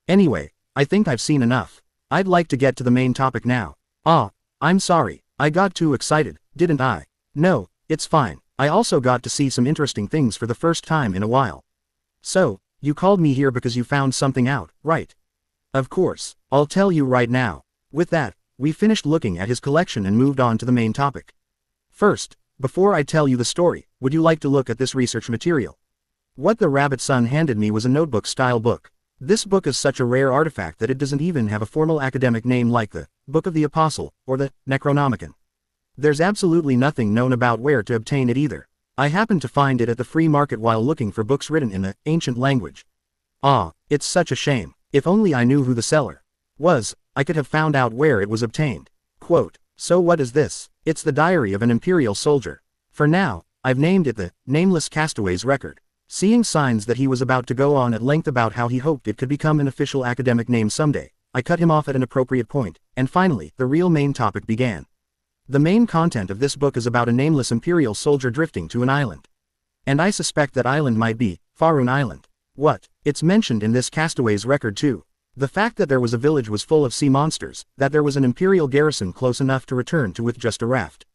Anyway, I think I've seen enough. I'd like to get to the main topic now. Ah, I'm sorry, I got too excited, didn't I? No, it's fine. I also got to see some interesting things for the first time in a while. So, you called me here because you found something out, right? Of course, I'll tell you right now. With that, we finished looking at his collection and moved on to the main topic. First, before I tell you the story, would you like to look at this research material? What the rabbit son handed me was a notebook-style book. This book is such a rare artifact that it doesn't even have a formal academic name like the Book of the Apostle, or the Necronomicon. There's absolutely nothing known about where to obtain it either. I happened to find it at the free market while looking for books written in the ancient language. Ah, it's such a shame. If only I knew who the seller was, I could have found out where it was obtained. Quote, so what is this? It's the diary of an Imperial soldier. For now, I've named it the Nameless Castaway's Record. Seeing signs that he was about to go on at length about how he hoped it could become an official academic name someday, I cut him off at an appropriate point, and finally, the real main topic began. The main content of this book is about a nameless Imperial soldier drifting to an island. And I suspect that island might be Faerun Island. What? It's mentioned in this Castaway's Record too. The fact that there was a village was full of sea monsters, that there was an Imperial garrison close enough to return to with just a raft.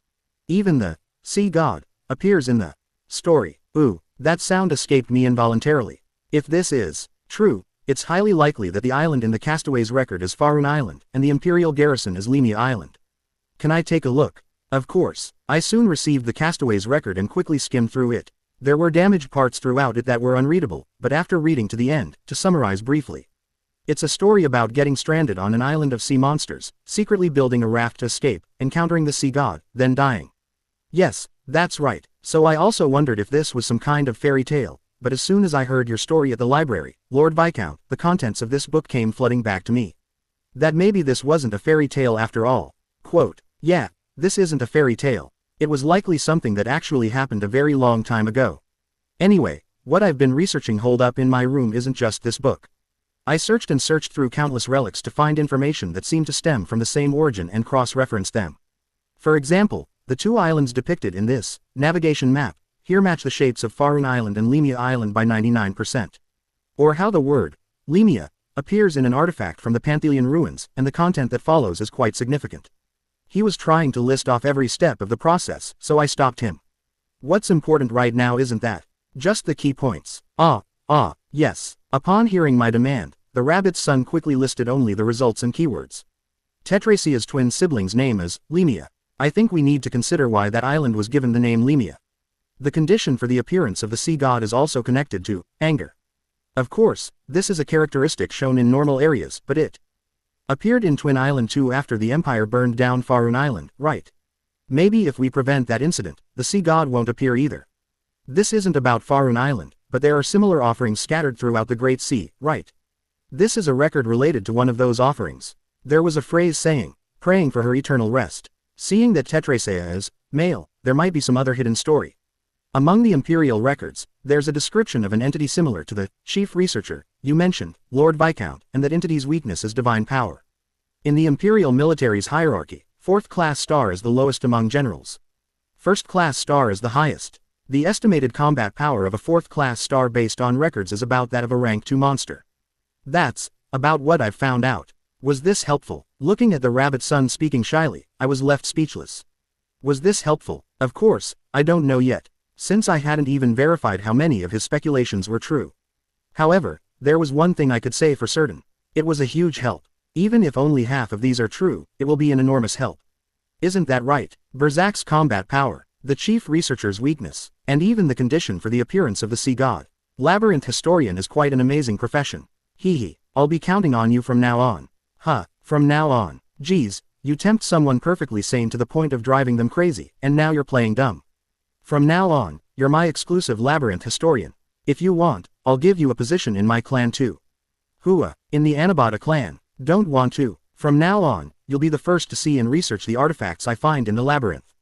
Even the sea god appears in the story. Ooh, that sound escaped me involuntarily. If this is true, it's highly likely that the island in the Castaway's Record is Faerun Island, and the Imperial garrison is Lemia Island. Can I take a look? Of course. I soon received the Castaway's Record and quickly skimmed through it. There were damaged parts throughout it that were unreadable, but after reading to the end, to summarize briefly. It's a story about getting stranded on an island of sea monsters, secretly building a raft to escape, encountering the sea god, then dying. Yes, that's right. So I also wondered if this was some kind of fairy tale, but as soon as I heard your story at the library, Lord Viscount, the contents of this book came flooding back to me. That maybe this wasn't a fairy tale after all. Quote, yeah, this isn't a fairy tale. It was likely something that actually happened a very long time ago. Anyway, what I've been researching holed up in my room isn't just this book. I searched and searched through countless relics to find information that seemed to stem from the same origin and cross-reference them. For example, the two islands depicted in this navigation map here match the shapes of Faerun Island and Lemia Island by 99%. Or how the word Lemia appears in an artifact from the Panthelian ruins, and the content that follows is quite significant. He was trying to list off every step of the process, so I stopped him. What's important right now isn't that, just the key points. Yes. Upon hearing my demand, the rabbit's son quickly listed only the results and keywords. Tetracea's twin sibling's name is Lemia. I think we need to consider why that island was given the name Lemia. The condition for the appearance of the sea god is also connected to anger. Of course, this is a characteristic shown in normal areas, but it appeared in Twin Island too after the Empire burned down Faerun Island, right? Maybe if we prevent that incident, the sea god won't appear either. This isn't about Faerun Island, but there are similar offerings scattered throughout the Great Sea, right? This is a record related to one of those offerings. There was a phrase saying, praying for her eternal rest. Seeing that Tetracea is male, there might be some other hidden story. Among the imperial records, there's a description of an entity similar to the chief researcher you mentioned, Lord Viscount, and that entity's weakness is divine power. In the imperial military's hierarchy, 4th class star is the lowest among generals. 1st class star is the highest. The estimated combat power of a 4th class star based on records is about that of a rank 2 monster. That's about what I've found out. Was this helpful? Looking at the rabbit son speaking shyly, I was left speechless. Was this helpful? Of course, I don't know yet, since I hadn't even verified how many of his speculations were true. However, there was one thing I could say for certain. It was a huge help. Even if only half of these are true, it will be an enormous help. Isn't that right? Berzak's combat power, the chief researcher's weakness, and even the condition for the appearance of the sea god. Labyrinth historian is quite an amazing profession. I'll be counting on you from now on. From now on. Geez, you tempt someone perfectly sane to the point of driving them crazy, and now you're playing dumb. From now on, you're my exclusive labyrinth historian. If you want, I'll give you a position in my clan too. In the Anabata clan. Don't want to. From now on, you'll be the first to see and research the artifacts I find in the labyrinth.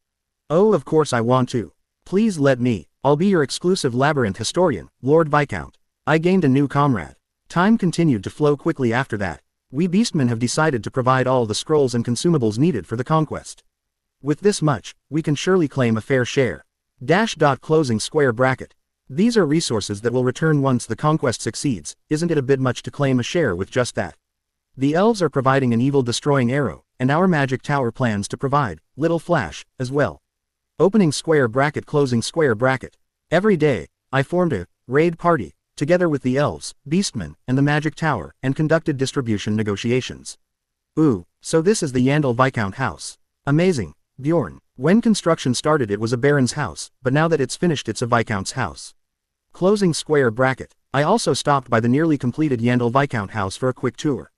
Oh, of course I want to. Please let me. I'll be your exclusive labyrinth historian, Lord Viscount. I gained a new comrade. Time continued to flow quickly after that. We beastmen have decided to provide all the scrolls and consumables needed for the conquest. With this much, we can surely claim a fair share. Closing square bracket. These are resources that will return once the conquest succeeds. Isn't it a bit much to claim a share with just that? The elves are providing an evil destroying arrow, and our magic tower plans to provide little flash as well. Opening square bracket, closing square bracket. Every day, I formed a raid party, together with the elves, beastmen, and the magic tower, and conducted distribution negotiations. So this is the Yandel Viscount house. Amazing, Bjorn. When construction started it was a baron's house, but now that it's finished it's a viscount's house. Closing square bracket. I also stopped by the nearly completed Yandel Viscount house for a quick tour.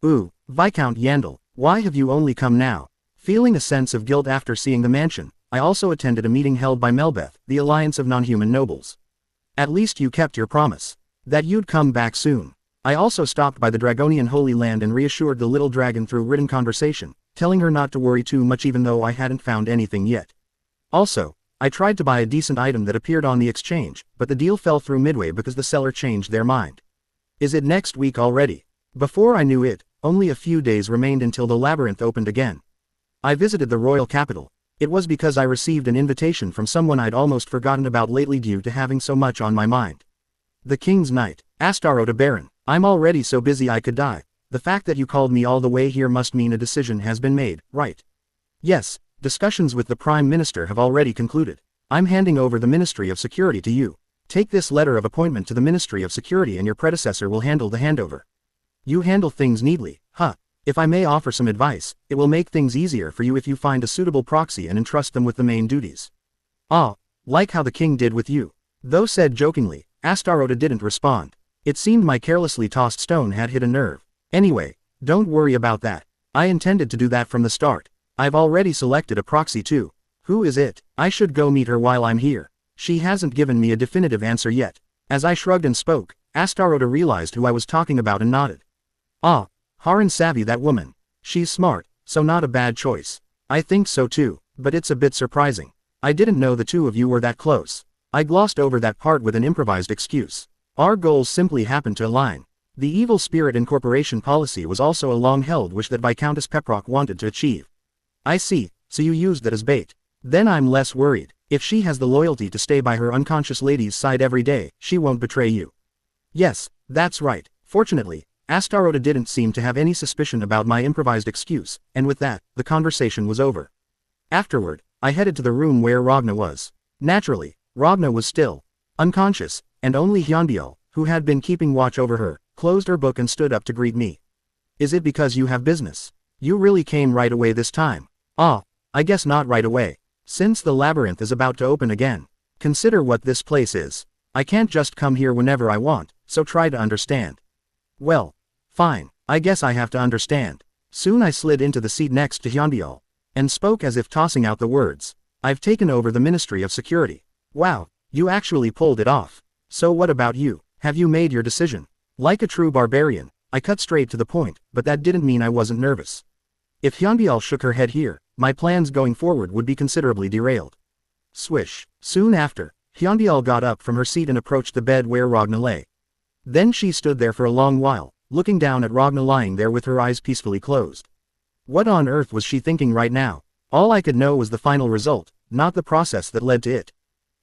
Viscount Yandel, why have you only come now? Feeling a sense of guilt after seeing the mansion, I also attended a meeting held by Melbeth, the Alliance of Non-Human Nobles. At least you kept your promise. That you'd come back soon. I also stopped by the Dragonian Holy Land and reassured the little dragon through written conversation, telling her not to worry too much even though I hadn't found anything yet. Also, I tried to buy a decent item that appeared on the exchange, but the deal fell through midway because the seller changed their mind. Is it next week already? Before I knew it, only a few days remained until the labyrinth opened again. I visited the royal capital. It was because I received an invitation from someone I'd almost forgotten about lately due to having so much on my mind. The King's Knight, Astaroth Baron. I'm already so busy I could die. The fact that you called me all the way here must mean a decision has been made, right? Yes, discussions with the Prime Minister have already concluded. I'm handing over the Ministry of Security to you. Take this letter of appointment to the Ministry of Security and your predecessor will handle the handover. You handle things neatly, If I may offer some advice, it will make things easier for you if you find a suitable proxy and entrust them with the main duties. Like how the king did with you. Though said jokingly, Astaroth didn't respond. It seemed my carelessly tossed stone had hit a nerve. Anyway, don't worry about that. I intended to do that from the start. I've already selected a proxy too. Who is it? I should go meet her while I'm here. She hasn't given me a definitive answer yet. As I shrugged and spoke, Astaroth realized who I was talking about and nodded. Haran Savvy, that woman. She's smart, so not a bad choice. I think so too, but it's a bit surprising. I didn't know the two of you were that close. I glossed over that part with an improvised excuse. Our goals simply happened to align. The evil spirit incorporation policy was also a long-held wish that Viscountess Peprock wanted to achieve. I see, so you used that as bait. Then I'm less worried. If she has the loyalty to stay by her unconscious lady's side every day, she won't betray you. Yes, that's right. Fortunately, Astaroth didn't seem to have any suspicion about my improvised excuse, and with that, the conversation was over. Afterward, I headed to the room where Ragna was. Naturally, Ragna was still unconscious, and only Hyunbyul, who had been keeping watch over her, closed her book and stood up to greet me. Is it because you have business? You really came right away this time. Ah, I guess not right away. Since the labyrinth is about to open again. Consider what this place is. I can't just come here whenever I want, so try to understand. Well, fine, I guess I have to understand. Soon I slid into the seat next to Hyunbyul, and spoke as if tossing out the words. I've taken over the Ministry of Security. Wow, you actually pulled it off. So what about you? Have you made your decision? Like a true barbarian, I cut straight to the point, but that didn't mean I wasn't nervous. If Hyunbyul shook her head here, my plans going forward would be considerably derailed. Swish. Soon after, Hyunbyul got up from her seat and approached the bed where Ragna lay. Then she stood there for a long while, looking down at Ragna lying there with her eyes peacefully closed. What on earth was she thinking right now? All I could know was the final result, not the process that led to it.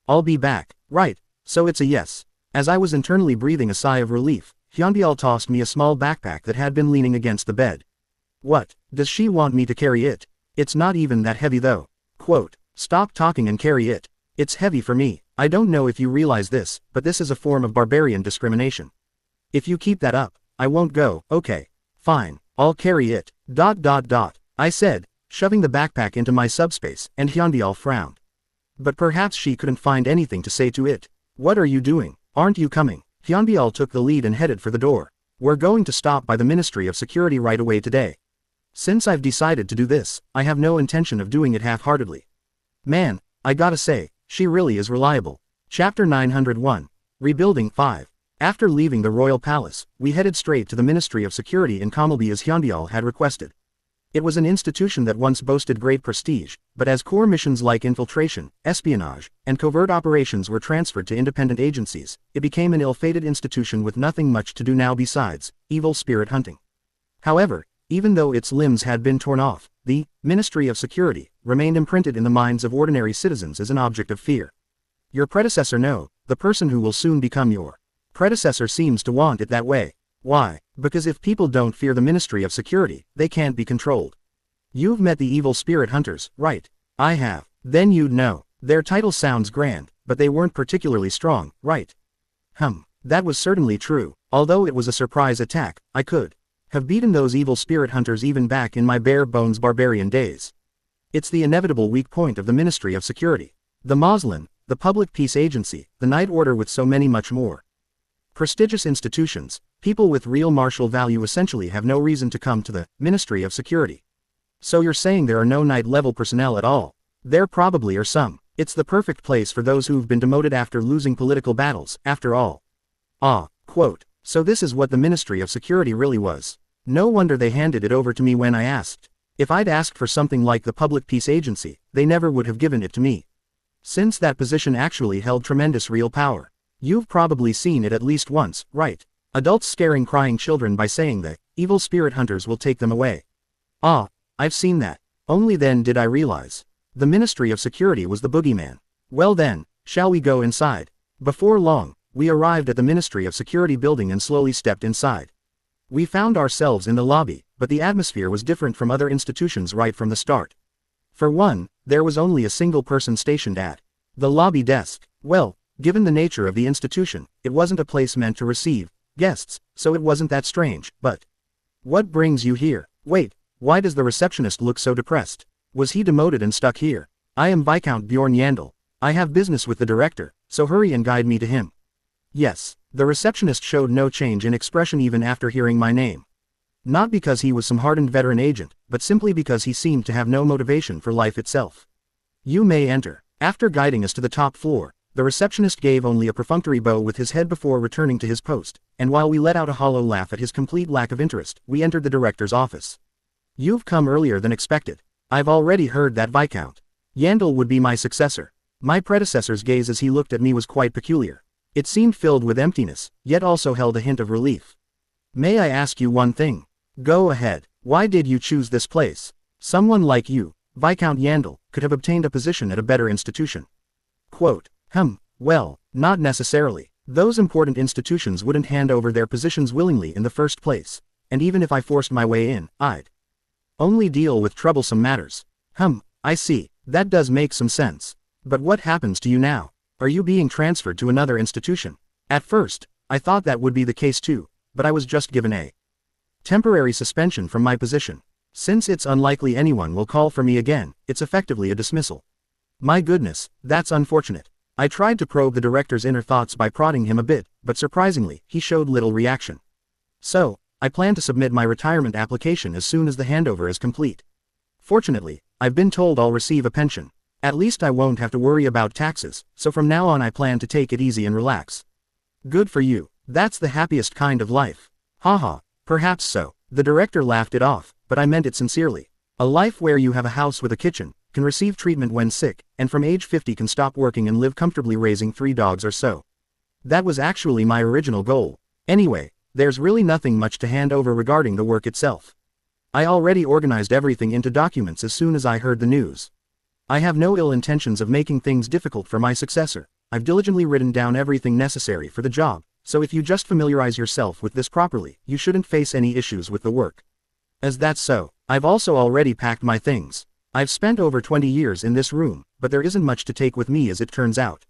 I'll be back. Right, so it's a yes. As I was internally breathing a sigh of relief, Hyunbyul tossed me a small backpack that had been leaning against the bed. What, does she want me to carry it? It's not even that heavy though. Quote, stop talking and carry it. It's heavy for me. I don't know if you realize this, but this is a form of barbarian discrimination. If you keep that up, I won't go. Okay. Fine, I'll carry it. I said, shoving the backpack into my subspace, and Hyunbyul frowned. But perhaps she couldn't find anything to say to it. What are you doing? Aren't you coming? Hyunbyul took the lead and headed for the door. We're going to stop by the Ministry of Security right away today. Since I've decided to do this, I have no intention of doing it half-heartedly. Man, I gotta say, she really is reliable. Chapter 901. Rebuilding 5. After leaving the Royal Palace, we headed straight to the Ministry of Security in Kamalby as Hyunbyul had requested. It was an institution that once boasted great prestige, but as core missions like infiltration, espionage, and covert operations were transferred to independent agencies, it became an ill-fated institution with nothing much to do now besides evil spirit hunting. However, even though its limbs had been torn off, the Ministry of Security remained imprinted in the minds of ordinary citizens as an object of fear. Your predecessor, no, the person who will soon become your predecessor seems to want it that way. Why? Because if people don't fear the Ministry of Security, they can't be controlled. You've met the evil spirit hunters, right? I have. Then you'd know. Their title sounds grand, but they weren't particularly strong, right? That was certainly true. Although it was a surprise attack, I could have beaten those evil spirit hunters even back in my bare-bones barbarian days. It's the inevitable weak point of the Ministry of Security. The Moslem, the Public Peace Agency, the Night Order with so many much more prestigious institutions, people with real martial value essentially have no reason to come to the Ministry of Security. So you're saying there are no night-level personnel at all? There probably are some. It's the perfect place for those who've been demoted after losing political battles, after all. Quote, so this is what the Ministry of Security really was. No wonder they handed it over to me when I asked. If I'd asked for something like the Public Peace Agency, they never would have given it to me. Since that position actually held tremendous real power. You've probably seen it at least once, right? Adults scaring crying children by saying that evil spirit hunters will take them away. I've seen that. Only then did I realize. The Ministry of Security was the boogeyman. Well then, shall we go inside? Before long, we arrived at the Ministry of Security building and slowly stepped inside. We found ourselves in the lobby, but the atmosphere was different from other institutions right from the start. For one, there was only a single person stationed at the lobby desk. Well, given the nature of the institution, it wasn't a place meant to receive guests, so it wasn't that strange, but what brings you here? Wait, why does the receptionist look so depressed? Was he demoted and stuck here? I am Viscount Bjorn Yandel. I have business with the director, so hurry and guide me to him. Yes, the receptionist showed no change in expression even after hearing my name. Not because he was some hardened veteran agent, but simply because he seemed to have no motivation for life itself. You may enter. After guiding us to the top floor, the receptionist gave only a perfunctory bow with his head before returning to his post, and while we let out a hollow laugh at his complete lack of interest, we entered the director's office. You've come earlier than expected. I've already heard that Viscount Yandel would be my successor. My predecessor's gaze as he looked at me was quite peculiar. It seemed filled with emptiness, yet also held a hint of relief. May I ask you one thing? Go ahead. Why did you choose this place? Someone like you, Viscount Yandel, could have obtained a position at a better institution. Quote, well, not necessarily. Those important institutions wouldn't hand over their positions willingly in the first place, and even if I forced my way in, I'd only deal with troublesome matters. I see, that does make some sense. But what happens to you now? Are you being transferred to another institution? At first, I thought that would be the case too, but I was just given a temporary suspension from my position. Since it's unlikely anyone will call for me again, it's effectively a dismissal. My goodness, that's unfortunate. I tried to probe the director's inner thoughts by prodding him a bit, but surprisingly, he showed little reaction. So, I plan to submit my retirement application as soon as the handover is complete. Fortunately, I've been told I'll receive a pension. At least I won't have to worry about taxes, so from now on I plan to take it easy and relax. Good for you. That's the happiest kind of life. Haha, perhaps so. The director laughed it off, but I meant it sincerely. A life where you have a house with a kitchen, can receive treatment when sick, and from age 50 can stop working and live comfortably raising 3 dogs or so. That was actually my original goal. Anyway, there's really nothing much to hand over regarding the work itself. I already organized everything into documents as soon as I heard the news. I have no ill intentions of making things difficult for my successor. I've diligently written down everything necessary for the job, so if you just familiarize yourself with this properly, you shouldn't face any issues with the work. As that's so, I've also already packed my things. I've spent over 20 years in this room, but there isn't much to take with me as it turns out.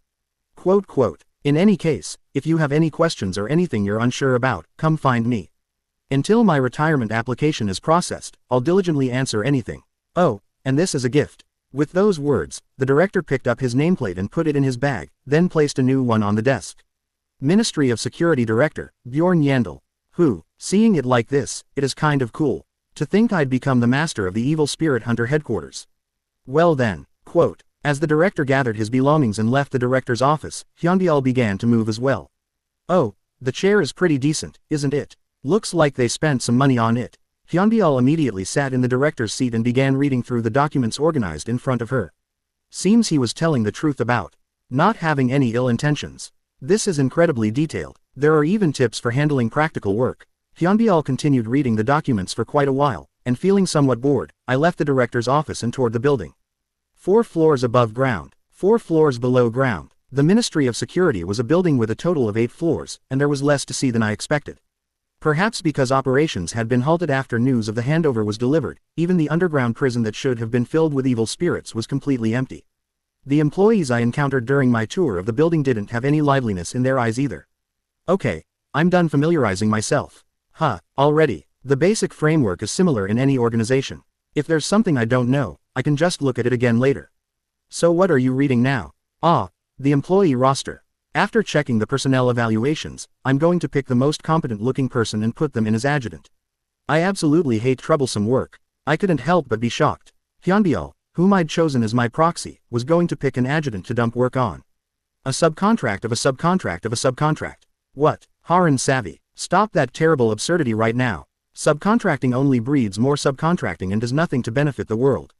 Quote, in any case, if you have any questions or anything you're unsure about, come find me. Until my retirement application is processed, I'll diligently answer anything. Oh, and this is a gift. With those words, the director picked up his nameplate and put it in his bag, then placed a new one on the desk. Ministry of Security Director, Bjorn Yandel. Seeing it like this, it is kind of cool. To think I'd become the master of the evil spirit hunter headquarters. Well then, quote, as the director gathered his belongings and left the director's office, Hyunbyul began to move as well. Oh, the chair is pretty decent, isn't it? Looks like they spent some money on it. Hyunbyul immediately sat in the director's seat and began reading through the documents organized in front of her. Seems he was telling the truth about not having any ill intentions. This is incredibly detailed. There are even tips for handling practical work. Hyunbyul continued reading the documents for quite a while, and feeling somewhat bored, I left the director's office and toured the building. 4 floors above ground, 4 floors below ground. The Ministry of Security was a building with a total of 8 floors, and there was less to see than I expected. Perhaps because operations had been halted after news of the handover was delivered, even the underground prison that should have been filled with evil spirits was completely empty. The employees I encountered during my tour of the building didn't have any liveliness in their eyes either. Okay, I'm done familiarizing myself. Already. The basic framework is similar in any organization. If there's something I don't know, I can just look at it again later. So what are you reading now? The employee roster. After checking the personnel evaluations, I'm going to pick the most competent looking person and put them in as adjutant. I absolutely hate troublesome work. I couldn't help but be shocked. Hyunbyul, whom I'd chosen as my proxy, was going to pick an adjutant to dump work on. A subcontract of a subcontract of a subcontract. What? Haran savvy. Stop that terrible absurdity right now. Subcontracting only breeds more subcontracting and does nothing to benefit the world.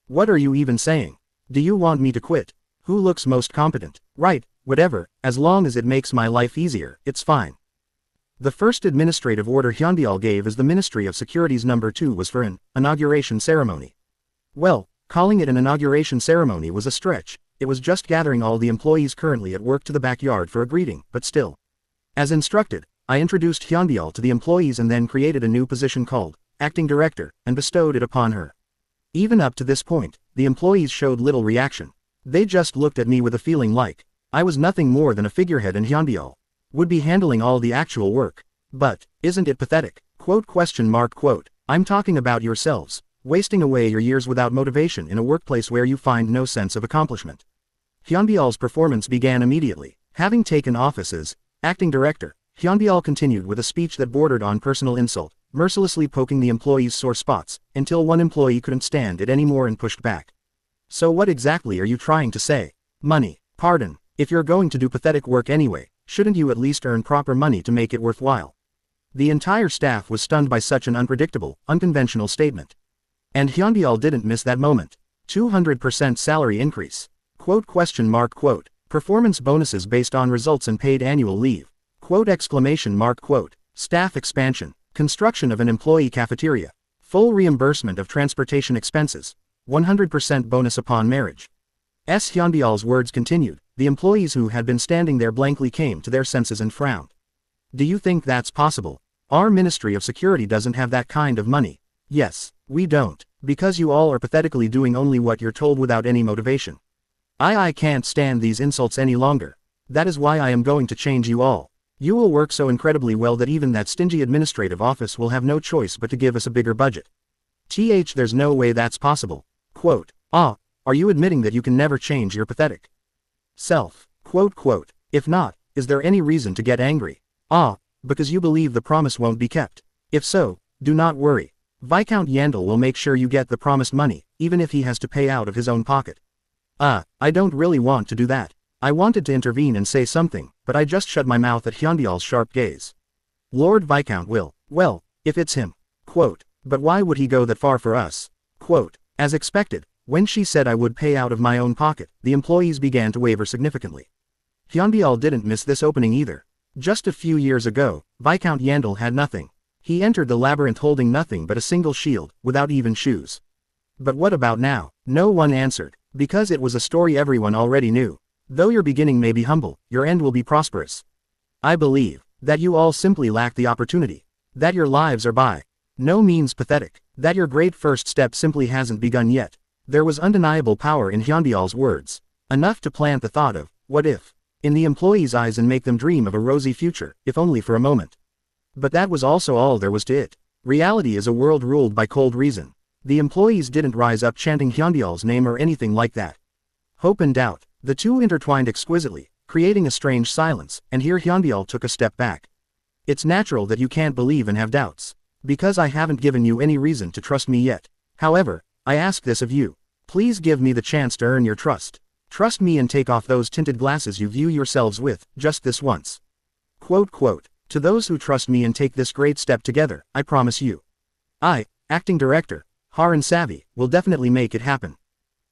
What are you even saying? Do you want me to quit? Who looks most competent? Right, whatever, as long as it makes my life easier, it's fine. The first administrative order Hyunbyul gave as the Ministry of Security's number 2 was for an inauguration ceremony. Well, calling it an inauguration ceremony was a stretch. It was just gathering all the employees currently at work to the backyard for a greeting, but still. As instructed, I introduced Hyunbyul to the employees and then created a new position called Acting Director, and bestowed it upon her. Even up to this point, the employees showed little reaction. They just looked at me with a feeling like I was nothing more than a figurehead and Hyunbyul would be handling all the actual work. But, isn't it pathetic? Quote. I'm talking about yourselves, wasting away your years without motivation in a workplace where you find no sense of accomplishment. Hyunbyul's performance began immediately. Having taken office as Acting Director, Hyunbyul continued with a speech that bordered on personal insult, mercilessly poking the employees' sore spots, until one employee couldn't stand it anymore and pushed back. So what exactly are you trying to say? Money. Pardon, if you're going to do pathetic work anyway, shouldn't you at least earn proper money to make it worthwhile? The entire staff was stunned by such an unpredictable, unconventional statement. And Hyunbyul didn't miss that moment. 200% salary increase. Quote. Performance bonuses based on results and paid annual leave. Quote. Staff expansion. Construction of an employee cafeteria. Full reimbursement of transportation expenses. 100% bonus upon marriage. Hyunbyul's words continued. The employees who had been standing there blankly came to their senses and frowned. Do you think that's possible? Our Ministry of Security doesn't have that kind of money. Yes, we don't, because you all are pathetically doing only what you're told without any motivation. I can't stand these insults any longer. That is why I am going to change you all. You will work so incredibly well that even that stingy administrative office will have no choice but to give us a bigger budget. There's no way that's possible. Quote, are you admitting that you can never change your pathetic self? Quote, if not, is there any reason to get angry? Because you believe the promise won't be kept. If so, do not worry. Viscount Yandel will make sure you get the promised money, even if he has to pay out of his own pocket. I don't really want to do that. I wanted to intervene and say something, but I just shut my mouth at Hyunbyul's sharp gaze. Lord Viscount will, well, if it's him. Quote, but why would he go that far for us? Quote, as expected, when she said I would pay out of my own pocket, the employees began to waver significantly. Hyunbyul didn't miss this opening either. Just a few years ago, Viscount Yandel had nothing. He entered the labyrinth holding nothing but a single shield, without even shoes. But what about now? No one answered, because it was a story everyone already knew. Though your beginning may be humble, your end will be prosperous. I believe that you all simply lack the opportunity. That your lives are by no means pathetic. That your great first step simply hasn't begun yet. There was undeniable power in Hyunbyul's words. Enough to plant the thought of, what if? In the employees' eyes and make them dream of a rosy future, if only for a moment. But that was also all there was to it. Reality is a world ruled by cold reason. The employees didn't rise up chanting Hyunbyul's name or anything like that. Hope and doubt. The two intertwined exquisitely, creating a strange silence, and here Hyunbyul took a step back. It's natural that you can't believe and have doubts. Because I haven't given you any reason to trust me yet. However, I ask this of you. Please give me the chance to earn your trust. Trust me and take off those tinted glasses you view yourselves with, just this once. Quote, to those who trust me and take this great step together, I promise you. I, Acting Director, Harun Savvy, will definitely make it happen.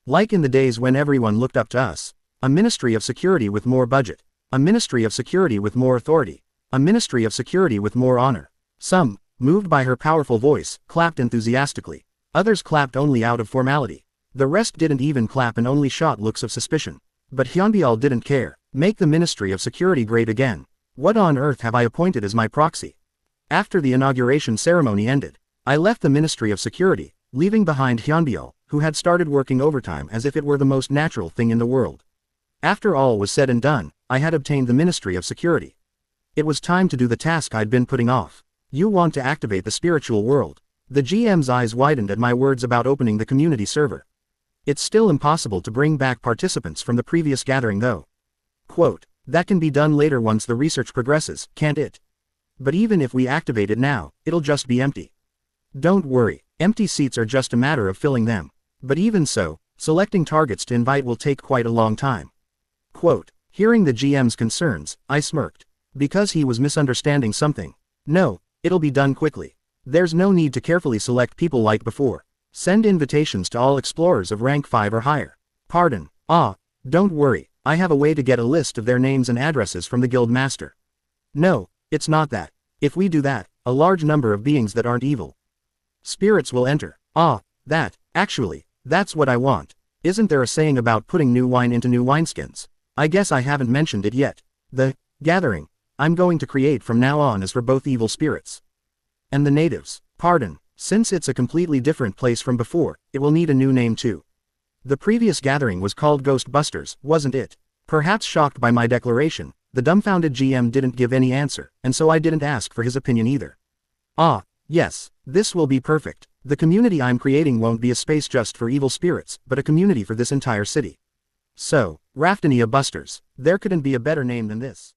Like in the days when everyone looked up to us. A Ministry of Security with more budget. A Ministry of Security with more authority. A Ministry of Security with more honor. Some, moved by her powerful voice, clapped enthusiastically. Others clapped only out of formality. The rest didn't even clap and only shot looks of suspicion. But Hyunbyul didn't care. Make the Ministry of Security great again. What on earth have I appointed as my proxy? After the inauguration ceremony ended, I left the Ministry of Security, leaving behind Hyunbyul, who had started working overtime as if it were the most natural thing in the world. After all was said and done, I had obtained the Ministry of Security. It was time to do the task I'd been putting off. You want to activate the spiritual world. The GM's eyes widened at my words about opening the community server. It's still impossible to bring back participants from the previous gathering though. Quote, that can be done later once the research progresses, can't it? But even if we activate it now, it'll just be empty. Don't worry, empty seats are just a matter of filling them. But even so, selecting targets to invite will take quite a long time. Quote, hearing the GM's concerns, I smirked. Because he was misunderstanding something. No, it'll be done quickly. There's no need to carefully select people like before. Send invitations to all explorers of rank 5 or higher. Pardon, don't worry, I have a way to get a list of their names and addresses from the guild master. No, it's not that. If we do that, a large number of beings that aren't evil spirits will enter. Actually, that's what I want. Isn't there a saying about putting new wine into new wineskins? I guess I haven't mentioned it yet. The gathering I'm going to create from now on is for both evil spirits and the natives. Pardon, since it's a completely different place from before, it will need a new name too. The previous gathering was called Ghostbusters, wasn't it? Perhaps shocked by my declaration, the dumbfounded GM didn't give any answer, and so I didn't ask for his opinion either. Yes, this will be perfect. The community I'm creating won't be a space just for evil spirits, but a community for this entire city. So, Raftania Busters. There couldn't be a better name than this.